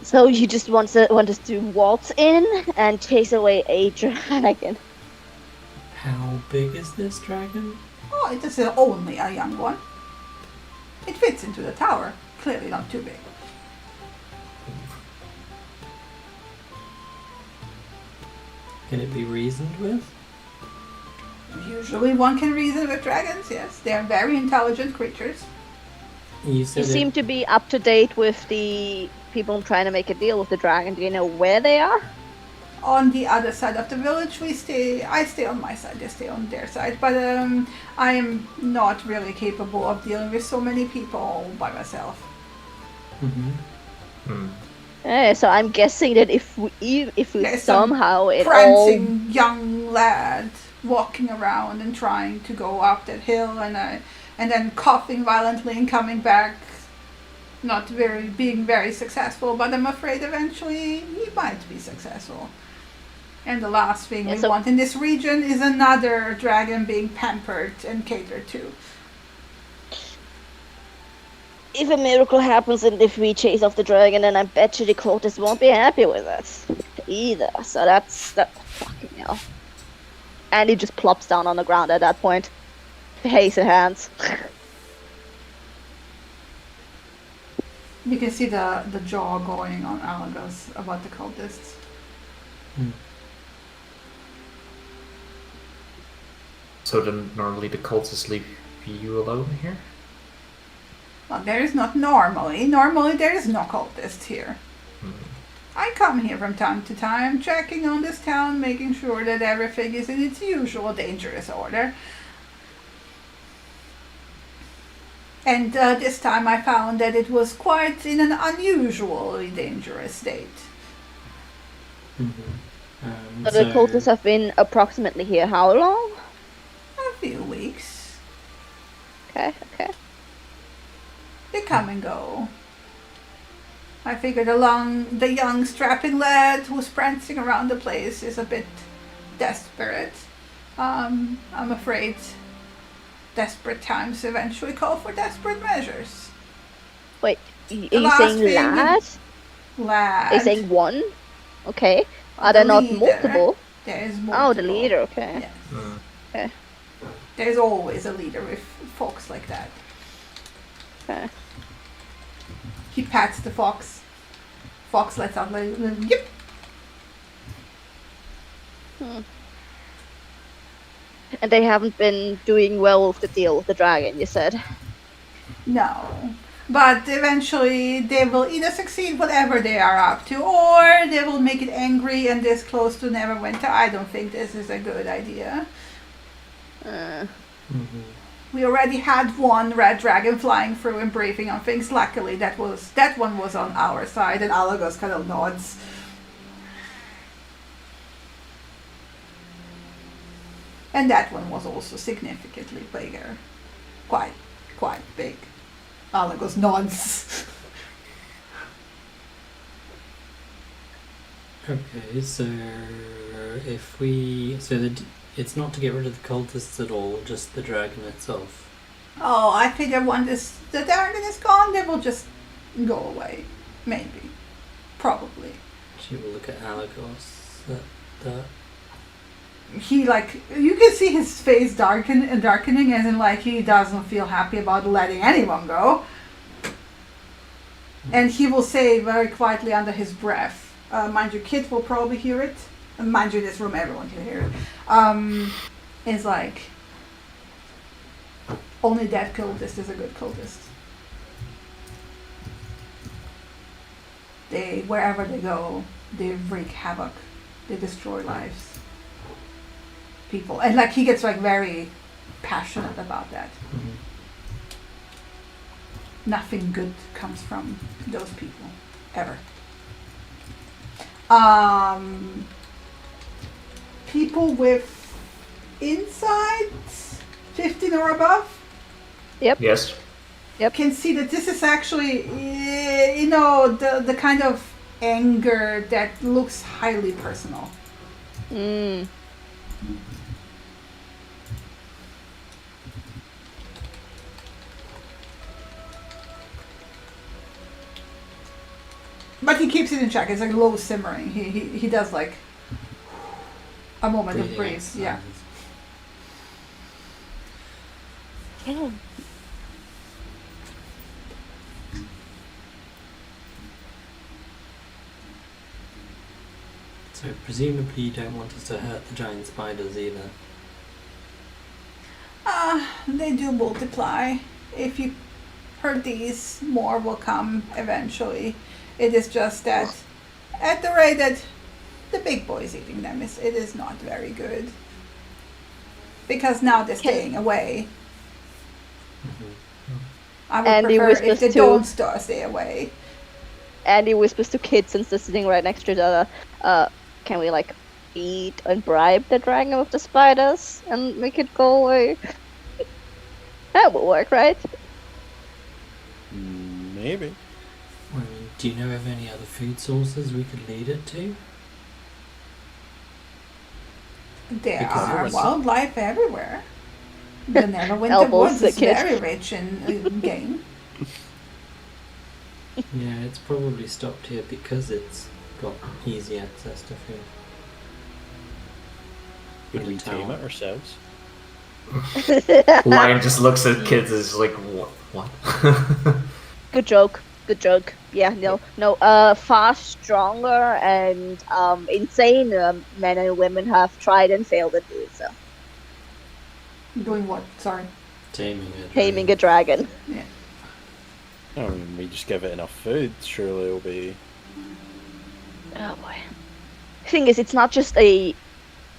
So you just want us to waltz in and chase away a dragon? How big is this dragon? Oh, it is only a young one. It fits into the tower. Clearly not too big. Can it be reasoned with? Usually one can reason with dragons, yes. They are very intelligent creatures. You said You seem to be up to date with the people trying to make a deal with the dragon. Do you know where they are? On the other side of the village, I stay on my side, they stay on their side. But I am not really capable of dealing with so many people by myself. So I'm guessing that if we There's somehow some it all prancing young lad walking around and trying to go up that hill, and then coughing violently and coming back, not being very successful. But I'm afraid eventually he might be successful. And the last thing we want in this region is another dragon being pampered and catered to. if a miracle happens and if we chase off the dragon, then I bet you the cultists won't be happy with us either. So that's fucking hell. And he just plops down on the ground at that point, face in hands. You can see the jaw going on Alagos about the cultists. So then normally the cultists leave you alone here? Well, there is not normally. Normally there is no cultist here. I come here from time to time, checking on this town, making sure that everything is in its usual dangerous order. And this time I found that it was quite in an unusually dangerous state. So the cultists have been approximately here how long? A few weeks. Okay. They come and go. I figured the young strapping lad who's prancing around the place is a bit desperate. I'm afraid desperate times eventually call for desperate measures. Wait, are you last saying thing- lad? Lad. Are you saying one? Okay. Are The there not leader. multiple? There is multiple. Oh, the leader, okay. Yes. Okay. There's always a leader with folks like that. Okay. He pats the fox. Fox lets out a little yip. And they haven't been doing well with the deal with the dragon, you said? No. But eventually they will either succeed whatever they are up to, or they will make it angry and this close to Neverwinter. I don't think this is a good idea. We already had one red dragon flying through and breathing on things. Luckily that one was on our side, and Alagos kind of nods. And that one was also significantly bigger. Quite big. Alagos nods. Okay, so it's not to get rid of the cultists at all, just the dragon itself. Oh, I figure once the dragon is gone, they will just go away. Maybe. Probably. She will look at Alagos. That He you can see his face darkening as in he doesn't feel happy about letting anyone go. And he will say very quietly under his breath, mind you, Kit will probably hear it. And mind you, in this room everyone can hear it. Is only that cultist is a good cultist. Wherever they go, they wreak havoc. They destroy lives. People. And he gets very passionate about that. Nothing good comes from those people. Ever. People with insights 15 or above Yes. can see that this is actually the kind of anger that looks highly personal. But he keeps it in check. It's low simmering. He does a moment of breathing breathe. Yeah. exercises. Yeah. So presumably you don't want us to hurt the giant spiders either. They do multiply. If you hurt these, more will come eventually. It is just that at the rate that the big boy is eating them, it is not very good. Because now they're staying away. I would Andy prefer if whispers they to- don't stay away. Andy whispers to Kit since they're sitting right next to each other, can we eat and bribe the dragon with the spiders and make it go away? That would work, right? Maybe. I mean, do you know of any other food sources we could lead it to? There Because are it's- wildlife everywhere. The Neverwinter Elbows Woods the is kid. very rich in game. Yeah, it's probably stopped here because it's got easy access to food. Could we And a tame tower. it ourselves? Lion just looks at kids and is like, what? Good joke. Good joke. Yeah, no. Far stronger and insane men and women have tried and failed to do so. Doing what? Sorry. Taming a dragon. Yeah. I mean, we just give it enough food, surely it'll be... Oh boy. Thing is, it's not just a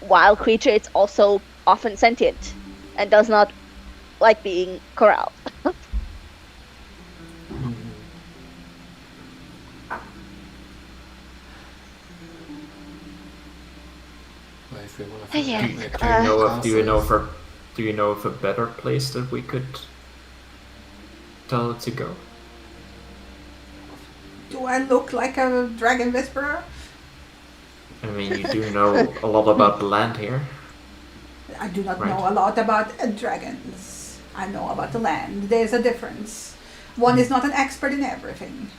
wild creature, it's also often sentient and does not like being corralled. Well, if we want to Yeah. find Do you know of a better place that we could tell it to go? Do I look like a dragon whisperer? I mean, you do know a lot about the land here. I do not Right. know a lot about dragons. I know about the land. There's a difference. One is not an expert in everything.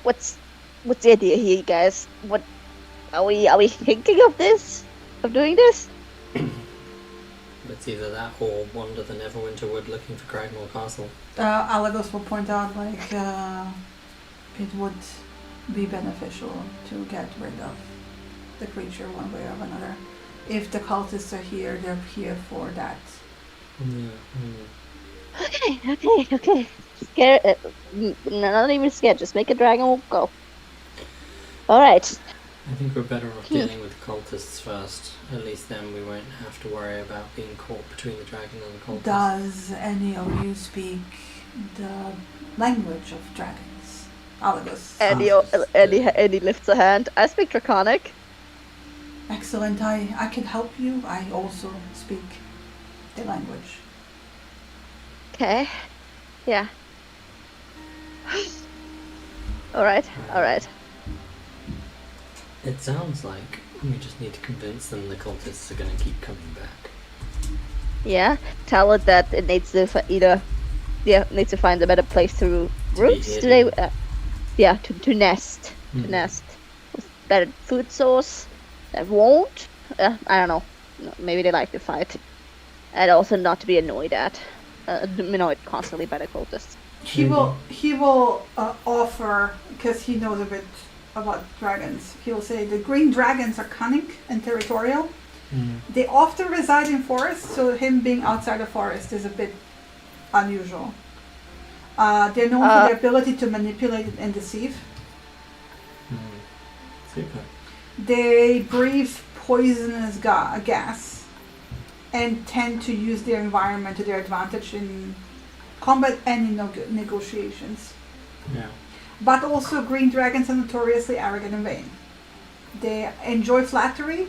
What's the idea here, guys? What are we thinking of this? Of doing this? It's either that or wander the Neverwinter Wood looking for Cragmore Castle. Alagos will point out, like, it would be beneficial to get rid of the creature one way or another. If the cultists are here, they're here for that. Okay. Scared? Not even scared. Just make a dragon will go. All right. I think we're better off dealing with cultists first. At least then we won't have to worry about being caught between the dragon and the cultists. Does any of you speak the language of dragons? Alagos. Eddie lifts a hand. I speak Draconic. Excellent. I can help you. I also speak the language. Okay. Yeah. All right. It sounds like we just need to convince them the cultists are going to keep coming back. Yeah. Tell it that it needs to needs to find a better place to roost today. To nest. To nest. With better food source. That won't. I don't know. Maybe they like to fight. And also not to be annoyed constantly by the cultists. He will offer, because he knows a bit about dragons. He will say the green dragons are cunning and territorial. They often reside in forests, so him being outside the forest is a bit unusual. They're known for their ability to manipulate and deceive. Super. They breathe poisonous gas and tend to use their environment to their advantage in combat and in negotiations. Yeah. But also green dragons are notoriously arrogant and vain. They enjoy flattery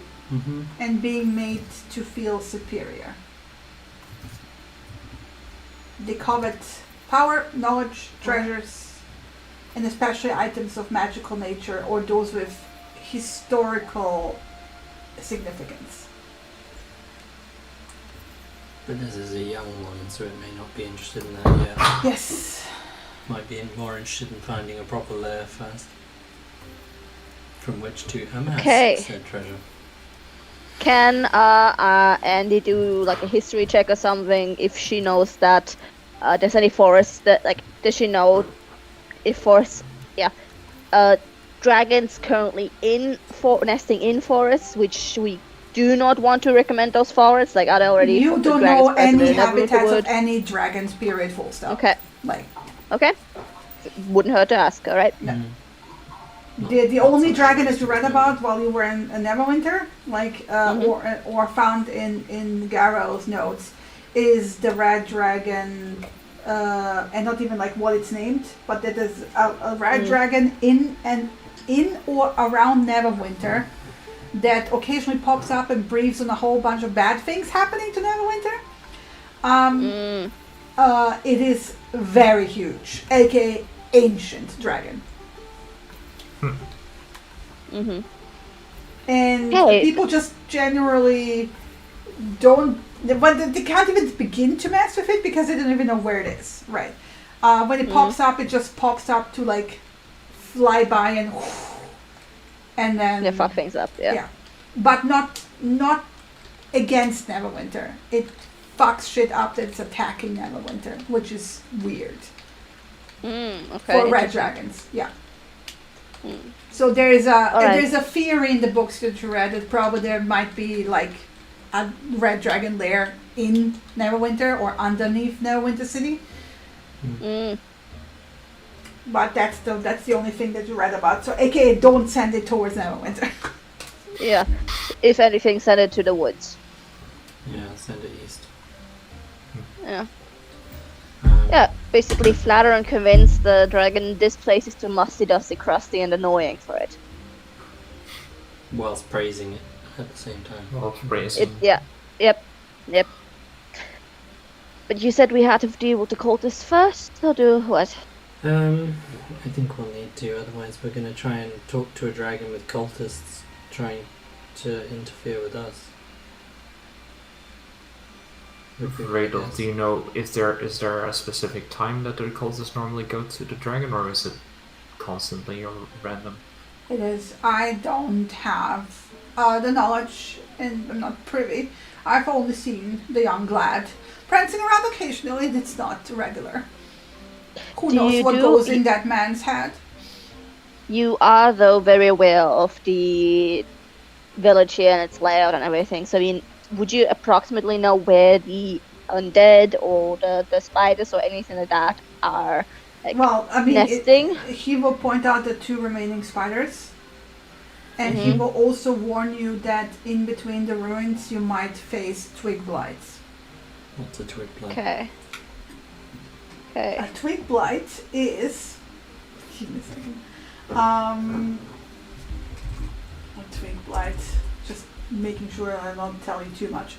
and being made to feel superior. They covet power, knowledge, treasures, and especially items of magical nature or those with historical significance. But this is a young one, so it may not be interested in that yet. Yes. Might be more interested in finding a proper lair first. From which to amass said treasure. Can Andy do like a history check or something if she knows that there's any forests that does she know if forests dragons currently nesting in forests, which we do not want to recommend those forests. Are they already? You don't know any habitats of any dragons. Period. Full stop. Okay. Okay. Wouldn't hurt to ask. All right. No. The only dragon that you read about while you were in Neverwinter, or found in Garrow's notes, is the red dragon, and not even what it's named, but that is a red dragon in or around Neverwinter that occasionally pops up and breathes on a whole bunch of bad things happening to Neverwinter. It is very huge, aka ancient dragon. And people just generally don't, but they can't even begin to mess with it because they don't even know where it is. Right? When it pops up, it just pops up to fly by and then fuck things up. Yeah. But not against Neverwinter. It fucks shit up that's attacking Neverwinter, which is weird. Okay. For red interesting. dragons, yeah. Mm. So there's Alright. a theory in the books that you read that probably there might be like a red dragon lair in Neverwinter or underneath Neverwinter City, Mm. but that's the only thing that you read about. So AKA don't send it towards Neverwinter. Yeah. If anything, send it to the woods. Yeah, send it east. Yeah. Um, Yeah. Basically, flatter and convince the dragon this place is too musty, dusty, crusty, and annoying for it. Whilst praising it at the same time. Well, bracing. Yeah. Yep. But you said we had to deal with the cultists first, or do what? I think we'll need to, otherwise we're going to try and talk to a dragon with cultists trying to interfere with us. Radel, do you know, is there a specific time that the cultists normally go to the dragon, or is it constantly or random? It is. I don't have the knowledge, and I'm not privy. I've only seen the young lad prancing around occasionally, and it's not regular. Who Do knows you what do- goes in that man's head? You are, though, very aware of the village here and its layout and everything. So, I mean, would you approximately know where the undead or the spiders or anything like that are Well, I mean, nesting? he will point out the 2 remaining spiders, and he Mhm. will also warn you that in between the ruins you might face twig blights. What's a twig blight? Okay. Okay. A twig blight is. Give me a second. A twig blight. Just making sure I don't tell you too much.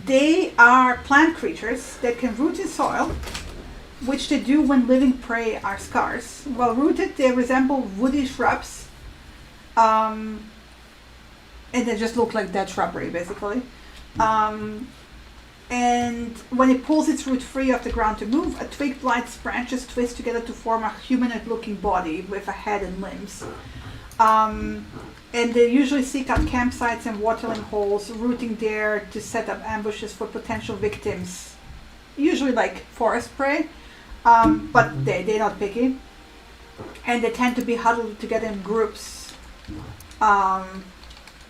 They are plant creatures that can root in soil, which they do when living prey are scarce. While rooted, they resemble woody shrubs, and they just look like dead shrubbery, basically. And when it pulls its root free of the ground to move, a twig blight's branches twist together to form a humanoid-looking body with a head and limbs. And they usually seek out campsites and watering holes, rooting there to set up ambushes for potential victims. Usually like forest prey, but they're not picky. And they tend to be huddled together in groups,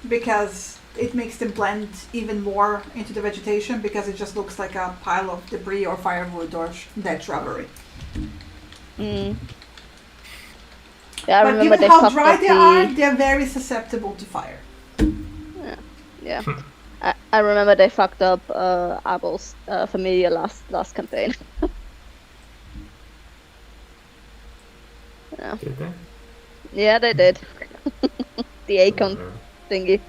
because it makes them blend even more into the vegetation, because it just looks like a pile of debris or firewood or dead shrubbery. Mm. Yeah, I But remember given they how fucked dry up they are, they're very susceptible to fire. Yeah. I remember they fucked up Abel's familiar last campaign. Yeah. Did they? Yeah, they did. The Acon thingy.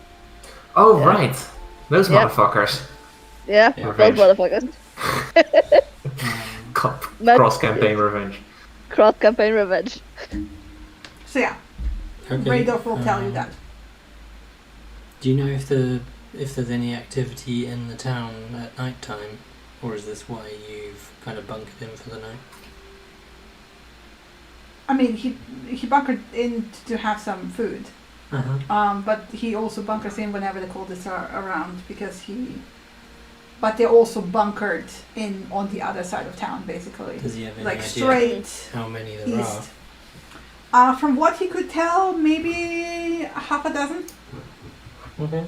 Oh, Yeah. right. Those Yep. motherfuckers. Yeah, Yeah. those Revenge. motherfuckers. But- Cross-campaign revenge. Cross campaign revenge. So yeah, Okay. Radolf will tell you um, that. Do you know if there's any activity in the town at night time, or is this why you've kind of bunkered in for the night? I mean, he bunkered in to have some food, but he also bunkers in whenever the cultists are around, because but they're also bunkered in on the other side of town, basically, Does he have any like idea straight how many there east. are? From what he could tell, maybe half a dozen. Okay.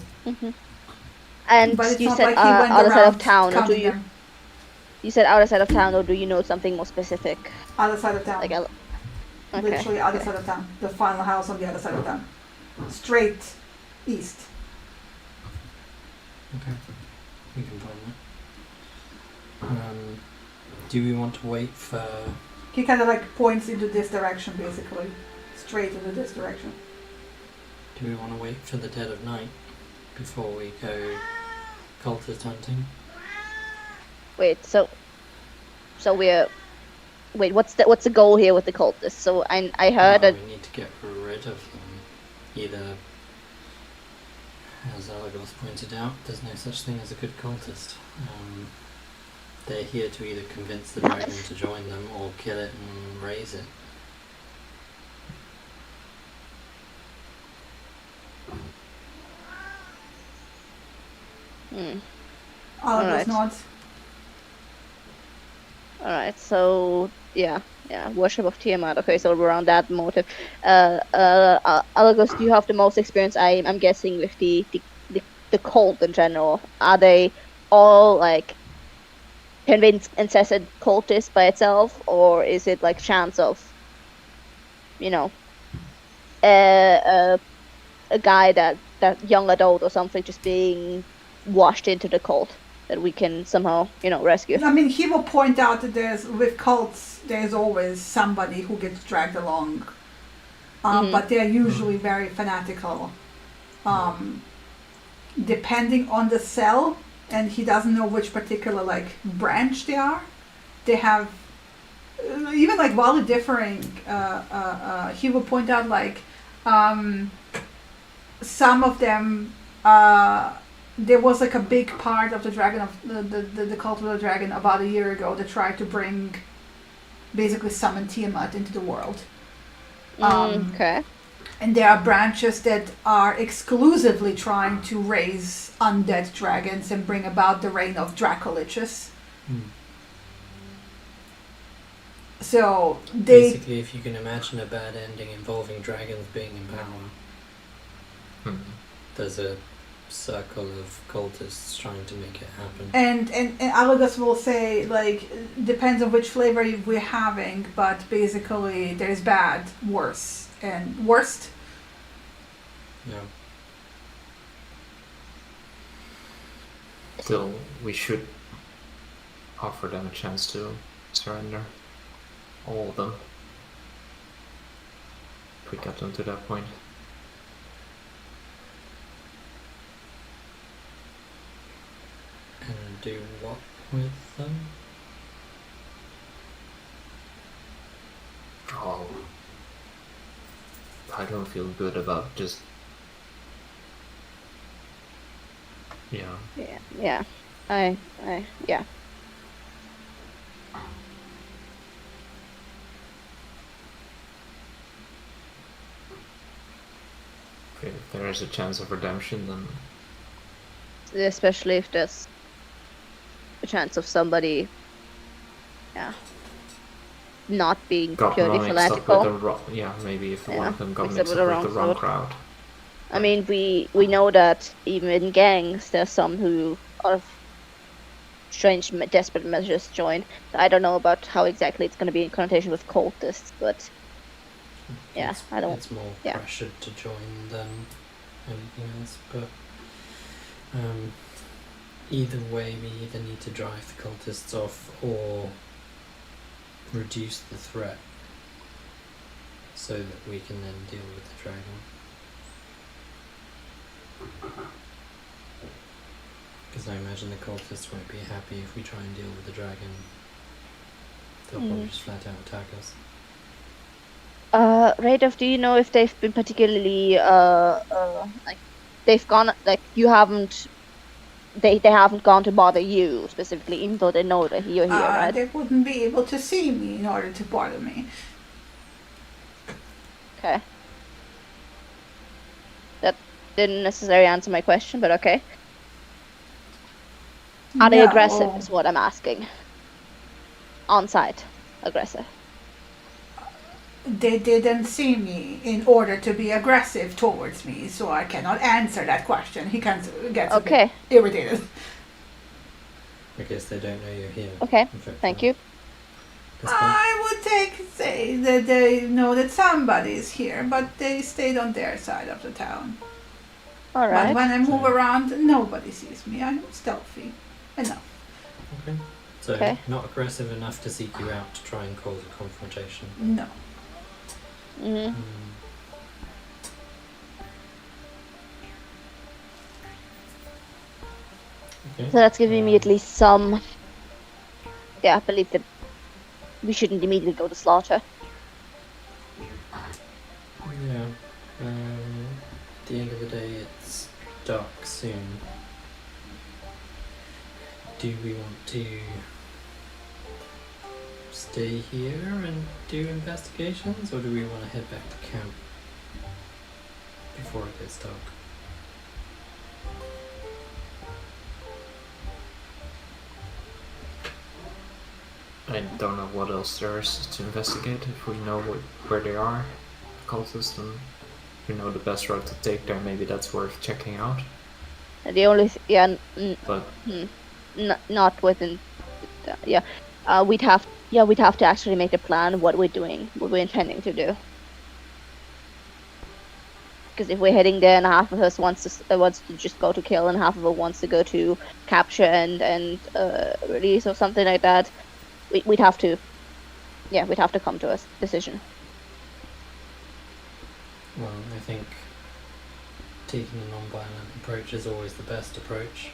And But it's you not said like he went other side around of town, or do counting you? them. You said other side of town, or do you know something more specific? Other side of town. Like, okay. Literally other Okay. side of town. The final house on the other side of town. Straight east. Okay. We can find that. Do we want to wait for? He kind of like points into this direction, basically. Straight into this direction. Do we want to wait for the dead of night before we go cultist hunting? Wait, so we're what's the goal here with the cultists? So I heard that We need to get rid of them. Either, as Alagos pointed out, there's no such thing as a good cultist. They're here to either convince the dragon to join them or kill it and raise it. Alagos Alright. nods. Alright, so yeah, worship of Tiamat. Okay, so around that motive. Alagos, do you have the most experience? I'm guessing with the cult in general. Are they all like convinced incessant cultists by itself, or is it like chance of, you know, a guy that young adult or something just being washed into the cult that we can somehow, rescue? I mean, he will point out that with cults, there's always somebody who gets dragged along, but they're usually very fanatical. Depending on the cell, and he doesn't know which particular like branch they are. They have even like wildly differing. He will point out like some of them. There was like a big part of the dragon of the cult of the dragon about a year ago that tried to basically summon Tiamat into the world. Okay. And there are branches that are exclusively trying to raise undead dragons and bring about the reign of Dracoliches. So they Basically, if you can imagine a bad ending involving dragons being in power, there's a circle of cultists trying to make it happen. and Alagos will say like depends on which flavor we're having, but basically there's bad, worse, and worst. Yeah. Still, we should offer them a chance to surrender. All of them. If we get them to that point. And do what with them? Oh. I don't feel good about just... Yeah. Yeah. I yeah. If there is a chance of redemption, then... Especially if there's a chance of somebody, not being got purely mixed up with fanatical. the wrong... Yeah, maybe if one of them got mixed up mixed with up the with the wrong wrong sort. crowd. I mean, we know that even in gangs, there's some who out of strange, desperate measures join. I don't know about how exactly it's going to be in connotation with cultists, but yeah, I don't. It's more yeah. pressured to join than anything else, but either way, we either need to drive the cultists off or reduce the threat so that we can then deal with the dragon. Because I imagine the cultists won't be happy if we try and deal with the dragon. They'll probably just flat out attack us. Radov, do you know if they've been particularly like they've gone like you haven't they haven't gone to bother you specifically, even though they know that you're here, right? They wouldn't be able to see me in order to bother me. Okay. That didn't necessarily answer my question, but okay. Are they No. aggressive is what I'm asking. On site. Aggressive. They didn't see me in order to be aggressive towards me, so I cannot answer that question. He gets a Okay. bit irritated. I guess they don't know you're here. Okay. Effectively. Thank you. I would say that they know that somebody's here, but they stayed on their side of the town. But Alright. when I move around, nobody sees me. I'm stealthy enough. Okay. So, Okay. not aggressive enough to seek you out to try and cause a confrontation. No. Mm-hmm. Okay. So that's giving me at least some I believe that we shouldn't immediately go to slaughter. Yeah. At the end of the day, it's dark soon. Do we want to stay here and do investigations, or do we want to head back to camp before it gets dark? I don't know what else there is to investigate. If we know where they are, the cultists, and we know the best route to take there, maybe that's worth checking out. The only But not within. We'd have to actually make a plan what we're doing, what we're intending to do. Because if we're heading there and half of us wants to just go to kill and half of us wants to go to capture and release or something like that, we'd have to come to a decision. Well, I think taking a non-violent approach is always the best approach,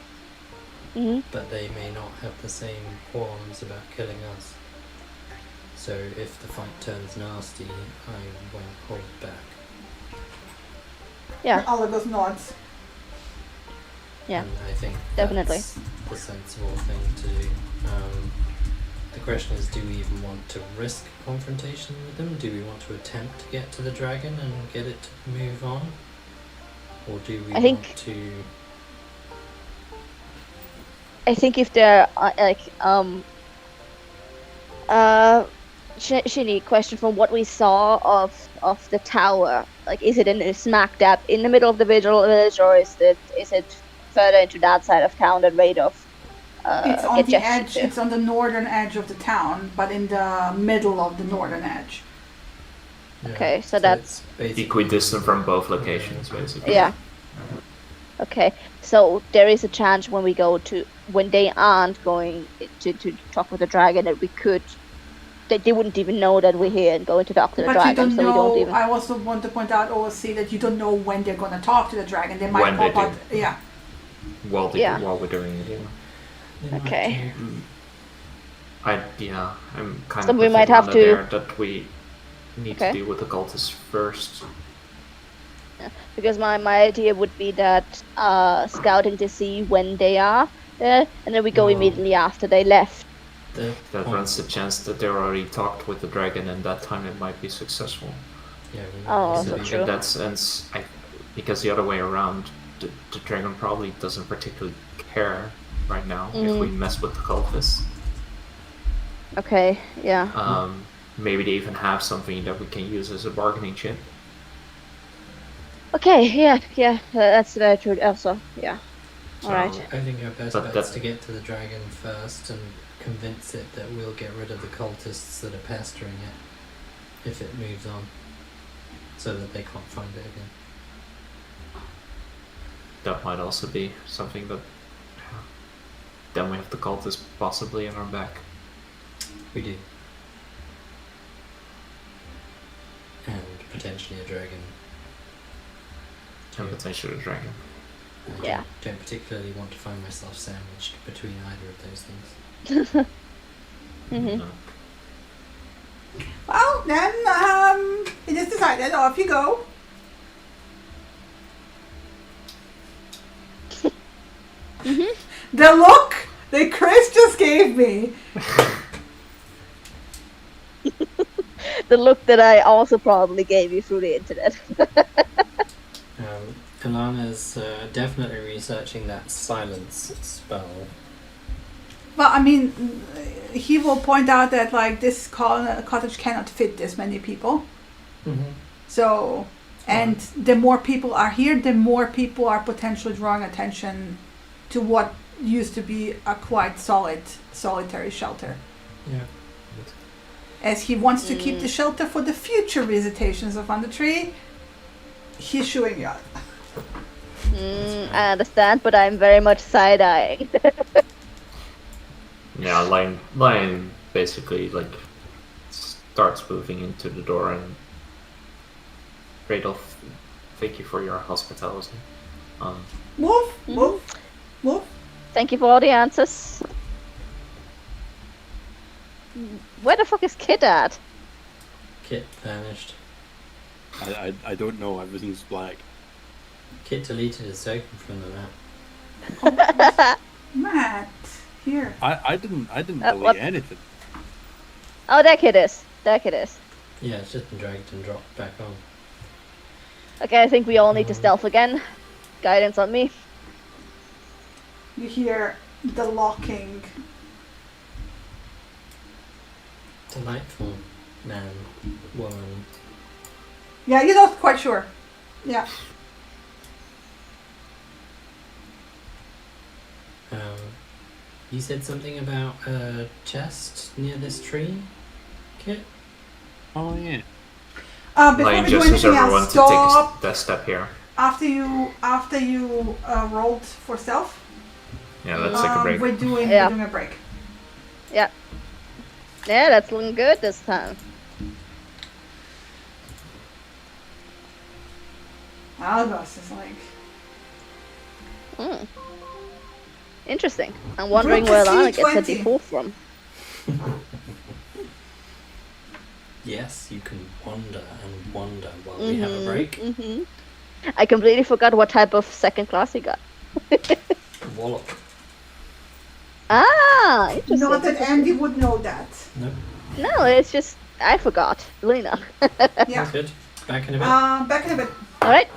but they may not have the same qualms about killing us. So if the fight turns nasty, I won't hold back. Yeah. Oliver's nods. Yeah. And I think definitely that's the sensible thing to do. The question is, do we even want to risk confrontation with them? Do we want to attempt to get to the dragon and get it to move on? Or do we want to... I think if they're Shinny, question from what we saw of the tower, like, is it in smack dab in the middle of the village, or is it further into that side of town that Radolf It's on the gets edge. to? It's on the northern edge of the town, but in the middle of the northern edge. Okay, so that's it's basically equidistant from both locations, basically. yeah. Okay, so there is a chance when they aren't going to talk with the dragon that they wouldn't even know that we're here and going to talk to the But dragon. you don't so know. we don't even. I also want to point out, OSC, that you don't know when they're going to talk to the dragon. They might When they pop out. do. Yeah. While we're doing it, they might Okay. do- I'm kind So of we with might have Ilana to- there that we need Okay. to deal with the cultists first. Because my idea would be that scouting to see when they are there, and then we go Oh. immediately after they left. The That point- runs the chance that they already talked with the dragon, and that time it might be successful. Yeah, we Oh, might also be- true. In that sense, because the other way around, the dragon probably doesn't particularly care right now if we mess with the cultists. Okay, yeah. Maybe they even have something that we can use as a bargaining chip. Okay, yeah, that's very true. Also, yeah. So, All right. I think our best But bet is that's- to get to the dragon first and convince it that we'll get rid of the cultists that are pestering it if it moves on, so that they can't find it again. That might also be something that. Then we have the cultists possibly in our back. We do. And potentially a dragon. And potentially a dragon. I Yeah. don't particularly want to find myself sandwiched between either of those things. No. Well, then it is decided. Off you go. The look that Chris just gave me. The look that I also probably gave you through the internet. Ilana's definitely researching that silence spell. Well, I mean, he will point out that like this cottage cannot fit this many people. Mm-hmm. So, and the more people are here, the more people are potentially drawing attention to what used to be a quite solitary shelter. Yeah. As he wants to keep the shelter for the future visitations of Under Tree, he's showing you out. I understand, but I'm very much side-eyeing. Yeah, Lion basically like starts moving into the door, and Radolf, thank you for your hospitality. Wolf, wolf, wolf. Thank you for all the answers. Where the fuck is Kid at? Kit vanished. I don't know. Everything's black. Kit deleted his token from the map. Matt, here. I didn't delete what? anything. Oh, there Kid is. There Kid is. Yeah, it's just been dragged and dropped back on. Okay, I think we all need to stealth again. Guidance on me. You hear the locking Delightful man, woman. Yeah, you're not quite sure. Yeah. You said something about a chest near this tree, Kit? Oh yeah. Before I we do just anything everyone else, to take stop. that step here. After you rolled for stealth, Yeah, let's take a break. we're doing a break. Yeah. Yeah, that's looking good this time. Algos is like. Hmm. Interesting. I'm wondering Group where to Lana gets her 20. D4 from. Yes, you can wander and wander while we have a break. Mm-hmm. I completely forgot what type of second class he got. Wallop. Ah, interesting. Not that Andy would know that. Nope. No, it's just I forgot. Lena. Yeah. That's good. Back in a bit. Back in a bit. All right.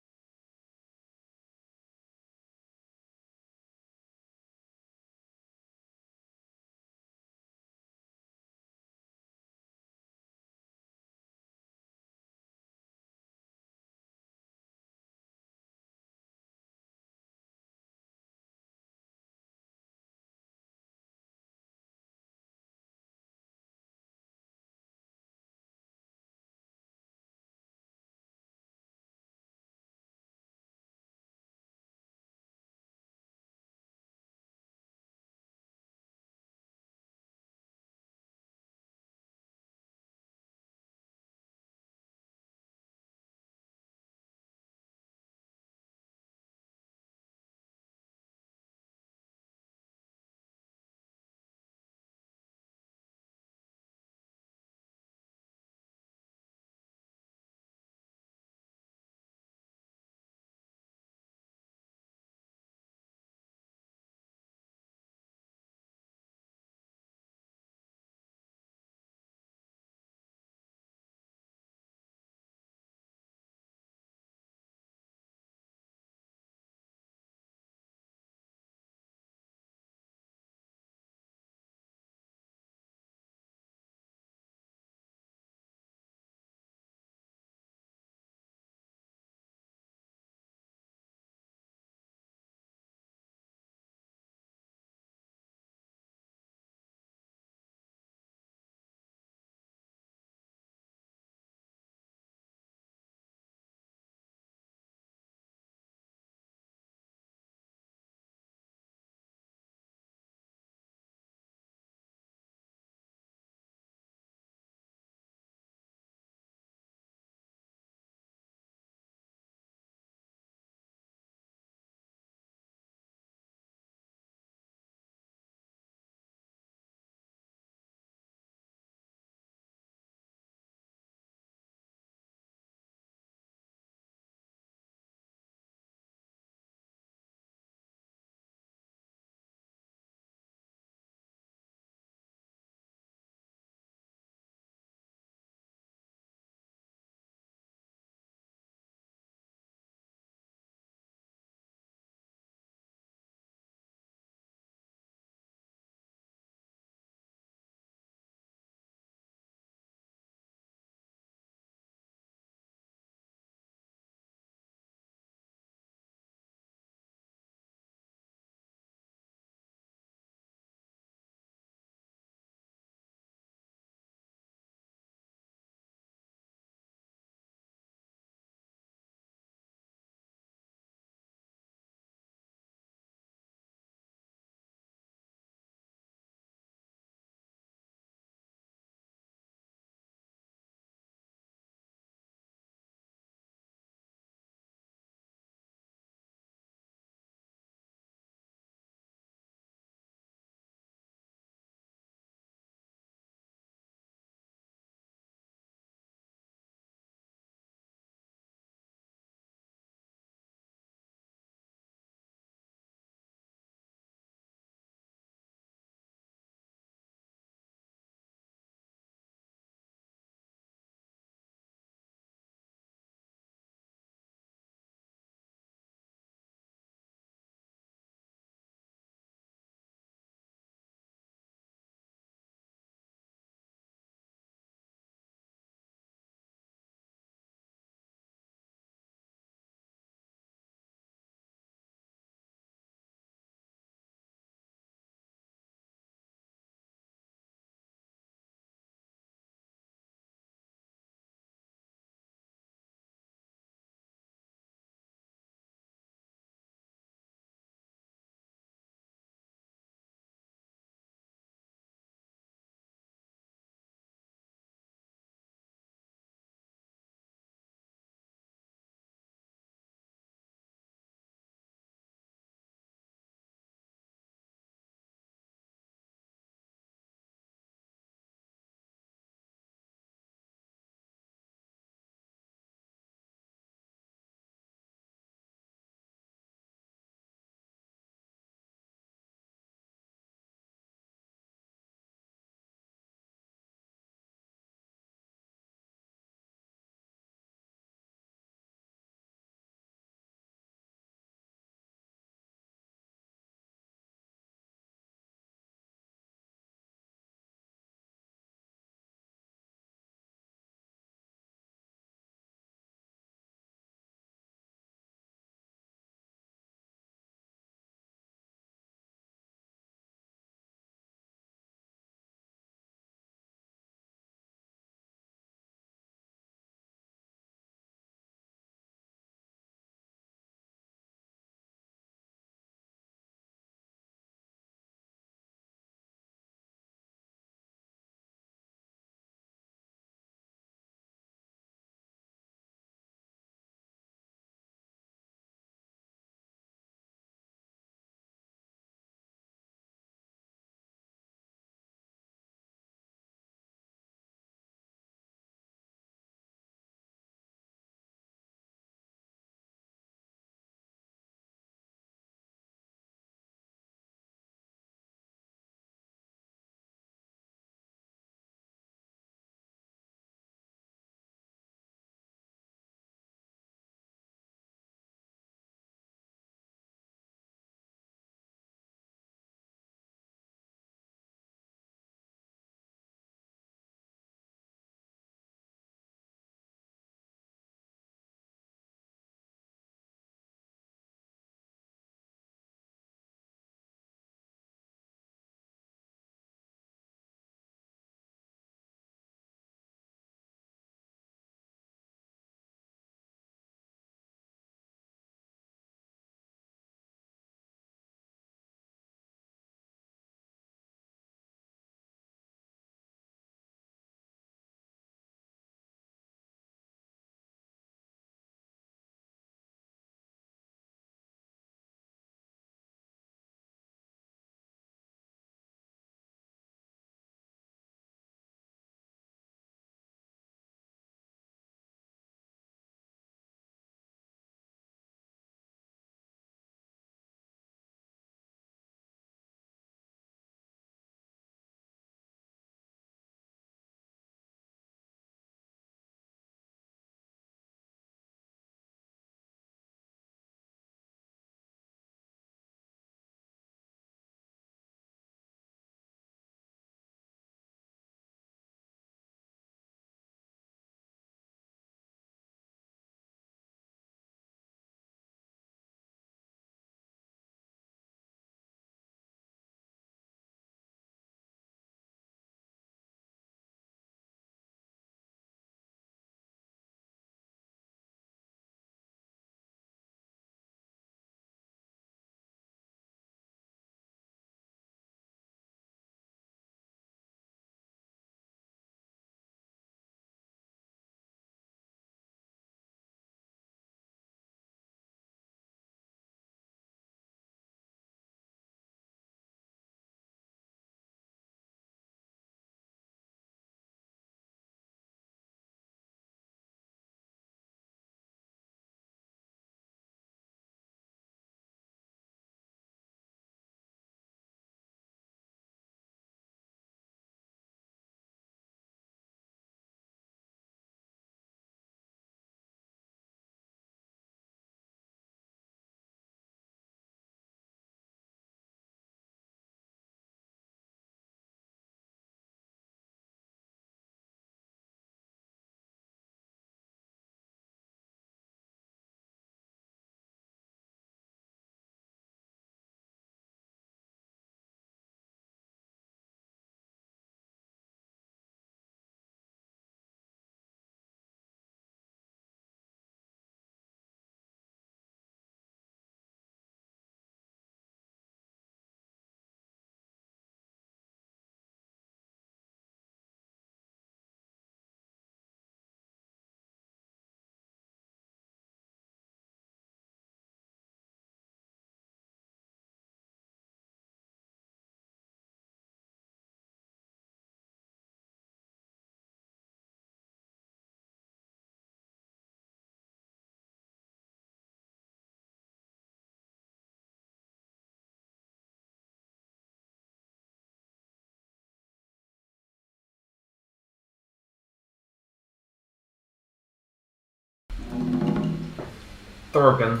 Thorgan.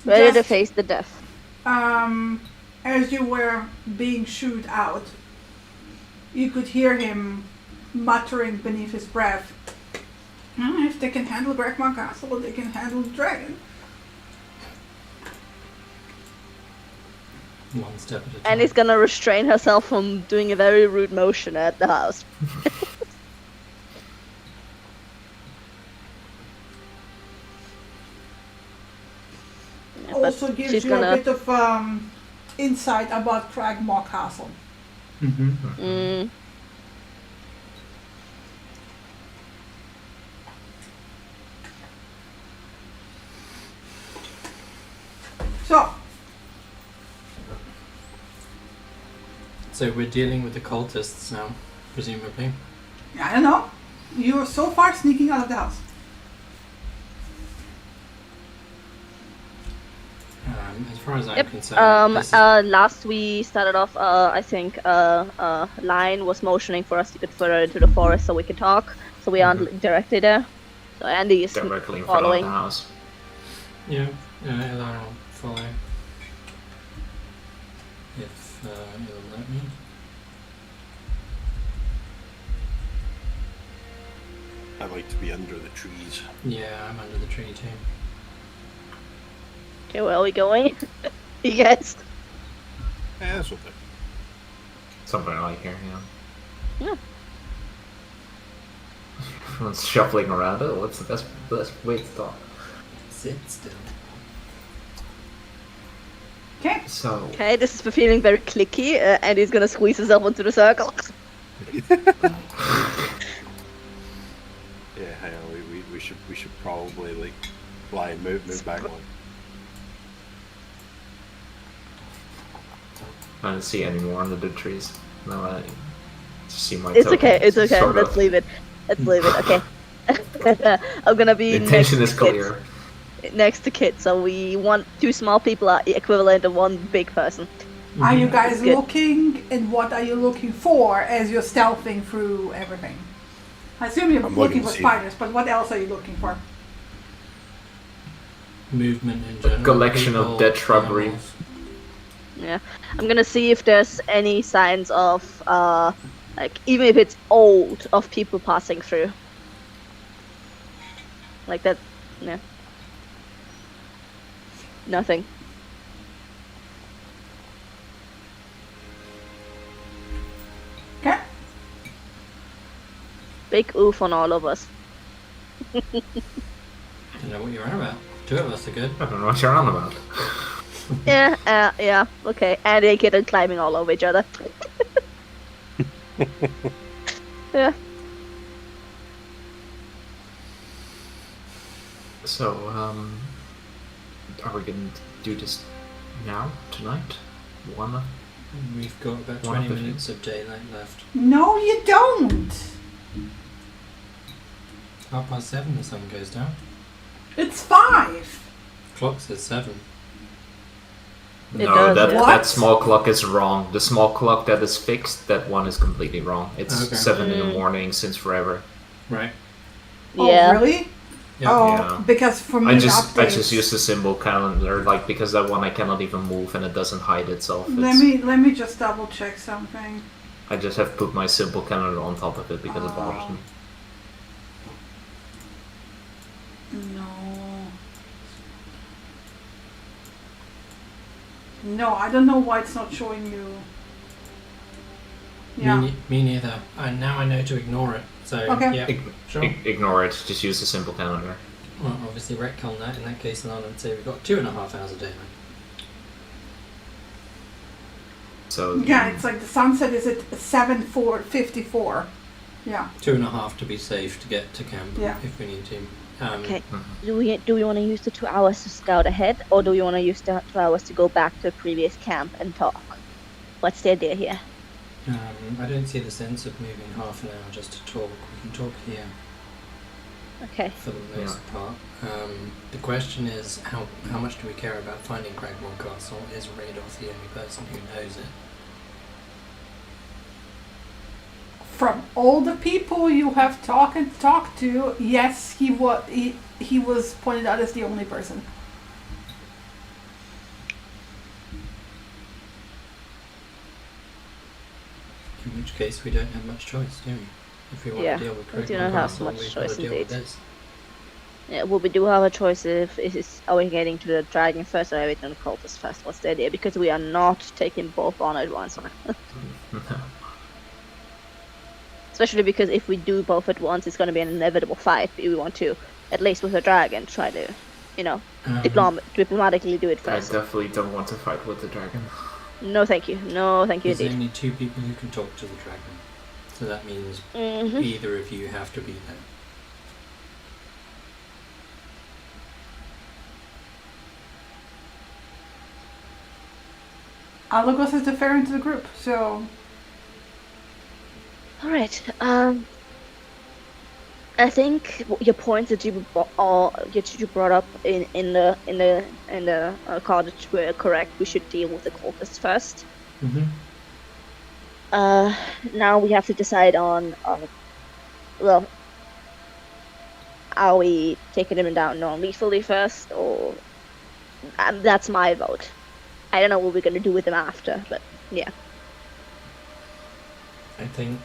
Ready to Just, face the death. as you were being shooed out, you could hear him muttering beneath his breath, if they can handle Gregmar Castle, they can handle the dragon. One step at a time. And he's gonna restrain herself from doing a very rude motion at the house. Yeah, but Also gives she's you gonna- a bit of insight about Cragmore Castle. Mm. So, So we're dealing with the cultists now, presumably. I don't know. You are so far sneaking out of the house. As far as I'm Yep. concerned, this is, Last we started off, I think Lion was motioning for us to get further into the forest so we could talk. So we aren't directly there. So Andy is Directly in front of following. the house. yeah, Elara will follow. If it'll let me. I like to be under the trees. Yeah, I'm under the tree too. Okay, where are we going? You guys? Yeah, that's okay. Something like here, yeah. Yeah. Everyone's shuffling around. Oh, what's the best way to talk? Sit still. Okay. So, Okay, this is feeling very clicky. Andy's gonna squeeze himself into the circle. Yeah, hang on, we should probably like Lion move back one. I don't see any more under the trees. No, I just see my It's token, okay, it's okay. sort Let's of. leave it. Let's leave it, okay. I'm gonna be The intention next is to Kit. clear. Next to Kit, so we want two small people are equivalent of one big person. Are you guys Good. looking, and what are you looking for as you're stealthing through everything? I assume you're I'm looking looking for to see- spiders, but what else are you looking for? Movement in general. Collection of people, dead shrubbery. animals. Yeah. I'm gonna see if there's any signs of, like, even if it's old, of people passing through. Like that, yeah. Nothing. Okay. Big oof on all of us. Don't know what you're on about. Two of us are good. I don't know what you're on about. Yeah, okay. And they get climbing all over each other. Yeah. So, are we gonna do this now, tonight? We've got about One 20 of the minutes of daylight left. No, you don't. 7:30 the sun goes down. It's 5. Clock says 7. It No, does, yeah. What? that small clock is wrong. The small clock that is fixed, that one is completely wrong. It's Okay. 7 in the morning since forever. Right. Yeah. Oh, really? Yeah. Oh, Yeah. because for me, I the just updates- use the symbol calendar, like, because that one I cannot even move and it doesn't hide itself. Let me just double check something. I just have put my symbol calendar on top of it because it Oh. bothers me. No. No, I don't know why it's not showing you. Yeah. Me neither. And now I know to ignore it. So, Okay. yeah. Ig- Sure. Ignore it, just use the symbol calendar. Well, obviously retcon that. In that case, then I would say we've got 2.5 hours a day. So Yeah, it's like the sunset is at 7:54. Yeah. 2.5 to be safe to get to camp Yeah. if we need to. Okay. Do we want to use the 2 hours to scout ahead, or do we want to use the 2 hours to go back to the previous camp and talk? What's the idea here? I don't see the sense of moving half an hour just to talk. We can talk here Okay. for the most part. The question is, how much do we care about finding Cragmore Castle? Is Radoth the only person who knows it? From all the people you have talked to, yes, he was pointed out as the only person. In which case, we don't have much choice, do we? If we want Yeah, to deal with we do Critical not have Castle, much we've got to choice deal with indeed. this. Yeah, well, we do have a choice if are we getting to the dragon first or are we going to cultist first? What's the idea? Because we are not taking both on at once. Especially because if we do both at once, it's going to be an inevitable fight. We want to, at least with the dragon, try to, diplomatically do it I first. definitely don't want to fight with the dragon. No, thank you. No, thank you There's indeed. only 2 people who can talk to the dragon. So that means Mhm. either of you have to be there. Alagos is deferring to the group, so All right. I think your points that you brought up in the cottage were correct. We should deal with the cultists first. Mm-hmm. Now we have to decide on well, are we taking them down non-lethally first, or that's my vote. I don't know what we're gonna do with them after, but yeah. I think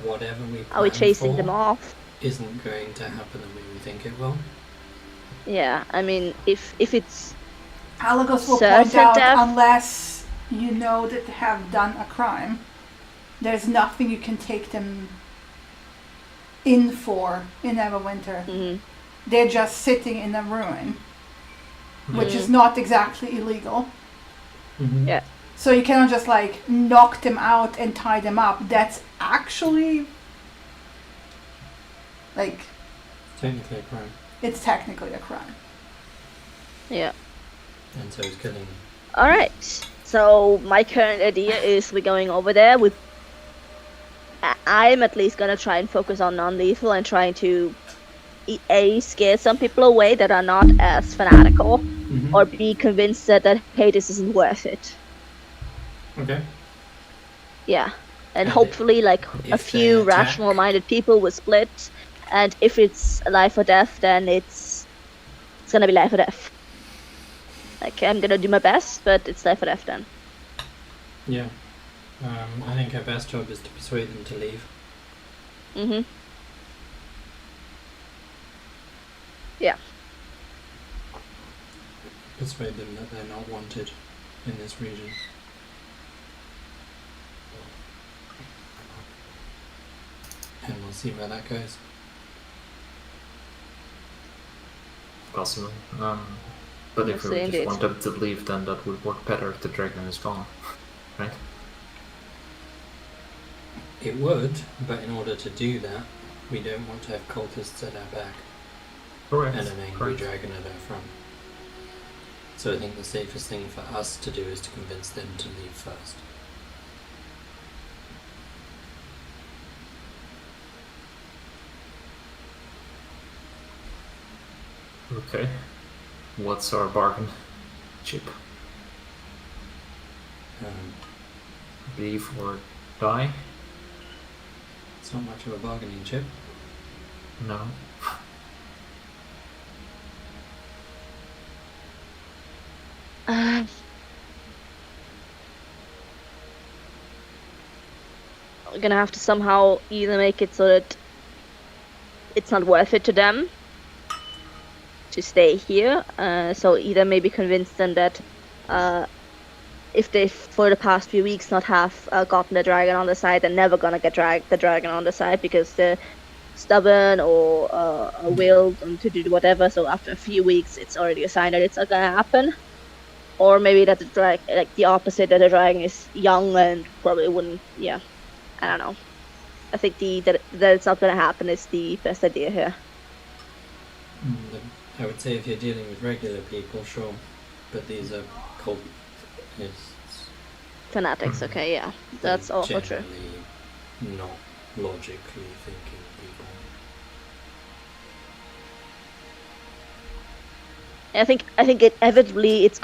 whatever we plan Are we chasing for them off? isn't going to happen the way we think it will. Yeah, I mean, if it's Alagos will Certain point out death. unless you know that they have done a crime, there's nothing you can take them in for in Everwinter. mhm. They're just sitting in a ruin, which Mhm. is not exactly illegal. Mm-hmm. Yeah. So you cannot just like knock them out and tie them up. That's actually like Technically a crime. it's technically a crime. Yeah. And so is killing them. All right. So my current idea is we're going over there with. I'm at least gonna try and focus on non-lethal and trying to scare some people away that are not as fanatical, Mm-hmm. or be convinced that hey, this isn't worth it. Okay. Yeah, and And hopefully like a if they few attack- rational-minded people will split, and if it's life or death, then it's gonna be life or death. Like I'm gonna do my best, but it's life or death then. Yeah. I think our best job is to persuade them to leave. Mhm. Yeah. Persuade them that they're not wanted in this region. And we'll see where that goes. Possibly. But if Yes, we just indeed. want them to leave, then that would work better if the dragon is gone. Right? It would, but in order to do that, we don't want to have cultists at our back Correct. and an angry Correct. dragon at our front. So I think the safest thing for us to do is to convince them to leave first. Okay. What's our bargain chip? Um, Leave or die? it's not much of a bargaining chip. No. We're gonna have to somehow either make it so that it's not worth it to them to stay here. So either maybe convince them that if they for the past few weeks not have gotten the dragon on the side, they're never gonna get the dragon on the side because they're stubborn or willed to do whatever. So after a few weeks, it's already a sign that it's not gonna happen. Or maybe that the opposite, that the dragon is young and probably wouldn't. Yeah, I don't know. I think that it's not gonna happen is the best idea here. I would say if you're dealing with regular people, sure, but these are cultists. Fanatics, okay, yeah, that's They're also true. generally not logically thinking people. I think inevitably it's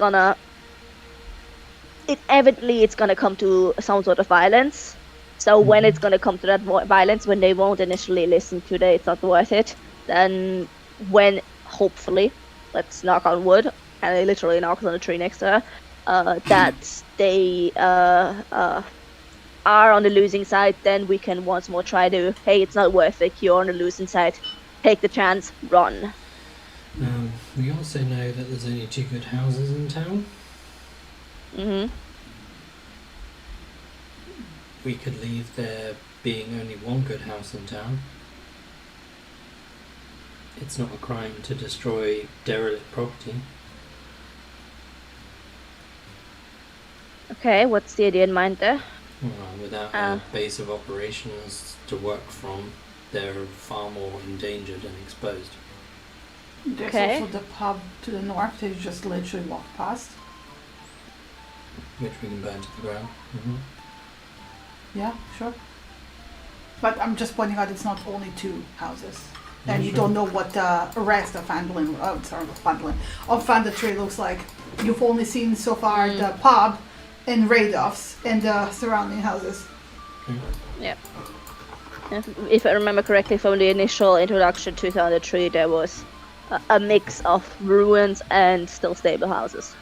gonna come to some sort of violence. So when it's gonna come to that violence, when they won't initially listen to it's not worth it, then when hopefully, let's knock on wood, and they literally knocks on the tree next to her, that they are on the losing side, then we can once more try to, hey, it's not worth it, you're on the losing side, take the chance, run. We also know that there's only 2 good houses in town. Mm-hmm. We could leave there being only 1 good house in town. It's not a crime to destroy derelict property. Okay, what's the idea in mind there? Well, without a base of operations to work from, they're far more endangered and exposed. There's Okay. also the pub to the north that you just literally walk past. Which we can burn to the ground. Mm-hmm. Yeah, sure. But I'm just pointing out it's not only 2 houses. Yeah, And you sure. don't know what the rest of Phandelver looks like. You've only seen so far the pub and Radoff's and the surrounding houses. Yeah. If I remember correctly from the initial introduction to Thunder Tree, there was a mix of ruins and still stable houses.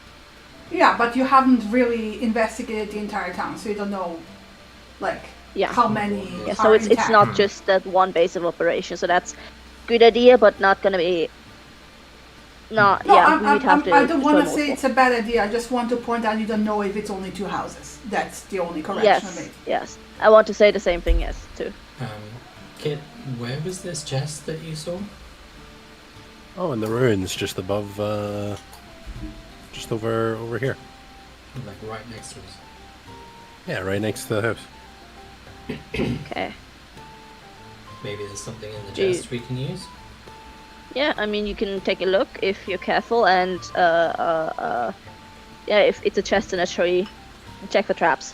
Yeah, but you haven't really investigated the entire town, so you don't know, like, Yeah. how many Yeah, are so it's intact. not just that one base of operation. So that's good idea, but not gonna be. Not No, yeah. We'd have to. I don't want to destroy say multiple. it's a bad idea. I just want to point out you don't know if it's only 2 houses. That's the only correction I Yes, made. yes. I want to say the same thing. Yes, too. Kit, where was this chest that you saw? Oh, in the ruins, just above, just over here. Like right next to us. Yeah, right next to the house. Okay. Maybe there's something in the Do you- chest we can use? Yeah, I mean you can take a look if you're careful, and yeah, if it's a chest in a tree, check for traps.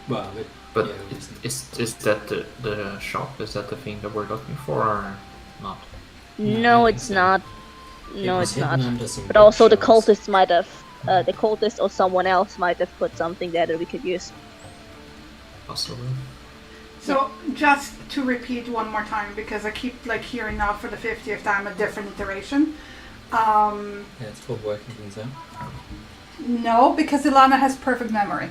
Well, But yeah, is that the shop? Is that the thing that we're looking for, or not? No, I No, don't it's think so. not. it No, was it's hidden not. under some But also the bookshelves. cultists might have, the cultist or someone else might have put something there that we could use. Possibly. So just to repeat one more time, because I keep like hearing now for the 50th time a different iteration. Yeah, it's called working things out. No, because Ilana has perfect memory.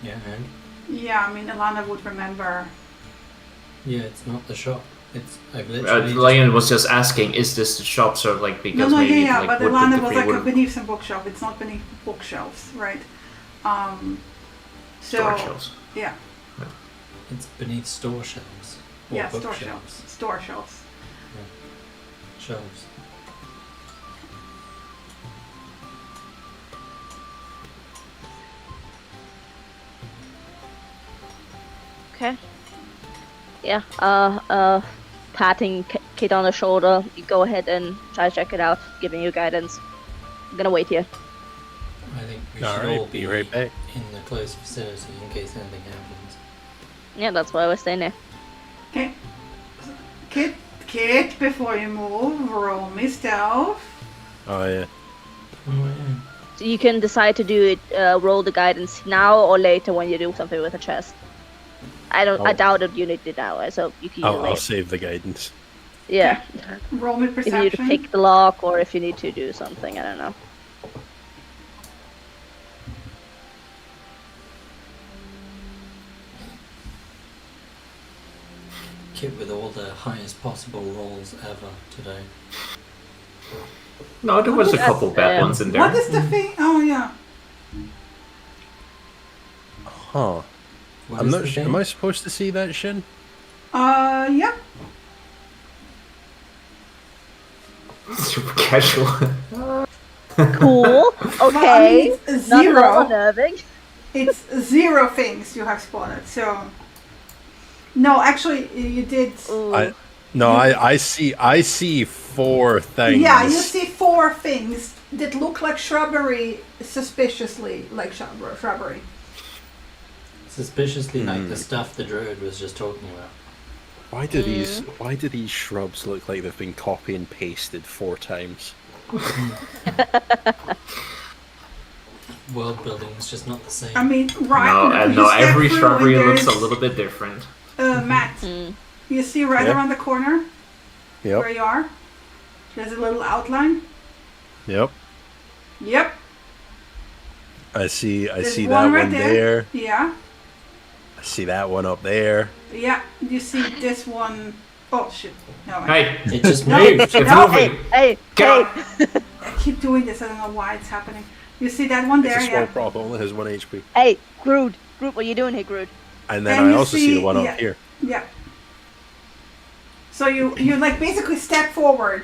Yeah, and Yeah, I mean Ilana would remember. yeah, it's not the shop. I've literally just- Lion was just asking, is this the shop? So like because No, maybe yeah, like but would the Ilana was decree like would beneath some bookshelf. It's not beneath bookshelves, right? So storage shelves. yeah, It's beneath store shelves. Or yeah, store bookshelves. shelves, store shelves. Shelves. Okay. Yeah. Patting Kate on the shoulder. You go ahead and try to check it out, giving you guidance. I'm gonna wait here. I think we All should right, all be be right back. in the close vicinity in case anything happens. Yeah, that's why I was staying there. Okay. Kit, before you move, roll me stealth. Oh yeah. Oh yeah. So you can decide to do it. Roll the guidance now or later when you do something with a chest. I Oh. doubt that you need it now, so you can use it I'll later. save the guidance. Yeah. Roll me If you need to perception. pick the lock or if you need to do something, I don't know. Kit with all the highest possible rolls ever today. No, there was a That's, couple bad ones in there. What is the thing? Oh yeah. Huh. What I'm is not the sure. thing? Am I supposed to see that, Shin? Yeah. Super casual. Cool. Well, I mean, Okay. it's Not at all 0. unnerving. It's 0 things you have spotted. So. No, actually, you did. Ooh. I see 4 things. Yeah, you see 4 things that look like shrubbery, suspiciously like shrubbery. Suspiciously like the stuff the druid was just talking about. Why do these shrubs look like they've been copy and pasted 4 times? World building is just not the same. I mean, right? No, you no, step every through shrubbery and looks a there's, little bit different. Matt, you see right Yeah. around the corner where Yep. you are? There's a little outline. Yep. Yep. I see There's that one right there. Yeah. I see that one up there. Yeah. You see this one. Oh shit. No. Hey, It just No. moved. it's No. moving. Hey, Get hey. up. I keep doing this. I don't know why it's happening. You see that one It's there? a small Yeah. prop, only has 1 HP. Hey, Groot. Groot, what are you doing here, Groot? And then And I you also see the one yeah, up here. Yeah. So you like basically step forward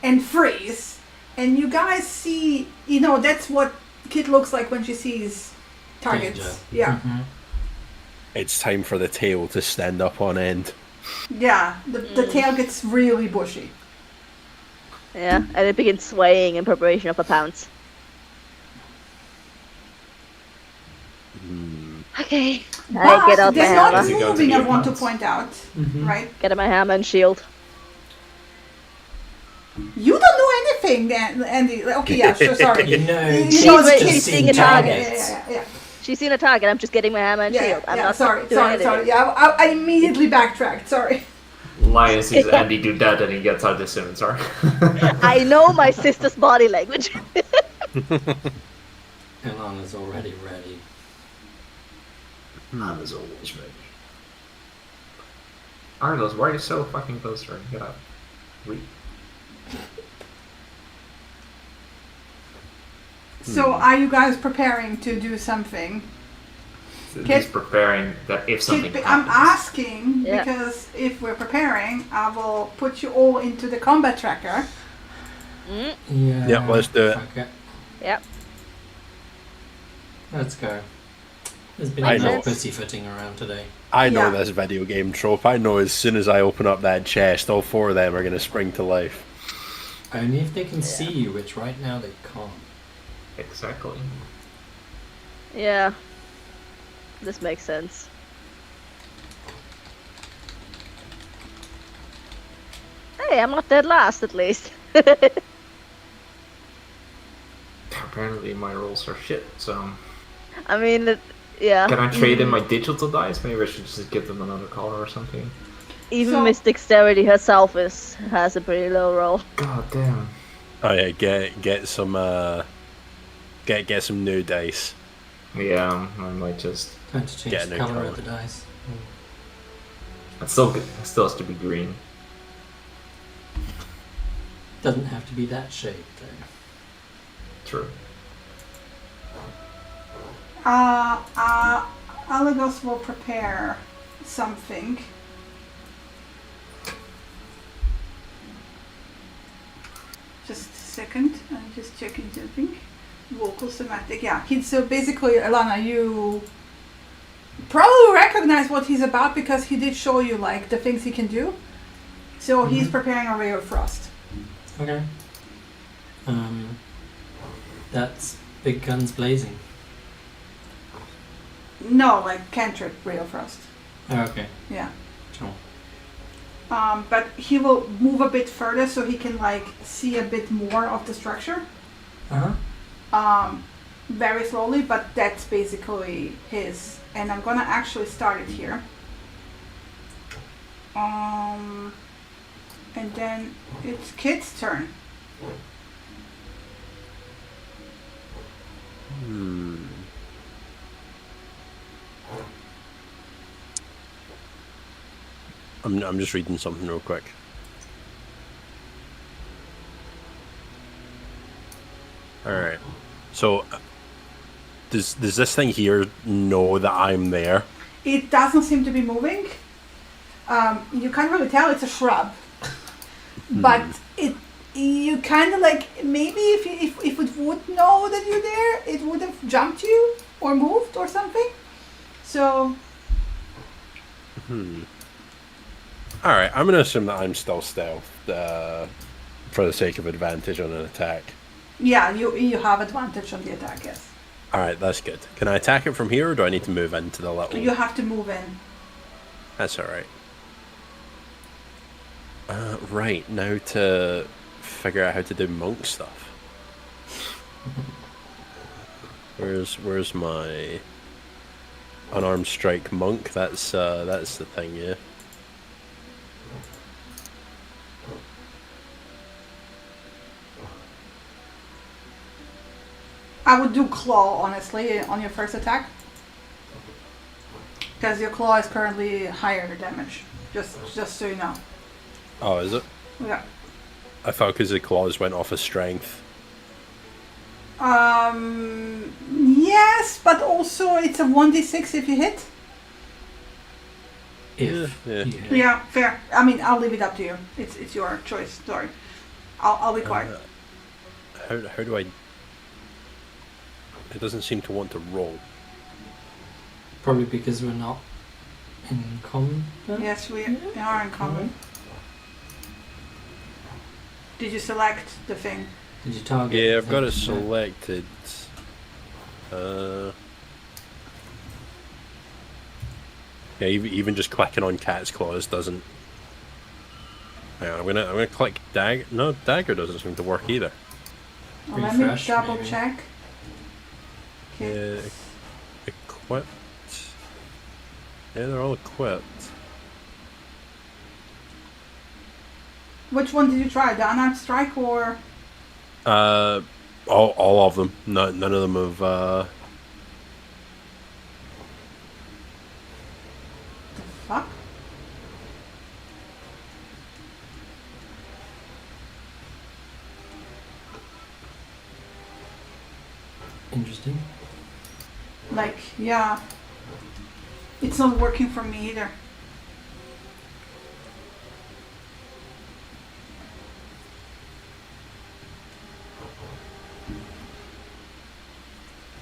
and freeze, and you guys see, that's what Kit looks like when she sees targets. Danger. Yeah. Mhm. It's time for the tail to stand up on end. Yeah. The tail gets really bushy. Yeah, and it begins swaying in preparation of a pounce. Okay. I get out my there's not Does it hammer. go to moving, the I want to accounts? point out. Mhm. Right? Get out my hammer and shield. You don't know anything, Andy. Okay, yeah, sure, sorry. You know, You Kit's know the just case seen thing in targets. Yeah. She's seen a target. I'm just getting my hammer and shield. I'm not sorry. doing anything. Yeah, I immediately backtracked. Sorry. Lion sees Andy do that and he gets out his scimitar. I know my sister's body language. Ilana's already ready. Man is always ready. Argos, why are you so fucking close to her? Get out. Wait. So, are you guys preparing to do something? He's preparing that if something I'm happens. asking Yeah. because if we're preparing, I will put you all into the combat tracker. Yeah. Yep, let's do it. Fuck it. Yep. Let's go. There's been I enough know. pussyfooting around today. I know Yeah. this video game trope. I know as soon as I open up that chest, all 4 of them are going to spring to life. Only if they can see you, which right now they can't. Exactly. Yeah. This makes sense. Hey, I'm not dead last at least. Apparently my rolls are shit, so... I mean, yeah. Can I trade in my digital dice? Maybe I should just give them another color or something. Even So- Miss Dexterity herself has a pretty low roll. God damn. Oh yeah, get some get some new dice. Yeah, I might just... Time to change Get a the new colour colour. of the dice. It's still good. It still has to be green. Doesn't have to be that shade though. True. Alagos will prepare something. Just a second, I'm just checking something. Vocal somatic, yeah. So basically, Alana, you probably recognize what he's about because he did show you like the things he can do. So he's preparing a ray of frost. Okay. That's big guns blazing. No, like cantrip ray of frost. Oh, okay. Yeah. Sure. But he will move a bit further so he can like see a bit more of the structure. Uh-huh. Very slowly, but that's basically his. And I'm gonna actually start it here. And then it's Kit's turn. I'm just reading something real quick. All right. So does this thing here know that I'm there? It doesn't seem to be moving. You can't really tell it's a shrub, but you kind of like maybe if it would know that you're there, it would have jumped you or moved or something. So All right. I'm gonna assume that I'm still stealth for the sake of advantage on an attack. yeah, you have advantage on the attack. Yes, All right, that's good. Can I attack it from here, or do I need to move into the little? you have to move in. That's all right. Right, now to figure out how to do monk stuff. Where's my unarmed strike monk? That's the thing, yeah. I would do claw, honestly, on your first attack. Because your claw is currently higher damage. Just so you know. Oh, is it? Yeah. I thought because the claws went off of strength. Yes, but also it's a 1d6 if you hit. If Yeah. you hit. Yeah, fair. I mean, I'll leave it up to you. It's your choice. Sorry. I'll be quiet. How do I... It doesn't seem to want to roll. Probably because we're not in common. Yes, we are in common. Did you select the thing? Did you target? Yeah, the I've got thing? it selected. Yeah, even just clicking on cat's claws doesn't... Hang on, I'm gonna click dagger. No, dagger doesn't seem to work either. Well, let me Refresh, double maybe. check. Yeah, Okay. equipped. Yeah, they're all equipped. Which one did you try? The unarmed strike or? All of them. None of them have. The fuck? Interesting. Like, yeah. It's not working for me either.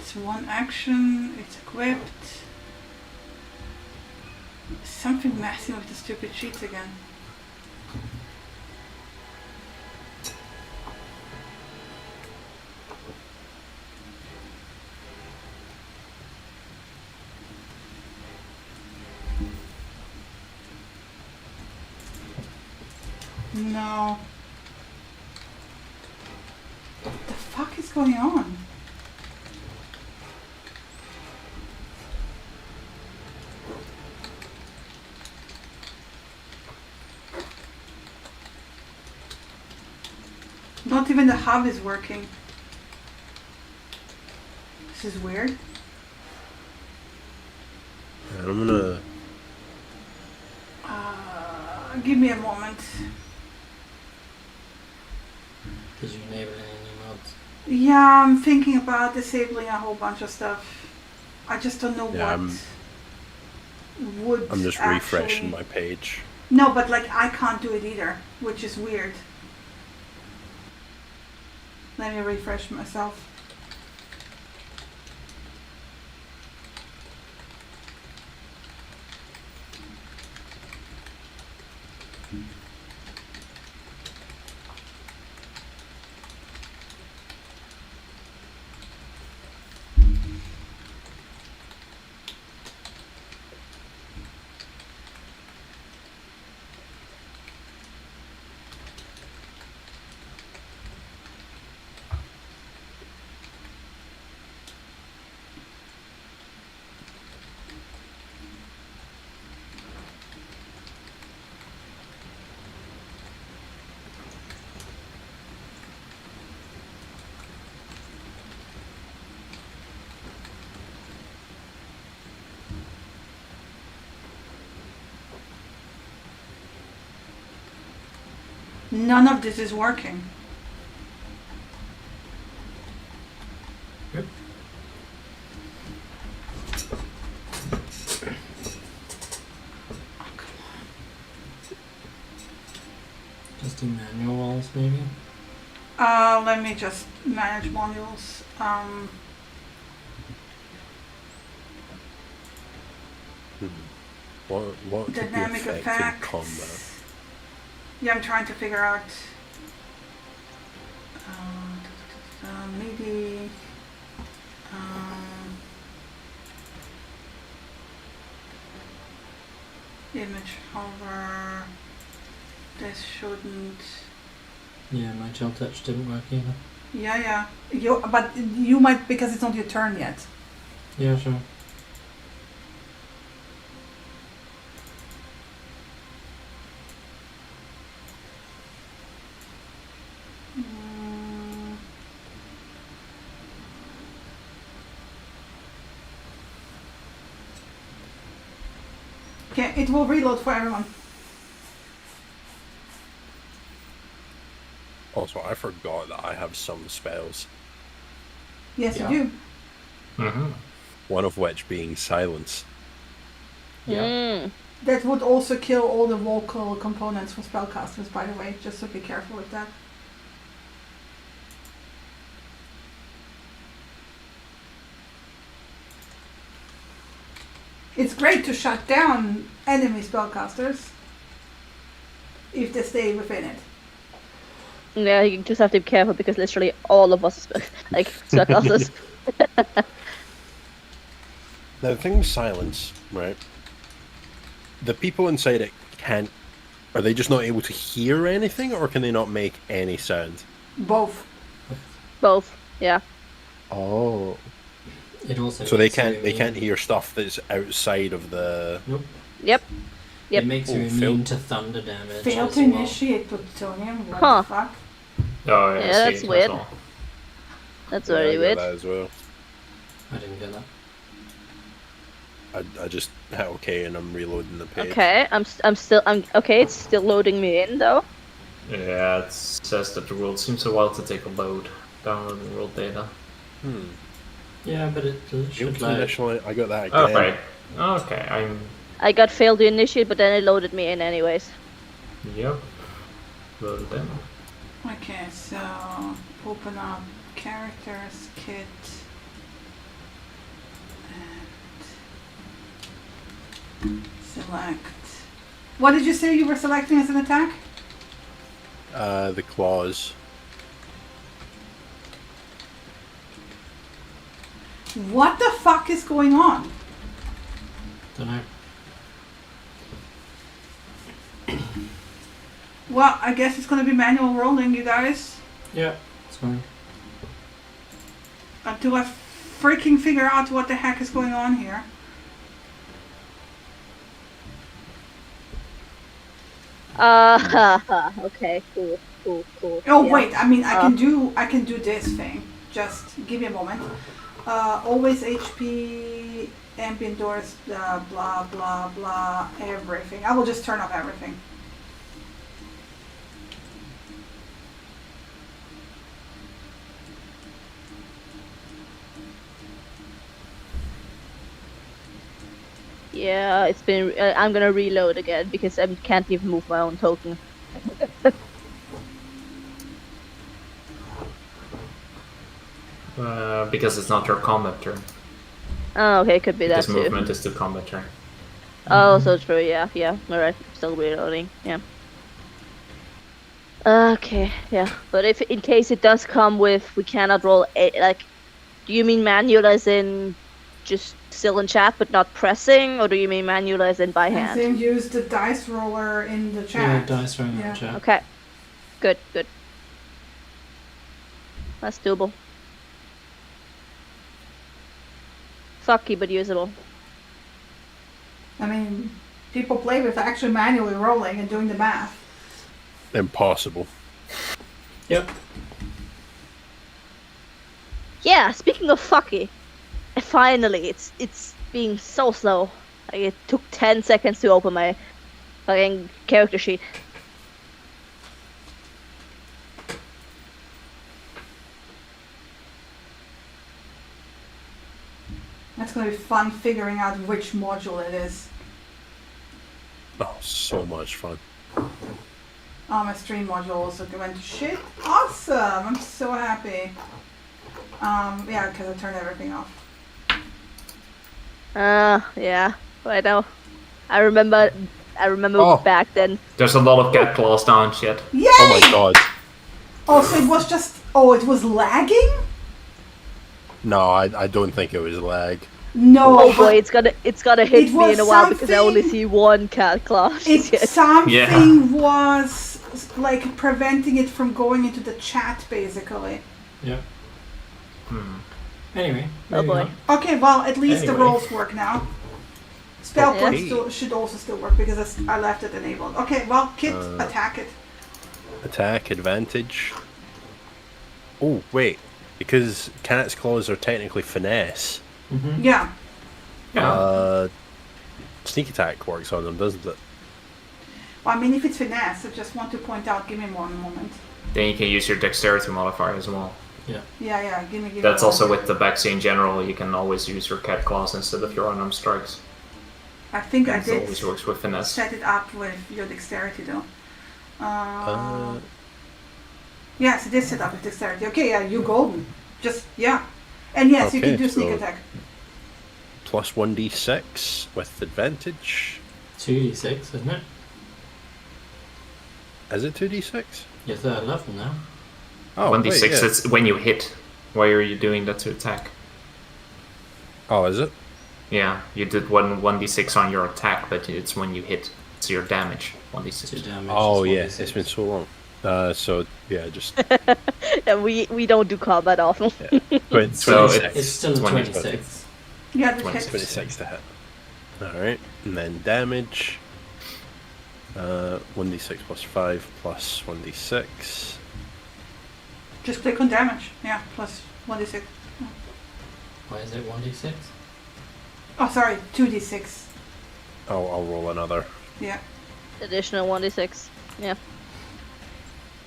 It's one action, it's equipped. Something messing with the stupid sheets again. No. What the fuck is going on? Not even the hub is working. This is weird. And I'm gonna. Give me a moment. Did you enable any mods? Yeah, I'm thinking about disabling a whole bunch of stuff. I just don't know Yeah, what would I'm just actually... refreshing my page. No, but like I can't do it either, which is weird. Let me refresh myself. None of this is working. Yep. Just do manual rolls, maybe. Let me just manage modules. What could be Dynamic affecting effects. combat? Yeah, I'm trying to figure out. Maybe. Image hover. This shouldn't. Yeah, my chill touch didn't work either. Yeah. But you might, because it's not your turn yet. Yeah, sure. Okay, it will reload for everyone. Also, I forgot that I have some spells. Yes, Yeah. you do. Mm-hmm. One of which being silence. Yeah. Mm. That would also kill all the vocal components for spellcasters, by the way, just so be careful with that. It's great to shut down enemy spellcasters if they stay within it. Yeah, you just have to be careful because literally all of us, like, spellcasters. Now, the thing with silence, right? The people inside it can't. Are they just not able to hear anything, or can they not make any sound? Both. Both, yeah. Oh. It also So they makes you can't. They can't immune- hear stuff that's outside of the. Nope. Yep. Yep. It makes you Oh, immune Phil. to thunder damage. Fail as to well. initiate plutonium. What Huh. the fuck? Oh, yeah, Yeah, that's seeing as weird. well. That's Yeah, I very got weird. that as well. I didn't get that. I just hit OK and I'm reloading the page. Okay, I'm okay. It's still loading me in though. Yeah, it says that the world seems a while to take a load. Downloading world data. Yeah, but it Able should to load. initially, I got that again. Oh, right. Okay, I'm... I got failed to initiate, but then it loaded me in anyways. Yep. Loaded in. Okay, so open up characters, kit, and select. What did you say you were selecting as an attack? The claws. What the fuck is going on? Don't know. Well, I guess it's gonna be manual rolling, you guys. Yeah, it's fine. Until I freaking figure out what the heck is going on here. Okay, cool. Oh Yeah. wait, I mean I can do this thing. Just give me a moment. Always HP, ambient doors, blah blah blah, everything. I will just turn off everything. Yeah, it's been. I'm gonna reload again because I can't even move my own token. Because it's not your combat turn. Oh, okay, could be that Because too. movement is the combat turn. Oh, so true. Yeah. Alright, still reloading. Yeah. Okay, yeah. But if in case it does come with we cannot roll like, do you mean manual as in just still in chat but not pressing, or do you mean manual as in by And hand? then use the dice roller in the Yeah, chat. dice rolling Yeah. in chat. Okay. Good. That's doable. Sucky but usable. I mean, people play with actually manually rolling and doing the math. Impossible. Yep. Yeah, speaking of fucky, finally, it's being so slow. Like, it took 10 seconds to open my fucking character sheet. That's gonna be fun figuring out which module it is. Oh, so much fun. Oh, my stream module also went to shit. Awesome! I'm so happy. Yeah, because I turned everything off. Yeah, I know. I remember Oh. back then. There's a lot of cat claws down shit. Yay! Oh my god. Oh, so it was just. Oh, it was lagging? No, I don't think it was lag. No. Oh boy, it's gonna hit It me was in a while because I only something- see one cat class It yet. something was like preventing it from going into the chat, basically. Yep. Anyway. Oh moving boy. on. Okay, well, at least the Anyway. rolls work now. Spell Okay. points should also still work because I left it enabled. Okay, well, Kit, attack it. Attack, advantage. Oh, wait. Because cat's claws are technically finesse. Mm-hmm. Yeah. Yeah. sneak attack works on them, doesn't it? Well, I mean, if it's finesse, I just want to point out. Give me one moment. Then you can use your dexterity modifier as well. Yeah. Give me. That's one also moment. with the backsy in general. You can always use your cat claws instead of your unarmed strikes. I think I It did always works with finesse. set it up with your dexterity though. Yes, it is set up with dexterity. Okay, yeah, you golden. Just yeah, and yes, you Okay, can do sneak so- attack. Plus 1d6 with advantage. 2d6, isn't it? Is it 2d6? You're third level now. Oh, 1d6, wait, yeah. it's when you hit. Why are you doing that to attack? Oh, is it? Yeah, you did 1d6 on your attack, but it's when you hit. It's your damage. 1d6. 2 damage. Oh, is yeah. 1d6. It's been so long. So, yeah, just And we don't do combat often. 20, So 26. It's still a 20. 26. Yeah, this 20, hits. 26 to hit. Alright. And then damage. 1d6 plus 5 plus 1d6. Just click on damage. Yeah, plus 1d6. Why is it 1d6? Oh, sorry, 2d6. I'll roll another. Yeah. Additional 1d6. Yeah.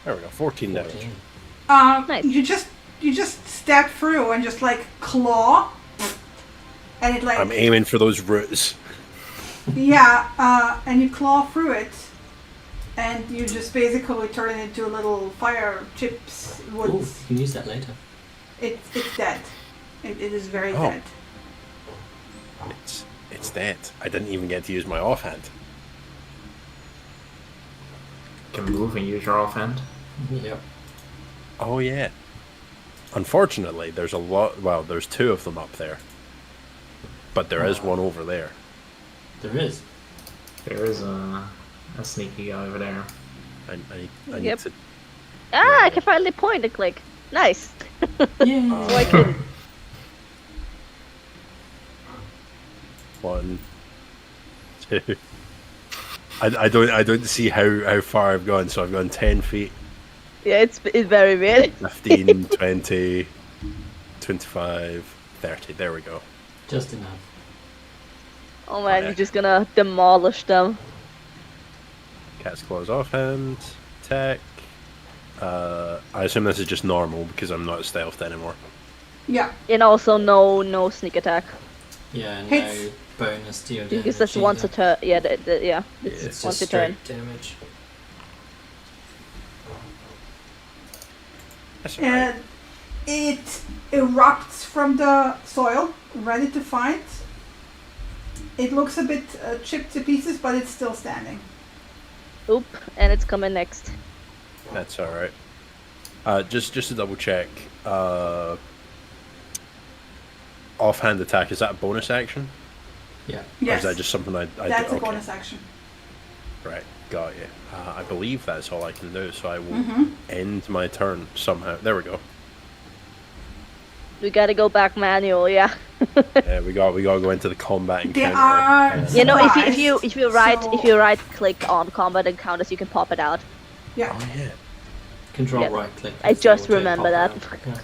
There we go. 14 damage. 14. Nice. You just step through and just like claw, and it like I'm aiming for those roots. and you claw through it, and you just basically turn it into little fire chips. Ooh, Wood. you can use that later. It's dead. It is very Oh. dead. It's dead. I didn't even get to use my offhand. You can move and use your offhand. Yep. Oh, yeah. Unfortunately, there's a lot. Well, there's 2 of them up there. But there is one over there. There is. There is a sneaky guy over there. I need Yep. to. I can finally point and click. Nice. Yeah. So I can. 1, 2. I don't see how far I've gone, so I've gone 10 feet, Yeah, it's very weird. 15, 20, 25, 30. There we go. Just enough. Oh man, Yeah. you're just gonna demolish them. Cat's claws offhand. Attack. I assume this is just normal because I'm not stealthed anymore. Yeah. And also no sneak attack. Yeah, no Hits. bonus to your damage. Because that's once a either. turn. Yeah, yeah. It's It's once just a turn. straight damage. That's alright. And it erupts from the soil, ready to fight. It looks a bit chipped to pieces, but it's still standing. Oop, and it's coming next. That's alright. Just to double check. Offhand attack, is that a bonus action? Yeah. Or Yes, is that just something I that's do? a Okay. bonus action. Right, got you. I believe that's all I can do, so I will Mm-hmm. end my turn somehow. There we go. We gotta go back manual, yeah. Yeah, we got to go into the combat They encounter. are. You know, if Surprise. you right click on combat encounters, you can pop it out. Yeah. Oh yeah. Control Yeah. right click. I that's just auto remember pop that. out. Yeah.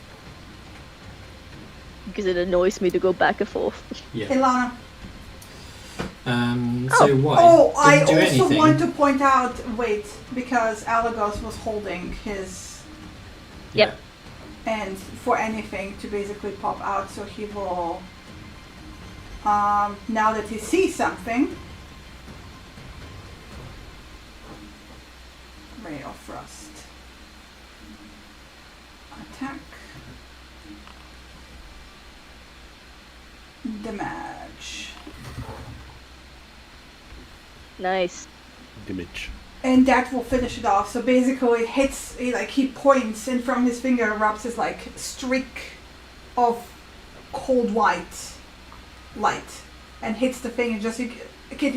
Because it annoys me to go back and forth. Yeah. Ilana. So what? Oh, I Didn't do also anything. want to point out, wait, because Alagos was holding his Yeah. and for anything to basically pop out, so he will, now that he sees something, Ray of Frost. Attack. Damage. Nice. Damage. And that will finish it off. So basically it hits, he points, and from his finger erupts this like streak of cold white light and hits the thing, and just you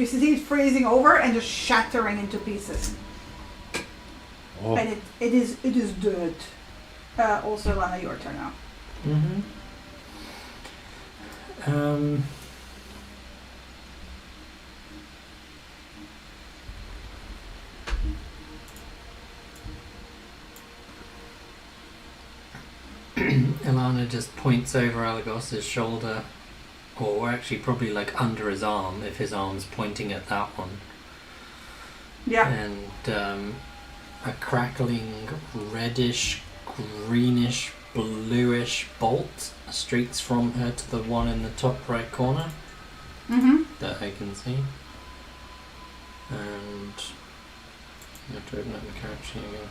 see it freezing over and just shattering into pieces. Oh, And it is dead. Also, Lana, your turn now. Mm-hmm. Ilana just points over Alagos's shoulder or actually probably like under his arm if his arm's pointing at that one. Yeah. And a crackling reddish, greenish, bluish bolt streaks from her to the one in the top right corner Mm-hmm. that I can see. And I have to open up the character sheet again.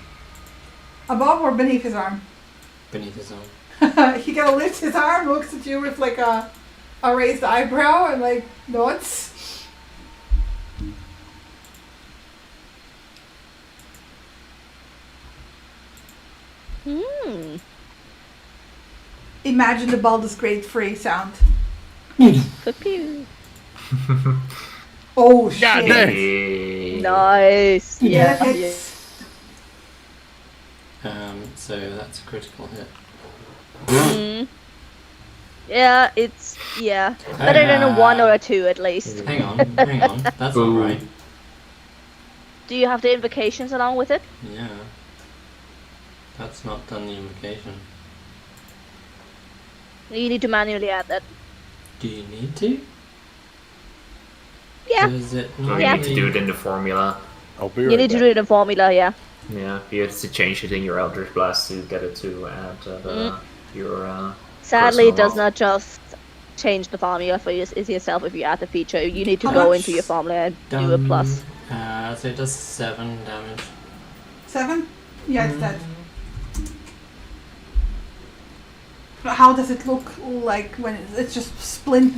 Above or beneath his arm? Beneath his arm. He kind of lifts his arm, looks at you with like a raised eyebrow, and like nods. Hmm. Imagine the Baldur's Gate 3 sound. Pew. Oh shit! God damn. Hey. Nice. Yeah, Yeah. hits. So that's a critical hit. Mm. Yeah, it's better than a 1 or a 2 at least. Hang on, that's Ooh. alright. Do you have the invocations along with it? Yeah. That's not done the invocation. You need to manually add that. Do you need to? Yeah. Is it So not you Yeah. need to do it in the formula. I'll be You right need to back. do it in formula, yeah. Yeah, you have to change it in your Eldritch Blast to get it to add your. Sadly, it does Personal not just change the formula for yourself if you add the feature. You need to How go much? into your formula and do a plus. So it does 7 damage. 7? Yeah, it's dead. But how does it look like when it's just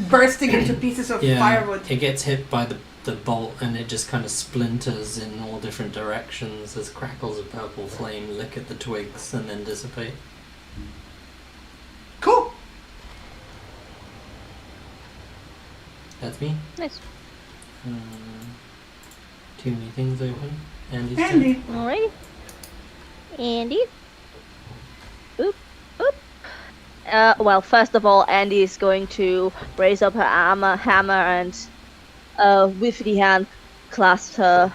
bursting into pieces of Yeah, firewood? it gets hit by the bolt and it just kind of splinters in all different directions as crackles of purple flame lick at the twigs and then dissipate. Cool. That's me. Nice. Too many things open. Andy's turn. Andy. Alright. Andy. Oop. Oop. Well, first of all, Andy is going to raise up her hammer and with the hand clasp her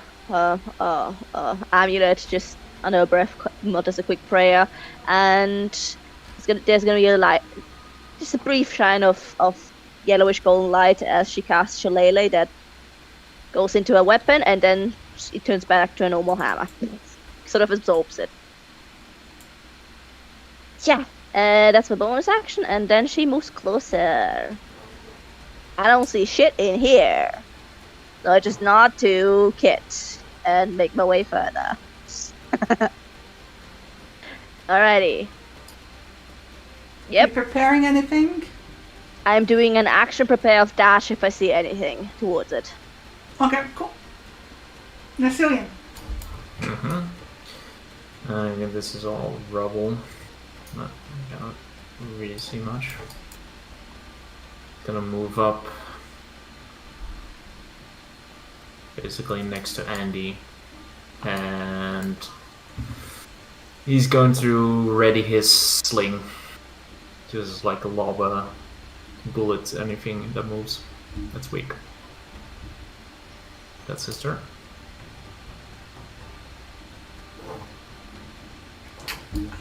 amulet just under her breath, mutters a quick prayer, and there's gonna be just a brief shine of yellowish golden light as she casts Shillelagh that goes into a weapon, and then it turns back to a normal hammer. Sort of absorbs it. Yeah, that's my bonus action, and then she moves closer. I don't see shit in here. So I just nod to Kit and make my way further. Alrighty. Yep. You preparing anything? I'm doing an action prepare of dash if I see anything towards it. Okay, cool. Nacillion. Mm-hmm. This is all rubble. I cannot really see much. Gonna move up. Basically next to Andy. And he's going to ready his sling. Just like a lob a bullet, anything that moves. That's weak. That's his turn.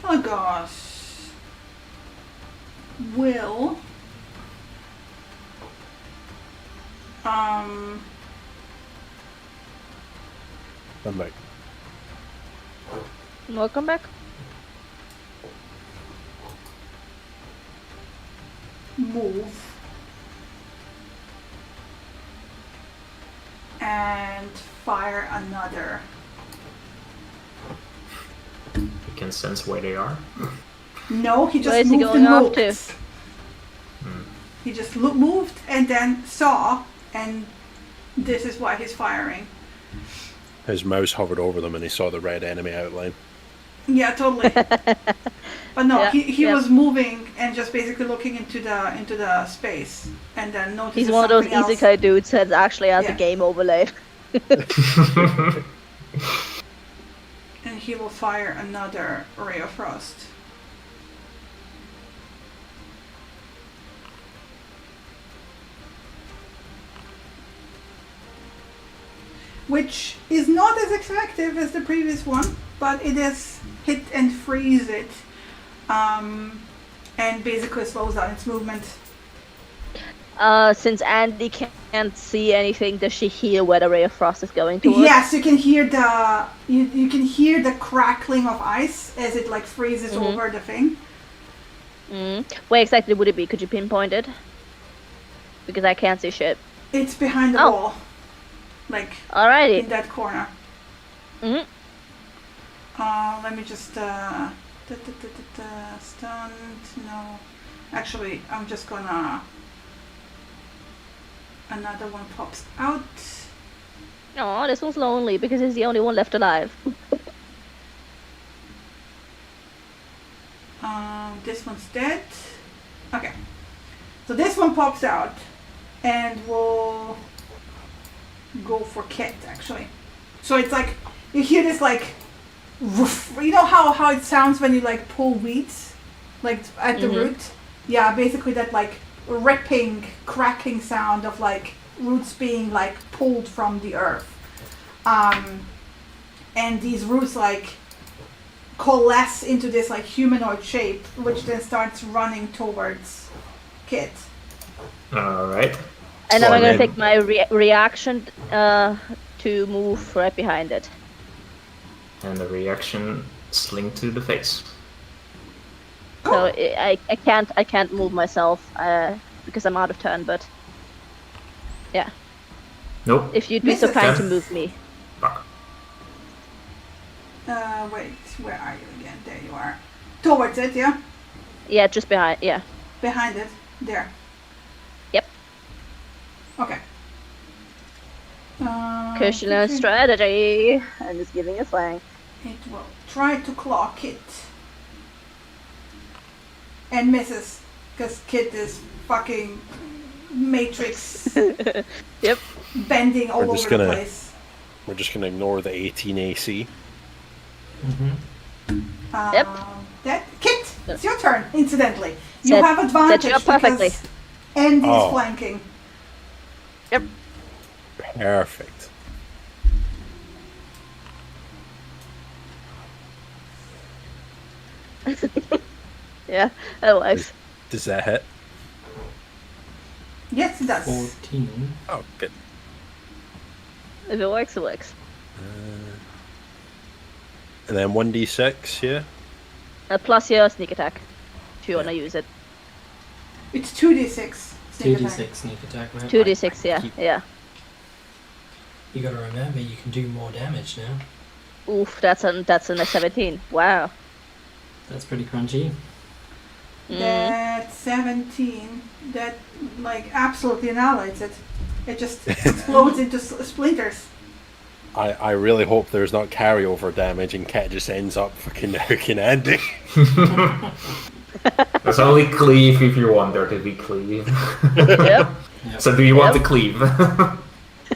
Oh gosh. Will. I'm back. Welcome back. Move. And fire another. You can sense where they are. No, he just Where is he moved going and off looked. to? He just moved and then saw, and this is why he's firing. His mouse hovered over them and he saw the red enemy outline. Yeah, totally. But no, Yeah, he yeah. was moving and just basically looking into the space, and then noticed He's one of those something else. isekai dudes that actually has Yeah. a game overlay. And he will fire another ray of frost. Which is not as effective as the previous one, but it is hit and freeze it, and basically slows down its movement. Since Andy can't see anything, does she hear where the ray of frost is going towards? Yes, you can hear you can hear the crackling of ice as it like freezes over the thing. Where exactly would it be? Could you pinpoint it? Because I can't see shit. It's behind the Oh. wall, like in Alrighty. that corner. Mhm. Let me just stunned. No, actually, I'm just gonna. Another one pops out. Oh, this one's lonely because he's the only one left alive. This one's dead. Okay. So this one pops out and we'll go for Kit actually. So it's like you hear this like woof. You know how it sounds when you like pull weeds like at the root? Yeah, basically that like ripping, cracking sound of like roots being like pulled from the earth. And these roots like coalesce into this like humanoid shape, which then starts running towards Kit. All right. And then Well, I'm gonna then- take my reaction to move right behind it. And the reaction, sling to the face. So I can't move myself because I'm out of turn. But yeah, Nope. if you'd be so Misses. kind to move me. Fuck. Wait, where are you again? There you are. Towards it, yeah? Yeah, just behind. Yeah. Behind it. There. Yep. Okay. Because she learns strategy and is giving a flank. It will try to claw Kit. And misses. Because Kit is fucking Matrix Yep. bending all We're over just the gonna- place. We're just gonna ignore the 18 AC. Yep. That Kit, it's your turn. Incidentally, you Set- have advantage set you up perfectly. because Andy is Oh. flanking. Yep. Perfect. Yeah, that works. Does that hit? Yes, it does. 14. Oh, good. If it works, it works. And then 1d6, yeah? Plus your sneak attack, if you wanna use it. It's 2d6. sneak attack. 2d6 sneak attack, right? 2d6, yeah, keep- yeah. You gotta remember, you can do more damage now. Oof, that's a 17. Wow. That's pretty crunchy. That 17, that like absolutely annihilates it. It just explodes into splinters. I really hope there's not carryover damage and Cat just ends up fucking hooking Andy. There's only cleave if you want there to be cleave. Yep. So do you want Yep. to cleave?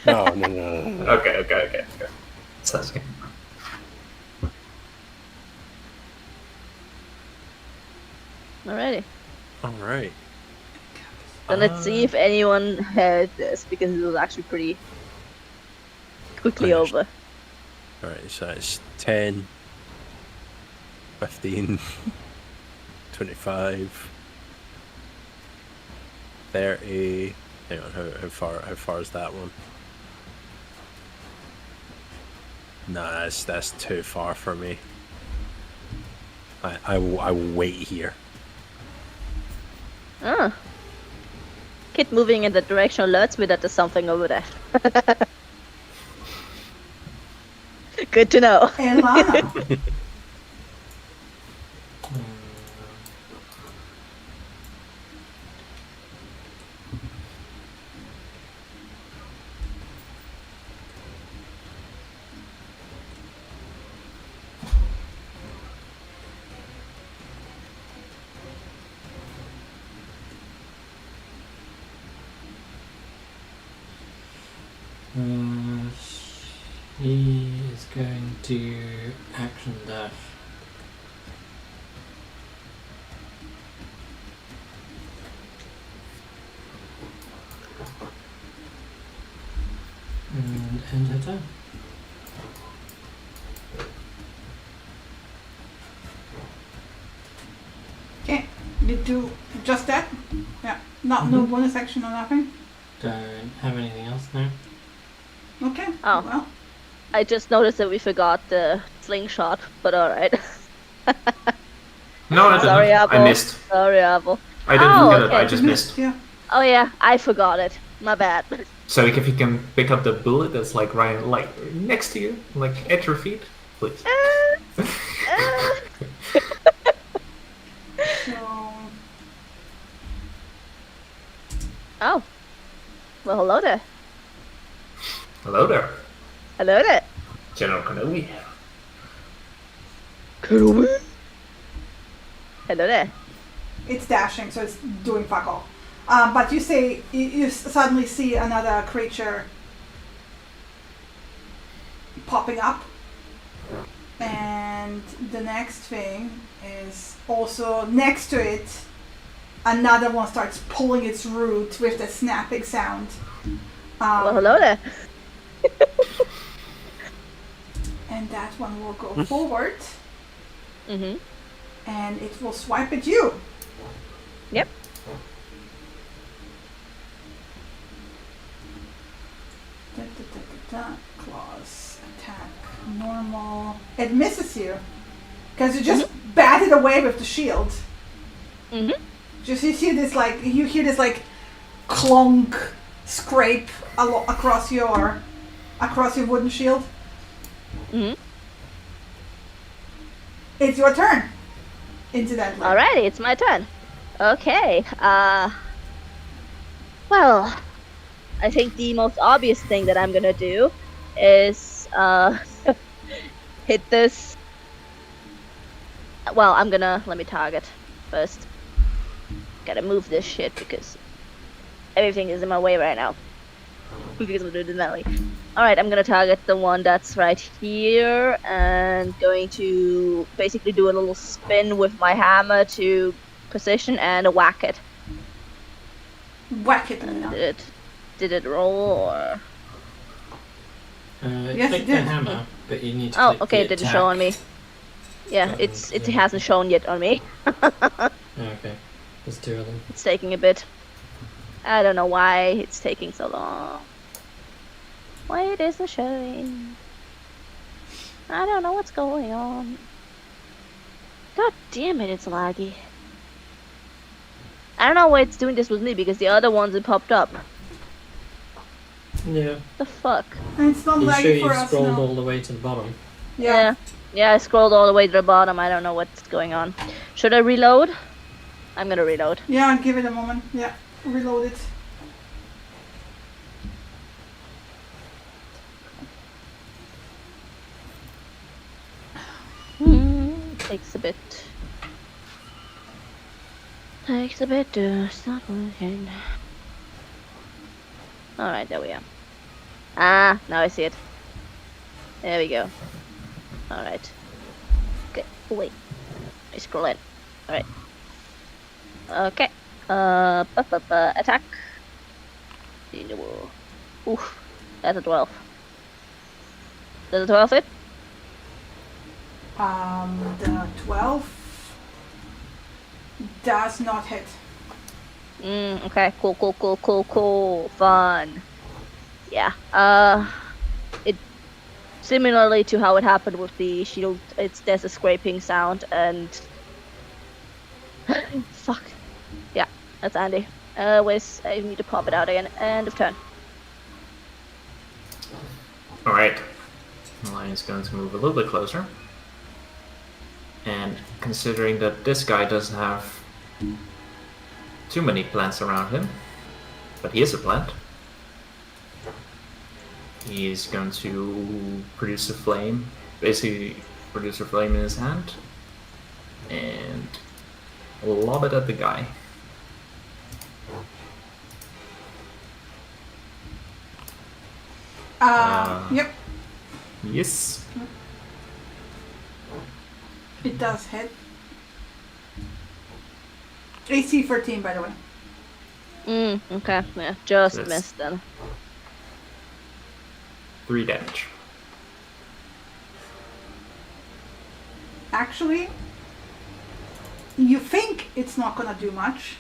No. Okay. Sounds good. Alrighty. Alright. Then let's see if anyone heard this because it was actually pretty quickly Finished. over. Alright, so it's 10, 15, 25, 30. Hang on, how far is that one? Nah, that's too far for me. I will wait here. Ah. Kit moving in that direction alerts me that there's something over there. Good to know. And Lana. He is going to action dash. And end her turn. Okay, you do just that? Yeah. No bonus action or nothing? Don't have anything else now. Okay. Oh. Well, I just noticed that we forgot the slingshot, but alright. No, I didn't. Sorry, I Apple. missed. Sorry, Apple. I didn't Oh, forget it. I okay. just missed. Yeah. Oh yeah, I forgot it. My bad. So if you can pick up the bullet that's like right, like next to you, like at your feet, please. So, Oh. Well, hello there. Hello there, Hello there. General Kenobi. Hello there. it's dashing, so it's doing fuck all. But you say you suddenly see another creature popping up, and the next thing is also next to it. Another one starts pulling its root with the snapping sound. Well, hello there. And that one will go forward, Mm-hmm. and it will swipe at you. Yep. Claws, attack, normal. It misses you because you just batted away with the shield. Mm-hmm. Just you hear this like clunk, scrape across your wooden shield. Mm-hmm. It's your turn. Incidentally. Alrighty, it's my turn. Okay. Well, I think the most obvious thing that I'm gonna do is hit this. Well, let me target first. Gotta move this shit because everything is in my way right now. Because I'm doing it that way. Alright, I'm gonna target the one that's right here and going to basically do a little spin with my hammer to position and whack it. Whack it. Did it roll or? Yes, click it the did. hammer, but you need to Oh, click okay, the it didn't attack show on me. Yeah, button, it yeah. hasn't shown yet on me. Okay, there's two of them. It's taking a bit. I don't know why it's taking so long. Why it isn't showing? I don't know what's going on. God damn it, it's laggy. I don't know why it's doing this with me because the other ones it popped up. Yeah. The fuck? And it's not Are you laggy sure for you've us scrolled now. all the way to the bottom? Yeah. Yeah, I scrolled all the way to the bottom. I don't know what's going on. Should I reload? I'm gonna reload. Yeah, give it a moment. Yeah, reload it. Takes a bit. Takes a bit to start working. Alright, there we are. Ah, now I see it. There we go. Alright. Okay, oh, wait. I scroll in. Alright. Okay. Attack. Oof. That's a 12. Does a 12 hit? The 12 does not hit. Okay, cool. Fun. Yeah. It similarly to how it happened with the shield, there's a scraping sound and fuck. Yeah, that's Andy. I need to pop it out again. End of turn. Alright. The lion's going to move a little bit closer. And considering that this guy doesn't have too many plants around him, but he is a plant, he is going to produce a flame, basically produce a flame in his hand, and lob it at the guy. Yep, Yes. it does hit. AC 13, by the way. Okay, yeah, just Yes. missed then. 3 damage. Actually, you think it's not gonna do much,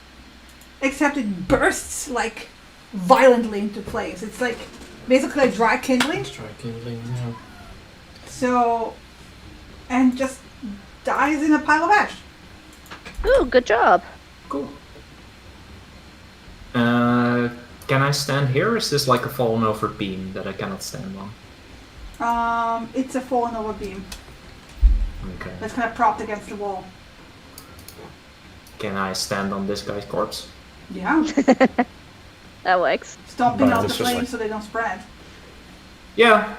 except it bursts like violently into place. It's like basically like dry kindling. Try kindling now. So, and just dies in a pile of ash. Ooh, good job. Cool. Can I stand here, or is this like a fallen over beam that I cannot stand on? It's a fallen over beam. Okay. That's kind of propped against the wall. Can I stand on this guy's corpse? Yeah. That works. Stomping But out the it's just flames like- so they don't spread. Yeah.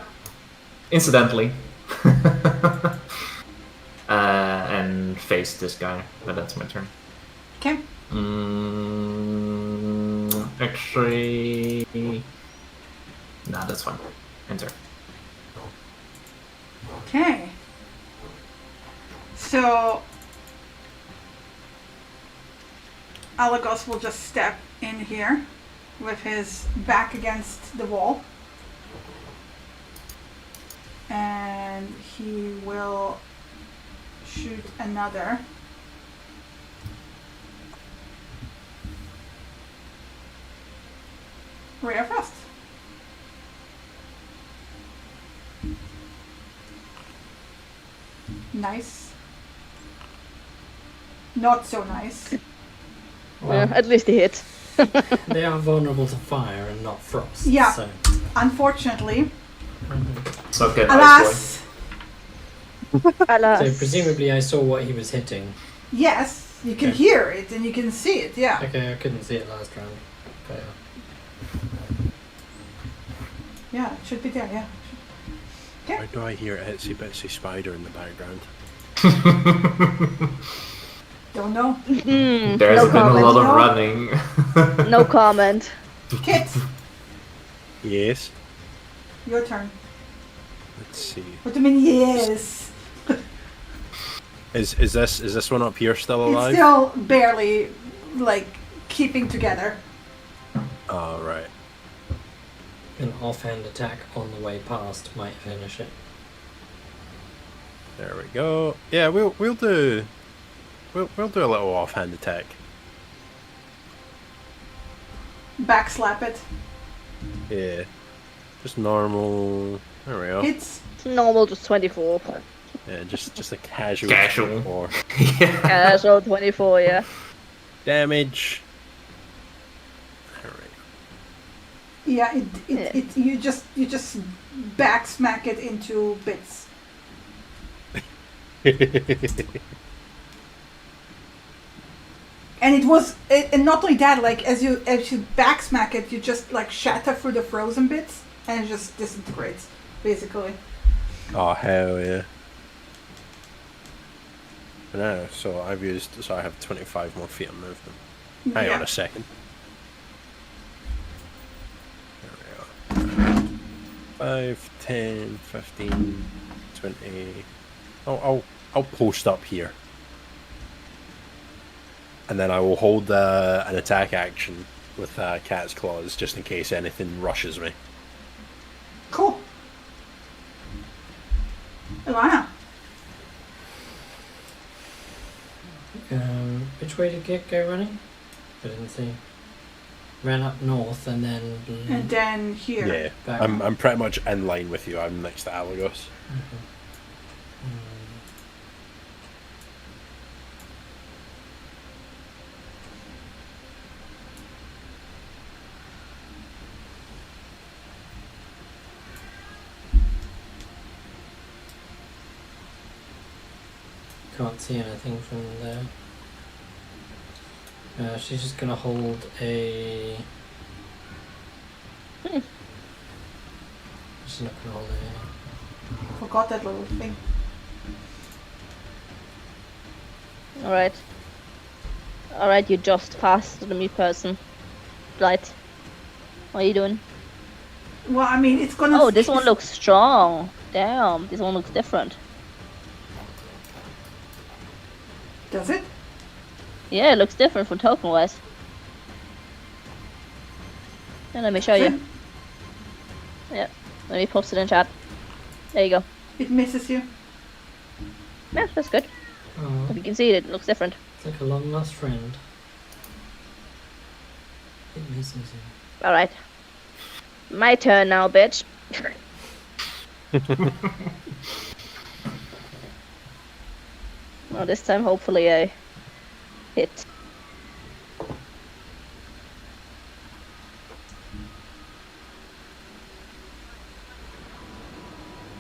Incidentally. And face this guy, but that's my turn. Okay. Actually... Nah, that's fine. Enter. Okay. So Alagos will just step in here with his back against the wall. And he will shoot another. Ray of Frost. Nice. Not so nice. Well, At least he hit. they are vulnerable to fire and not frost. Yeah. So. Unfortunately, So can alas, Alas. So presumably I saw what he was hitting. yes, you can Okay. hear it and you can see it, yeah. Okay, I couldn't see it last round. But Yeah, it should be there, yeah. Why do I hear a itsy bitsy spider in the background? Don't know. There's No been a comment. lot of No. running. No comment. Kit, Yes. your turn. Let's see. What do you mean, yes? Is this one up here still It's alive? still barely, like, keeping together. Oh right. an offhand attack on the way past might finish it. There we go. Yeah, we'll do a little offhand attack. Backslap it. Yeah. Just normal. There we go. It's Normal, just 24. Yeah, just a casual. Casual. Or Yeah. Casual 24, yeah. damage. There we yeah. It you just back smack it into bits. go. And it was, and not only that, like as you back smack it, you just like shatter through the frozen bits, and it just disintegrates, basically. Oh hell yeah. No, so I have 25 more feet of movement. Hang on a second. There we go. 5, 10, 15, 20. I'll post up here. And then I will hold an attack action with Cat's Claws just in case anything rushes me. Cool. Ilana. Which way did Git go running? I didn't see. Ran up north and then. And then here. Yeah, Back. I'm pretty much in line with you. I'm next to Alagos. Can't see anything from there. She's just gonna hold a. She's not gonna hold a. Forgot that little thing. Alright. Alright, you just passed the mute person. Right. What are you doing? Well, I mean, it's gonna. Oh, this one looks strong. Damn, this one looks different. Does it? Yeah, it looks different from token wise. Yeah, let me show you. Yeah, let me post it in chat. There you go. It misses you. Yeah, that's good. Oh, If you can see it, it looks different. it's like a long lost friend. It misses him. All right. My turn now, bitch. Well, this time hopefully I hit.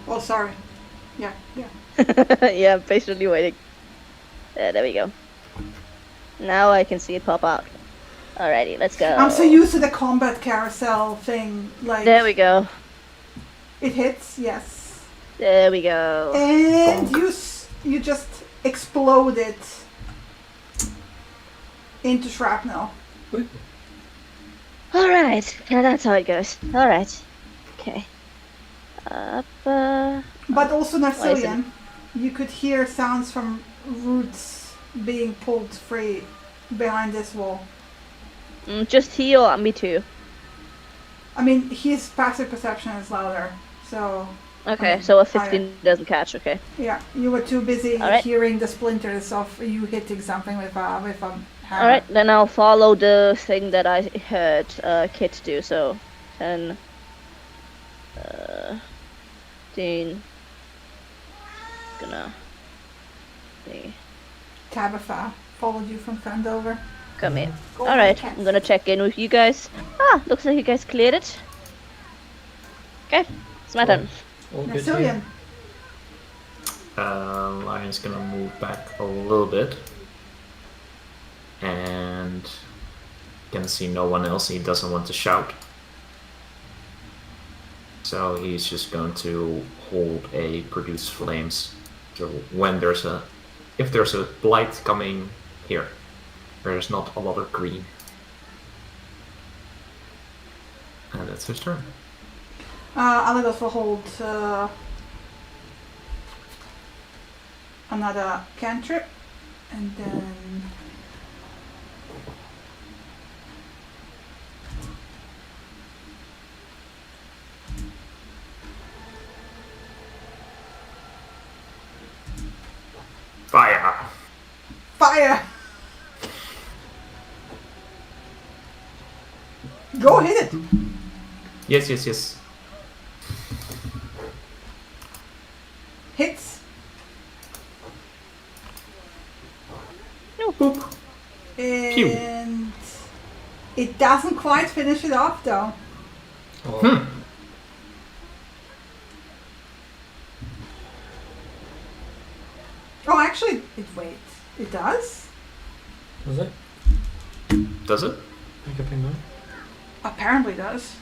Oh, sorry. Yeah. Yeah, I'm patiently waiting. There we go. Now I can see it pop out. Alrighty, let's go. I'm so used to the combat carousel thing. Like, There we go. it hits, yes. There we go. And Bonk. you just exploded into shrapnel. Alright, yeah, that's how it goes. Alright. Okay. Up, But also Why is it- Narcillian, you could hear sounds from roots being pulled free behind this wall. just he or me too? I mean, his passive perception is louder, so Okay, Okay, so a higher. 15 doesn't catch, okay. yeah, you were too busy Alright. hearing the splinters of you hitting something with a hammer. Alright, then I'll follow the thing that I heard Kit do, so 10, 15, gonna see. Tabitha followed you from Phandelver. Come here. Go Alright, for the I'm gonna check in with you guys. Ah, looks like you guys cleared it. Okay, it's my turn. All good here. Narcillian. Lion's gonna move back a little bit. And can see no one else. He doesn't want to shout. So he's just going to hold a produce flames. So when if there's a blight coming here, there's not a lot of green. And that's his turn. Alagos will hold another cantrip, and then Fire! fire. Go hit it. Yes. Hits. Boop. And it doesn't quite finish it off though. Oh, Oh, actually, wait. It does? was it? Does it? Make up your mind. Apparently does.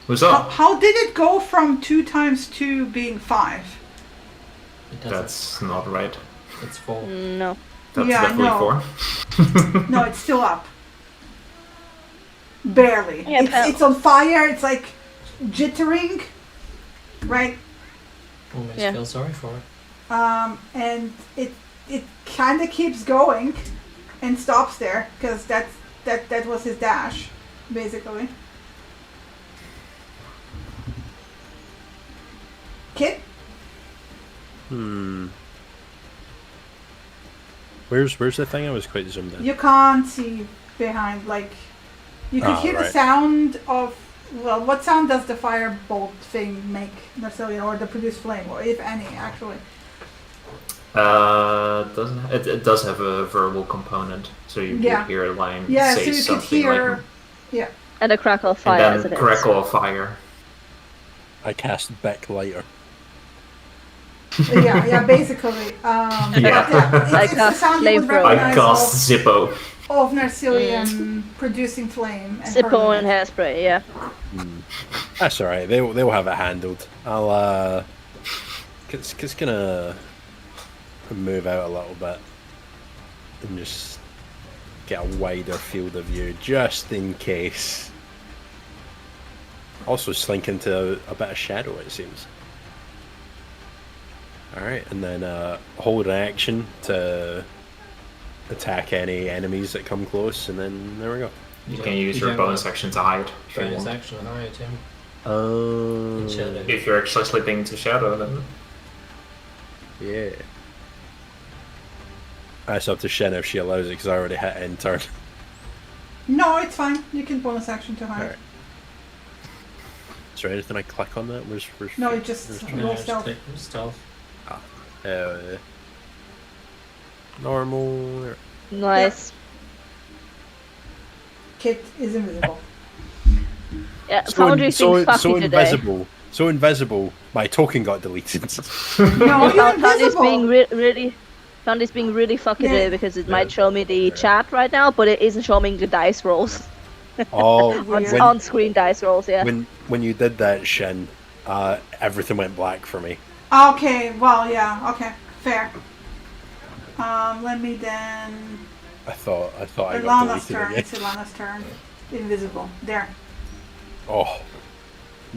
Who's How, up? how did it go from 2 times 2 being 5? It doesn't. That's not right. It's 4. No. That's Yeah, I definitely know. 4. No, it's still up. Barely. Yeah, It's on fire. It's like jittering, right? Almost Yeah. feel sorry for it. And it kind of keeps going, and stops there because that was his dash, basically. Kit, Where's the thing? I was quite zoomed in. you can't see behind. Like, you can Oh, hear the right. sound of. Well, what sound does the firebolt thing make, Narcillian, or the produce flame, or if any, actually? It does have a verbal component, so you Yeah. could hear a line Yeah, say so you could something hear. like, Yeah. And a crackle of fire and as it then is. crackle of fire. I cast backlighter. Yeah, basically. Yeah. It's the sound you would Flamethrower. I recognize cast Zippo. of Narcillian producing flame. And Zippo burning and it. hairspray, yeah. That's alright. They'll have it handled. I'll it's gonna move out a little bit and just get a wider field of view just in case. Also slink into a bit of shadow, it seems. Alright, and then hold an action to attack any enemies that come close, and then there we go. You don't- can use your don't bonus want action to hide if you Bonus want. action hide him. Oh, In shadow. If you're actually slipping into shadow, then yeah. That's up to Shen if she allows it, because I already hit end turn. No, it's fine. You can bonus action to hide. Alright. Is there anything I click on that? Where's No, it just where's- roll just stealth. click stealth. normal. Nice. Kit is invisible. Yeah, Foundry's being fucky so today. invisible. So invisible. My token got deleted. No, you're Foundry's being invisible. really. Foundry's being really fucky Yeah. today because it might show me the chat right now, but it isn't showing me the dice rolls. Oh, Weird. On-screen dice rolls, yeah. when you did that, Shin, everything went black for me. Okay, well, yeah, okay, fair. Let me then. I thought I got Ilana's deleted turn. again. It's Ilana's turn. Invisible. There. Oh,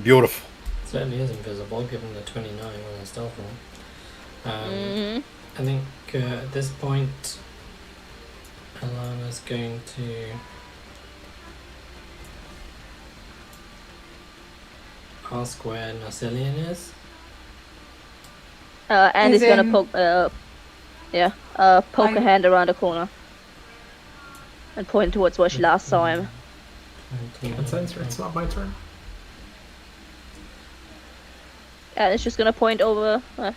beautiful. Certainly is invisible, given the 29 on the stealth roll. hmm I think at this point, Alana's going to ask where Narcillian is. And Is he's gonna in- poke, poke I- a hand around the corner. And point towards where she last saw him. 20, It's not my turn. And it's just gonna point over, through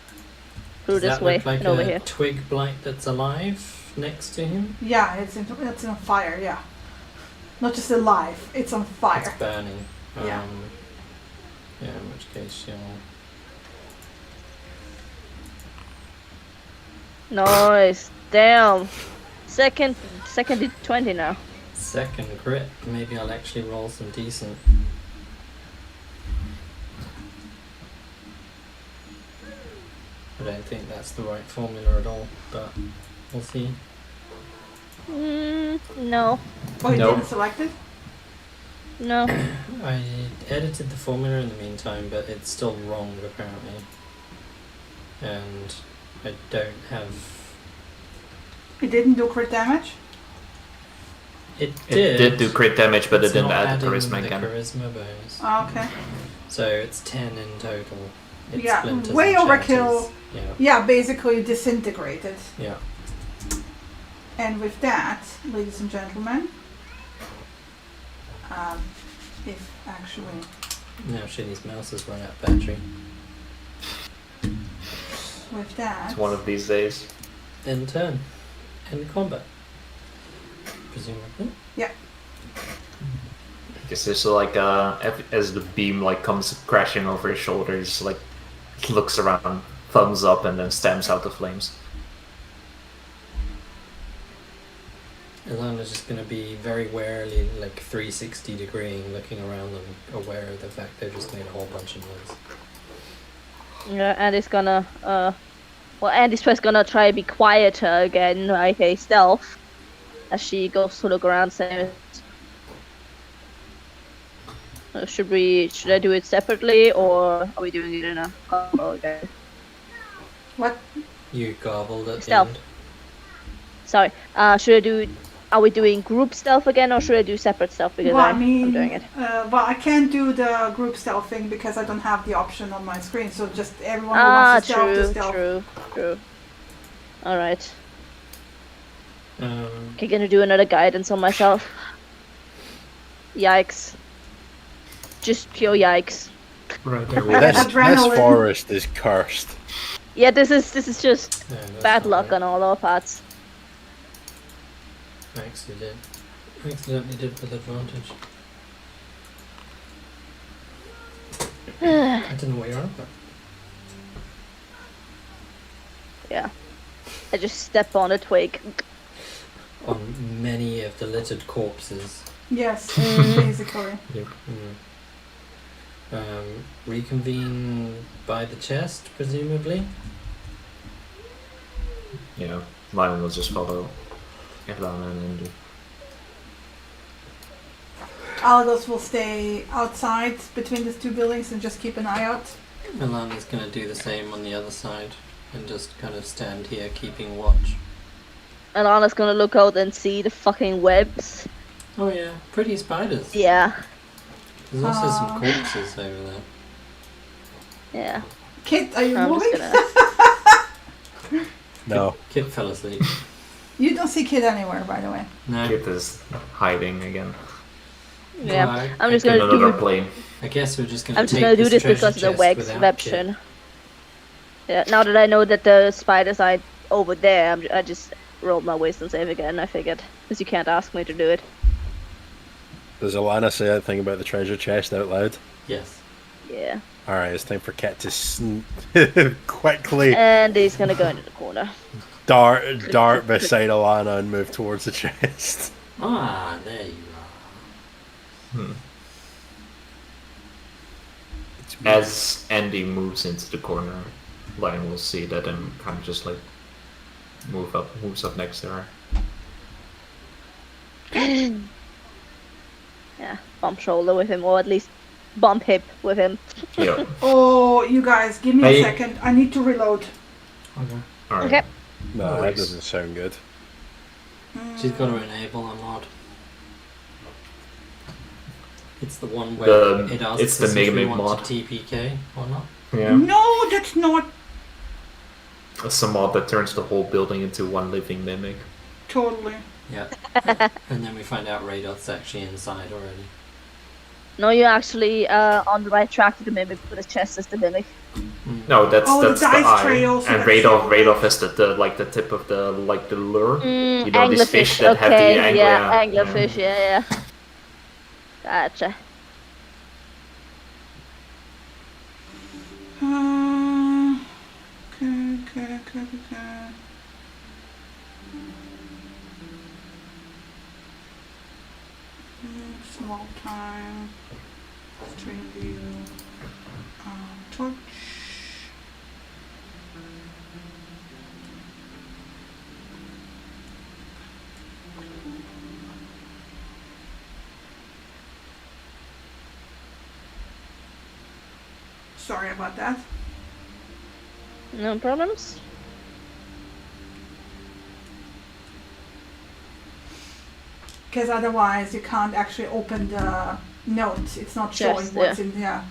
Does this that way look like and over a here. twig blight that's alive next to him? Yeah, it's on fire. Yeah, not just alive. It's on fire. It's burning. Yeah. Yeah, in which case she'll... Nice. Damn. Second 20 now. Second crit. Maybe I'll actually roll some decent. I don't think that's the right formula at all, but we'll see. No. Oh, you Nope. didn't select it? No. I edited the formula in the meantime, but it's still wrong apparently. And I don't have... It didn't do crit damage? It It did do crit damage, but it It's didn't not add the adding charisma the again. charisma bonus. Oh, okay. So it's 10 in total. It Yeah, splinters way and overkill. shatters. Yeah, Yeah, basically disintegrated. yeah. And with that, ladies and gentlemen, if actually, Now Shinny's mouse has run out of battery. with that, It's one of these days. End turn. End combat. Presumably. It's just like as the beam like comes crashing over his shoulders, like he looks around, thumbs up, and then stamps out the flames. Ilana's just going to be very warily, like 360 degreeing, looking around them, aware of the fact they've just made a whole bunch of noise. Yeah, Andy's gonna, Andy's first gonna try to be quieter again, like a stealth, as she goes to look around, saying, should I do it separately, or are we doing it in a combo again? what? You garbled at Stealth. the end. Sorry, are we doing group stealth again, or should I do separate stealth, because Well, I I'm mean, doing it? I can't do the group stealth thing because I don't have the option on my screen. So just everyone who wants to stealth to stealth. true. Alright, Um, okay, gonna do another guidance on myself. Yikes. Just pure yikes. Right there. This Adrenaline. forest is cursed. Yeah, this is just no, that's bad not luck right. on all our parts. Accidentally did with advantage. I don't know what you're on about. Yeah. I just step on a twig. On many of the littered corpses. Yes, basically. Reconvene by the chest, presumably. Yeah, mine will just follow Ilana and Andy. Alagos will stay outside between the two buildings and just keep an eye out. Alana's going to do the same on the other side and just kind of stand here keeping watch. And Anna's gonna look out and see the fucking webs. Oh yeah, pretty spiders. Yeah. There's also some corpses over there. Yeah. Kit, are you I'm moving? just gonna... No. Kit fell asleep. You don't see Kid anywhere, by the way. No. Kit is hiding again Yeah, Well, I'm just in gonna another do. plane. I guess we're just gonna. I'm just take gonna do this this treasure because of the chest wax without Kit. option. Yeah, now that I know that the spiders are over there, I just rolled my wisdom save again. I figured, because you can't ask me to do it. Does Alana say that thing about the treasure chest out loud? Yes. Yeah, Alright, it's time for Cat to quickly and he's gonna go into the corner. dart beside Alana and move towards the chest. Ah, there you are. As Andy moves into the corner, Lion will see that and kind of just like moves up next to her. Yeah, bump shoulder with him, or at least bump hip with him. Yep. Oh, you guys, give me Hey. a second. I need to reload. Okay. All right. Okay. No, No that worries. doesn't sound good. She's got to enable a mod. It's the one where The- it asks it's the us if Mega we Mega want mod. to TPK or not. Yeah. No, that's not It's a mod that turns the whole building into one living mimic. totally. Yeah. And then we find out Radoth's actually inside already. No, you're actually on the right track to the mimic, but his chest is the mimic. No, that's Oh, the that's the dice eye. tray also And got Radoth has the like the tip of the like the lure. You know these fish Anglerfish, that have the okay, angler. yeah, anglerfish, yeah. Gotcha. Okay. Small time. Stream view. Torch. Sorry about that. No problems. Because otherwise you can't actually open the note. It's not showing Chest, what's in there.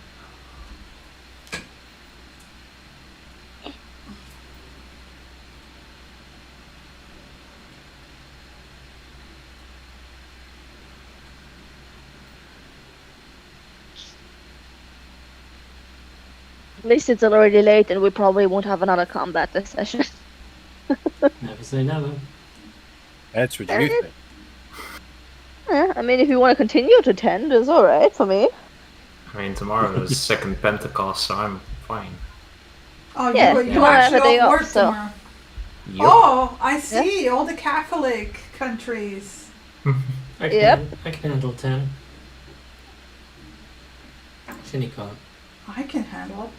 At least it's already late and we probably won't have another combat this session. Never say never. That's what you think. Yeah, I mean, if you want to continue to 10, it's alright for me. I mean, tomorrow is second Pentecost, so I'm fine. Oh, Yeah, you tomorrow I have actually a day off off, work so- tomorrow. Yup. Oh, I see. All the Catholic countries. I can, Yep. I can handle 10. Shinny can't. I can handle.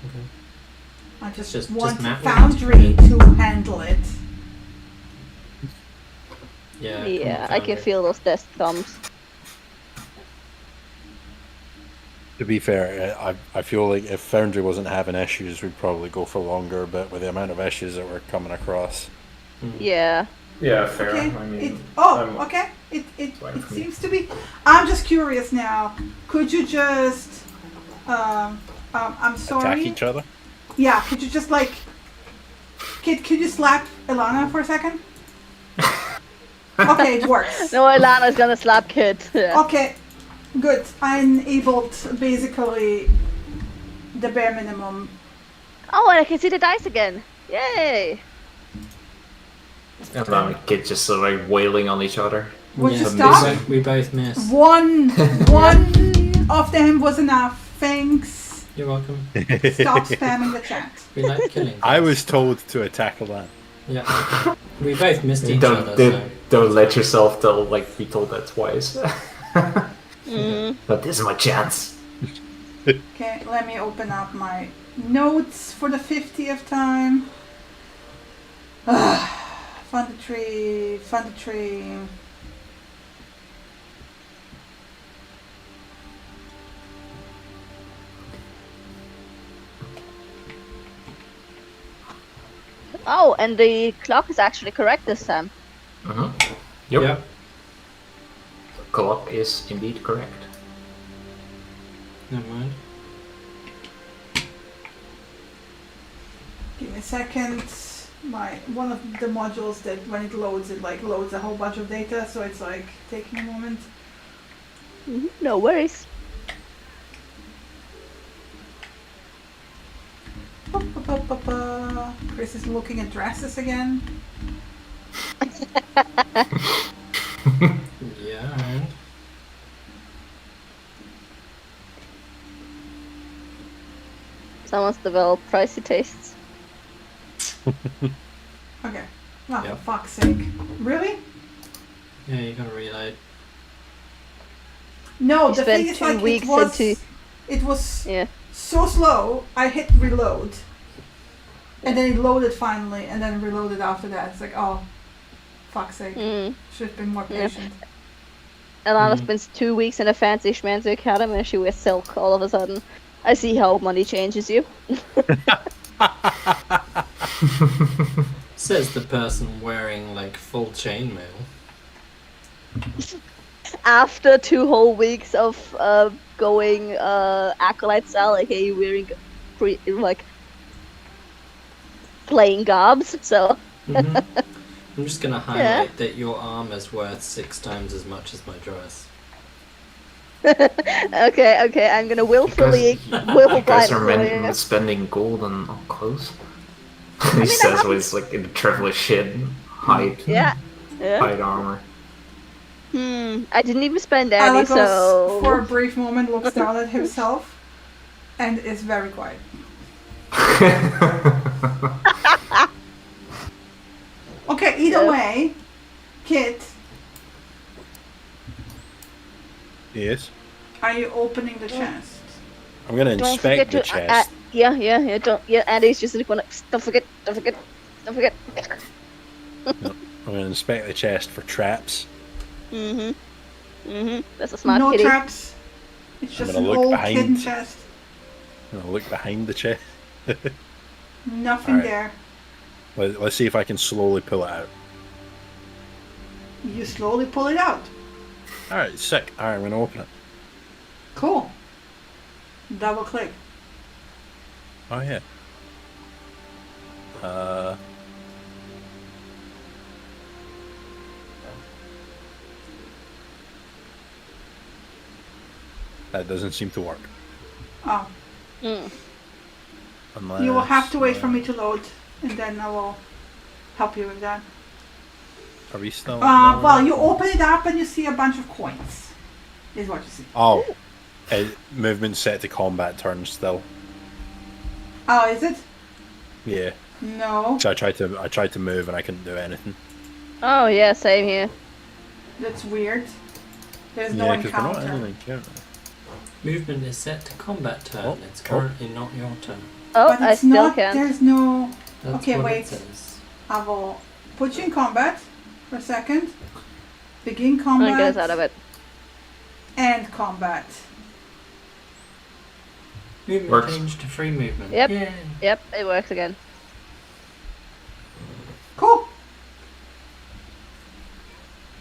Okay. I just, Just want Matt Foundry to handle it. Yeah. Yeah, I can feel those desk thumbs. To be fair, I feel like if Foundry wasn't having issues, we'd probably go for longer, but with the amount of issues that we're coming across. Yeah. Yeah, fair. Okay. I mean, It, I'm- okay. It fine for me. seems to be. I'm just curious now. Could you just? I'm sorry. Attack each other? Yeah. Could you just like? Could you slap Ilana for a second? Okay, it works. No, Alana's gonna slap Kid. Yeah. Okay, good. I enabled basically the bare minimum. Oh, and I can see the dice again. Yay! And then the kids just sort of like wailing on each other. Would you we stop? both- We both miss. One of them was enough. Thanks. You're welcome. Stop spamming the chat. We like killing. I things. was told to attack Alana. Yeah. We both missed each Don't other, so. don't let yourself be told that twice. Mm. But this is my chance. Okay, let me open up my notes for the 50th time. Fund the tree, fund the tree. Oh, and the clock is actually correct this time. Mm-hmm. Yep. Yeah. The clock is indeed correct. Never mind. Give me a second. my one of the modules that when it loads, it like loads a whole bunch of data, so it's like taking a moment. No worries. Chris is looking at dresses again. Yeah, and Someone's developed pricey tastes. Okay. Well, Yep. for fuck's sake. Really? yeah, you gotta reload. No, You the spent thing is 2 like weeks it was Yeah. so slow. I hit reload, and then it loaded finally, and then reloaded after that. It's like, oh, fuck's sake. Mm. Should have been more Yeah. patient. Alana Mhm. spends 2 weeks in a fancy schmancy academy and she wears silk all of a sudden. I see how money changes you. Says the person wearing like full chainmail. After 2 whole weeks of going acolyte style, like hey, wearing like playing gobs. So Mhm. I'm just gonna highlight that your armor's worth 6 times as much as my dress. okay, I'm gonna willfully You guys are blindly. spending gold on clothes. he mean, I says haven't- with like in traveler shit, hide Yeah. armor. I didn't even spend any, Alagos, so for a brief moment, looks down at himself, and is very quiet. Okay, either Yeah. way, Kit, Yes. are you opening the chest? I'm gonna don't forget inspect the to. chest. Yeah. Andy's just like, don't forget. I'm gonna inspect the chest for traps. That's a smart No kitty. traps. It's just gonna an look old behind. hidden chest. I'm gonna look behind the chest. Nothing Alright. there. Let's see if I can slowly pull it out. You slowly pull it out. Alright, sick. Alright, I'm gonna open it. Cool. Double click. Oh yeah. That doesn't seem to work. Oh, Unless, you will have to wait for me to load, and then I will help you with that. Are we still? Well, you open it up and you see a bunch of coins. Is what you see. Oh, movement set to combat turn still. Oh, is it? Yeah. No, So I tried to move and I couldn't do anything. Oh yeah, same here. that's weird. There's no Yeah, because we're not encounter. anything counter. Movement is set to combat turn. Oh, It's currently not your turn. Oh, But I it's still not. can't. There's no. That's Okay, what wait. it says. I will put you in combat for a second. Begin I'm gonna get us combat out of it. and combat. Movement Works. changed to free movement. Yep. Yay. Yep, it works again. Cool.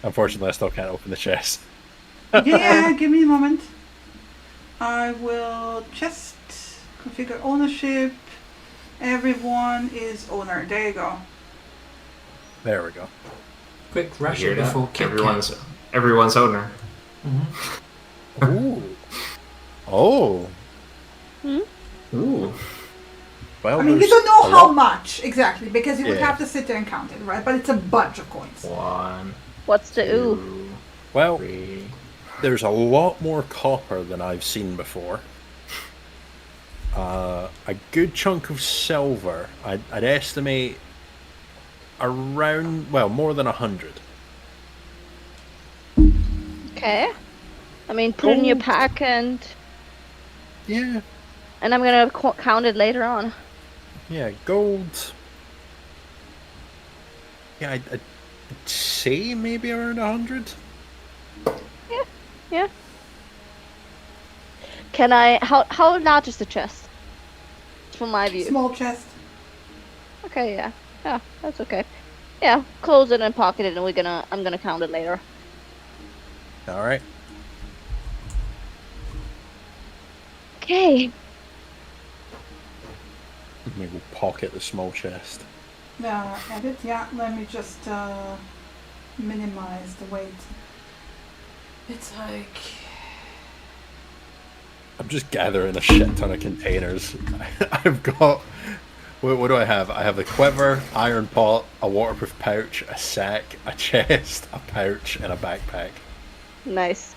Unfortunately, I still can't open the chest. Yeah, give me a moment. I will just configure ownership. Everyone is owner. There you go. There we go. Quick You rush hear it that? before kick Everyone's owner. Mhm. Ooh. Oh. Ooh. Well, I mean, you there's don't know a how lot- much exactly because you would Yeah. have to sit there and count it, right? But it's a bunch of coins. 1, What's the ooh? 2, Well, 3. there's a lot more copper than I've seen before. A good chunk of silver. I'd estimate around, well, more than 100. Okay. I mean, put it in your Gold. pack and Yeah, I'm gonna count it later on. yeah, gold. Yeah, I'd say maybe around 100. Yeah. Can I? How large is the chest? From my view. Small chest. Okay, yeah, that's okay. Yeah, close it and pocket it, and I'm gonna count it later. All right. Okay. Maybe we'll pocket the small chest. Edit. Yeah, let me just minimize the weight. It's like I'm just gathering a shit ton of containers. I've got. What do I have? I have a quiver, iron pot, a waterproof pouch, a sack, a chest, a pouch, and a backpack. Nice.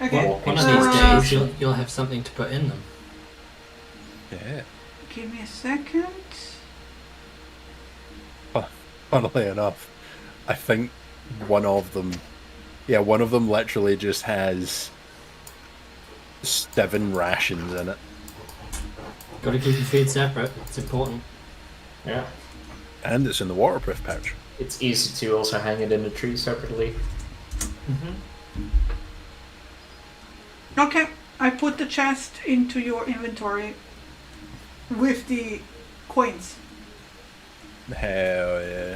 okay. Well, one of these days you'll have something to put in them. Yeah. Give me a second. Funnily enough, I think one of them literally just has 7 rations in it. Got to keep your food separate. It's important. Yeah. And it's in the waterproof pouch. It's easy to also hang it in the tree separately. Okay, I put the chest into your inventory with the coins. Hell yeah.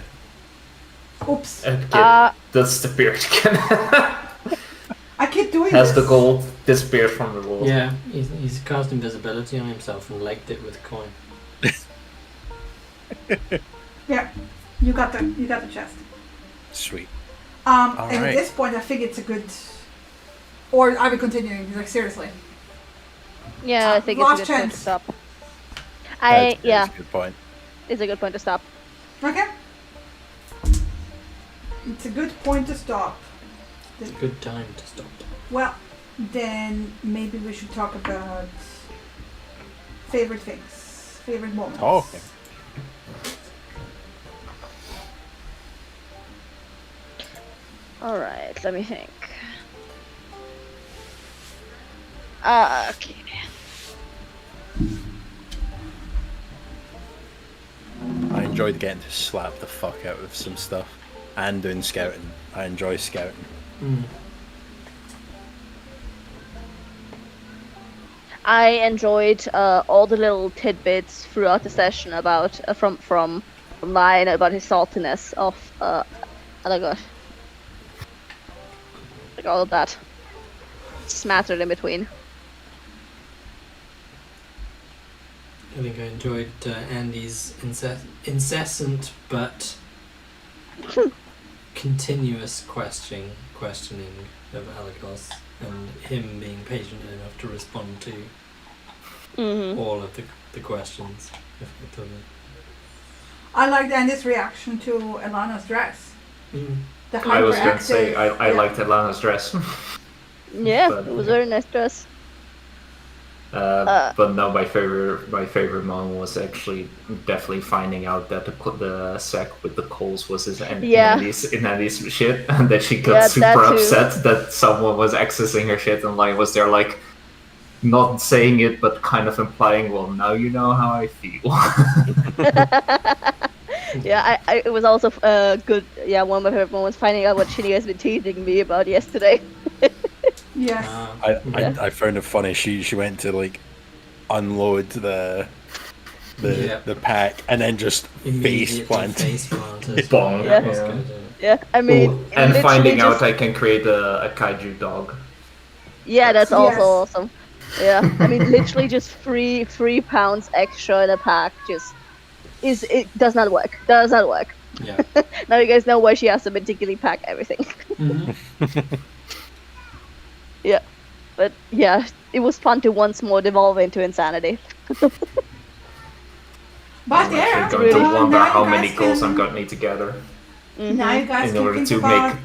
Oops. Okay, that's disappeared again. I keep doing Has this. the gold disappeared from the wall? Yeah, he's cast invisibility on himself and legged it with a coin. Yeah, you got the chest. Sweet. And Alright. at this point, I think it's a good. Or are we continuing? Like seriously? Yeah, I think Last it's a good point to chance. stop. That's Yeah, a good point. it's a good point to stop. Okay. It's a good point to stop. It's a good time to stop. Well, then maybe we should talk about favorite things, favorite moments. Oh, okay. Alright, let me think. Okay. I enjoyed getting to slap the fuck out of some stuff and doing scouting. I enjoy scouting. I enjoyed all the little tidbits throughout the session about from Lion about his saltiness of oh my god, like all of that smattered in between. I think I enjoyed Andy's incessant but continuous questioning of Alagos, and him being patient enough to respond to all of the questions effectively. I liked Andy's reaction to Elana's dress. The I was going to say hyperactive- I yeah. liked Atlanta's dress. Yeah, But, it was very nice dress. But no, my favorite moment was actually definitely finding out that the sack with the coals was in Andy's shit, and that she got Yeah, that super too. upset that someone was accessing her shit, and like was there like not saying it but kind of implying, well, now you know how I feel. Yeah, it was also good. Yeah, one of my favorite moments finding out what Shinny has been teasing me about yesterday. Yes. I found it funny. She went to like unload the pack and then just face planted. Bong. Yeah. Yeah. Yeah, I mean, Ooh, and literally finding just- out I can create a kaiju dog. Yeah, that's also Yes. awesome. Yeah, I mean, literally just 3 pounds extra in a pack just it does not work. Does not work. Yeah. Now you guys know why she has to meticulously pack everything. Yeah, but yeah, it was fun to once more devolve into insanity. But I'm yeah, actually going to really- wonder now you how guys many goals I'm can- going to need together Now you guys in can order think to about make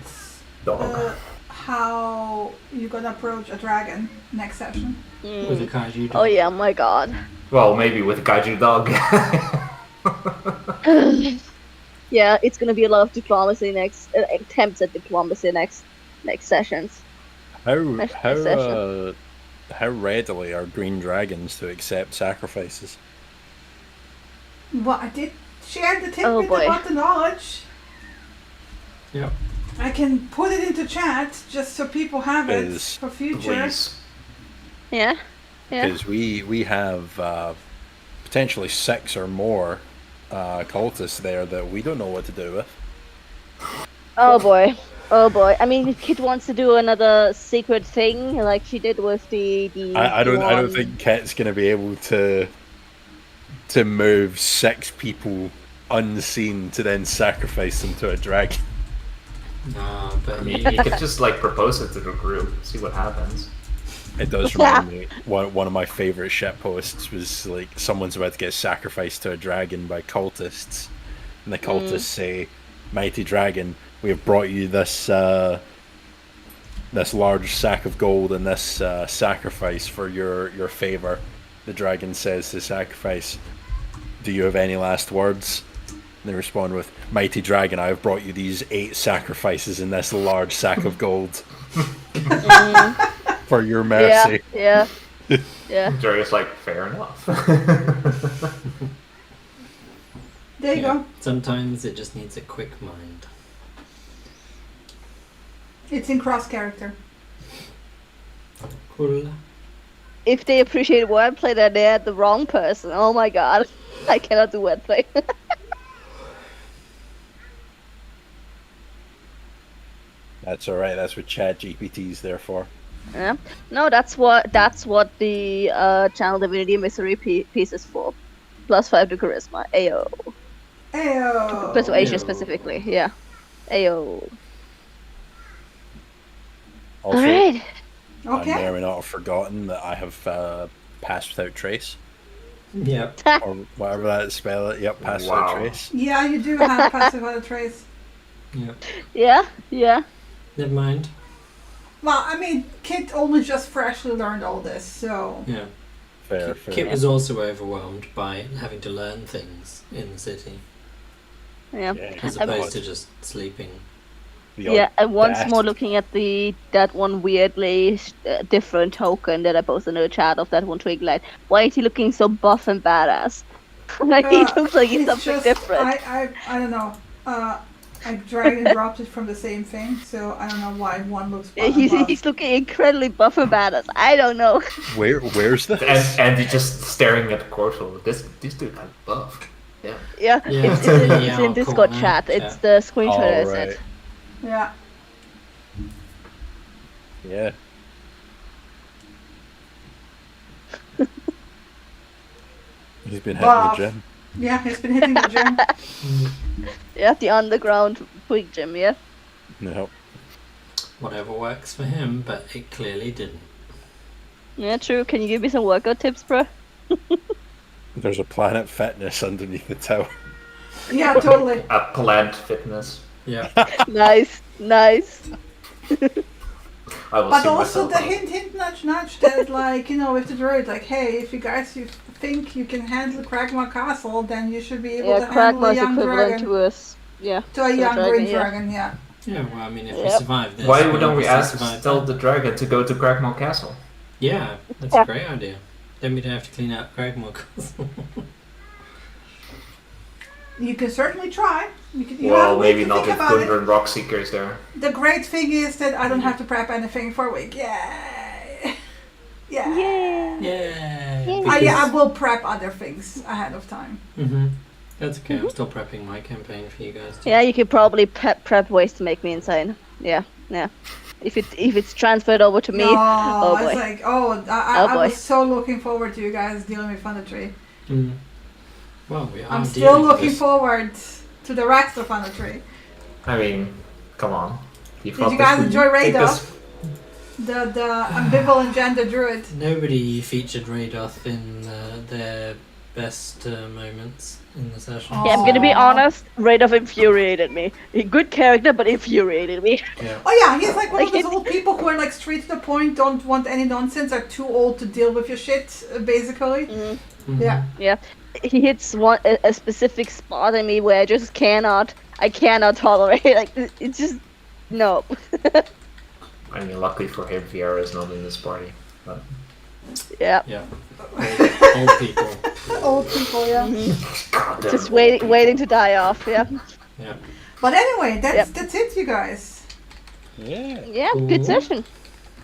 dog. how you're gonna approach a dragon next session. With a kaiju dog. Oh yeah, my god. Well, maybe with a kaiju dog. Yeah, it's gonna be a lot of diplomacy next attempts at diplomacy next sessions. Next session. How readily are green dragons to accept sacrifices? Well, I did share the tidbit Oh, boy. about the knowledge. Yep. I can put it into chat just so people have it Is- for future. Please. Yeah, yeah. Because we have potentially 6 or more cultists there that we don't know what to do with. Oh boy. Oh boy. I mean, if Kit wants to do another secret thing like she did with the I don't one- think Kit's gonna be able to to move 6 people unseen to then sacrifice them to a dragon. No, but I mean, you could just like propose it to the group, see what happens. It does remind me, one of my favourite shit posts was like someone's about to get sacrificed to a dragon by cultists, and the cultists say, "Mighty dragon, we have brought you this this large sack of gold and this sacrifice for your favour." The dragon says to the sacrifice, "Do you have any last words?" And they respond with, "Mighty dragon, I have brought you these 8 sacrifices in this large sack of gold for your mercy." Yeah. Jerry's like, fair enough. There you go. Sometimes it just needs a quick mind. It's in cross character. Cool. If they appreciate wordplay, then they're the wrong person. Oh my god. I cannot do wordplay. That's alright, that's what Chat GPT's there for. Yeah. No, that's what the Channel Divinity Mystery piece is for. +5 to charisma. Ayo. Ayo. Persuasion Ayo. specifically. Yeah. Ayo. Also, Alright. I may Okay. or may not have forgotten that I have passed without trace, Yep. or whatever that spell it. Yep, passed Wow. without trace. Yeah, you do have passive auto trace. Yep. Yeah. Never mind. Well, I mean, Kit only just freshly learned all this, so Yeah. Fair. Kit was also overwhelmed by having to learn things in the city, Yeah. as I'm- opposed to just sleeping. Yeah, and once death. more looking at that one weirdly different token that I posted in the chat of that one twig light. Why is he looking so buff and badass? Like he looks like he's it's something just, different. I don't know. I dragged and dropped it from the same thing, so I don't know why one looks buff. He's looking incredibly buff and badass. I don't know. Where's this? And you're just staring at the portal. This dude got buffed. Yeah. Yeah, Yeah, it's yeah, in Discord cool, chat. yeah. It's the screenshot I All said. right. Yeah. Yeah. He's been hitting Buff. the gym. Yeah, he's been hitting the gym. Yeah, the underground twig gym. Yeah. No. Whatever works for him, but it clearly didn't. Yeah, true. Can you give me some workout tips, bro? There's a Planet Fitness underneath the tower. Yeah, totally. Plant fitness. Yeah. Nice. I will But see also myself the out. hint, nudge, that like, you know, with the droid, like, hey, if you guys think you can handle Kragmaw Castle, then you should be able Yeah, to handle a Kragma's young equivalent dragon. to us. Yeah. To a young dragon, green yeah. dragon, yeah. Yeah, well, I mean, if we Yep. survive this... Why we'll don't we obviously ask survive tell that. the dragon to go to Crackmore Castle? Yeah, that's Yeah. a great idea. Then we don't have to clean out Cragmore Castle. You can certainly try. You have Well, a week maybe to not think with about it. Gundren and Rockseekers there. The great thing is that I don't have to prep anything for a week. Yay! Yeah. Yeah. Yeah. I will prep other things ahead of time. Mm-hmm. That's okay, I'm still prepping my campaign for you guys too. Yeah, you could probably prep ways to make me insane. Yeah. If it's transferred over to me, No, oh boy. it's like, I was so looking forward to you guys dealing with Thundertree. Mm. Well, we are I'm still dealing with looking this. forward to the rest of Thundertree. I mean, come on. Did you guys enjoy Raidoth? The ambivalent gender druid. Nobody featured Raidoth in their best moments in the session. Oh. Yeah, I'm gonna be Aw. honest. Raidov infuriated me. A good character, but infuriated me. Yeah. Oh yeah, he's like one of Like those old people who are like straight to the point, don't want any nonsense, are too old to deal with your shit, basically. Mhm. Yeah. Yeah, he hits a specific spot in me where I just cannot tolerate. Like it's just no. I mean, luckily for him, Viera is not in this party. But Yeah, Yeah. Old people. Old people, yeah. goddamn. just waiting to die off. Yeah, Yeah. But anyway, that's Yep. that's it, you guys. Yeah. yeah, Cool. good session.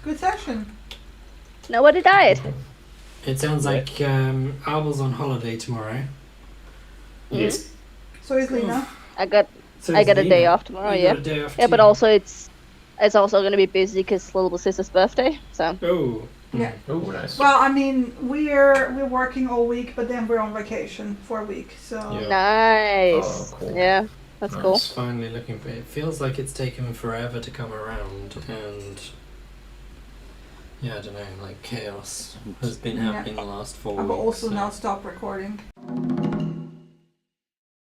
Good session. Nobody died. It sounds like Albel's on holiday tomorrow. Yes. So is Lena. I got So I is got a Lena. day off tomorrow. You Yeah, got a day off yeah, but too. also it's also gonna be busy because little sister's birthday. So Oh, Yeah. Oh, nice. Well, I mean, we're working all week, but then we're on vacation for a week. So Yeah. Nice. Oh, cool. Yeah, that's Nice. cool. It's finally looking for it. Feels like it's taken forever to come around, and yeah, I don't know, like chaos has been Yeah. happening the last 4 I weeks. will also so- now stop recording.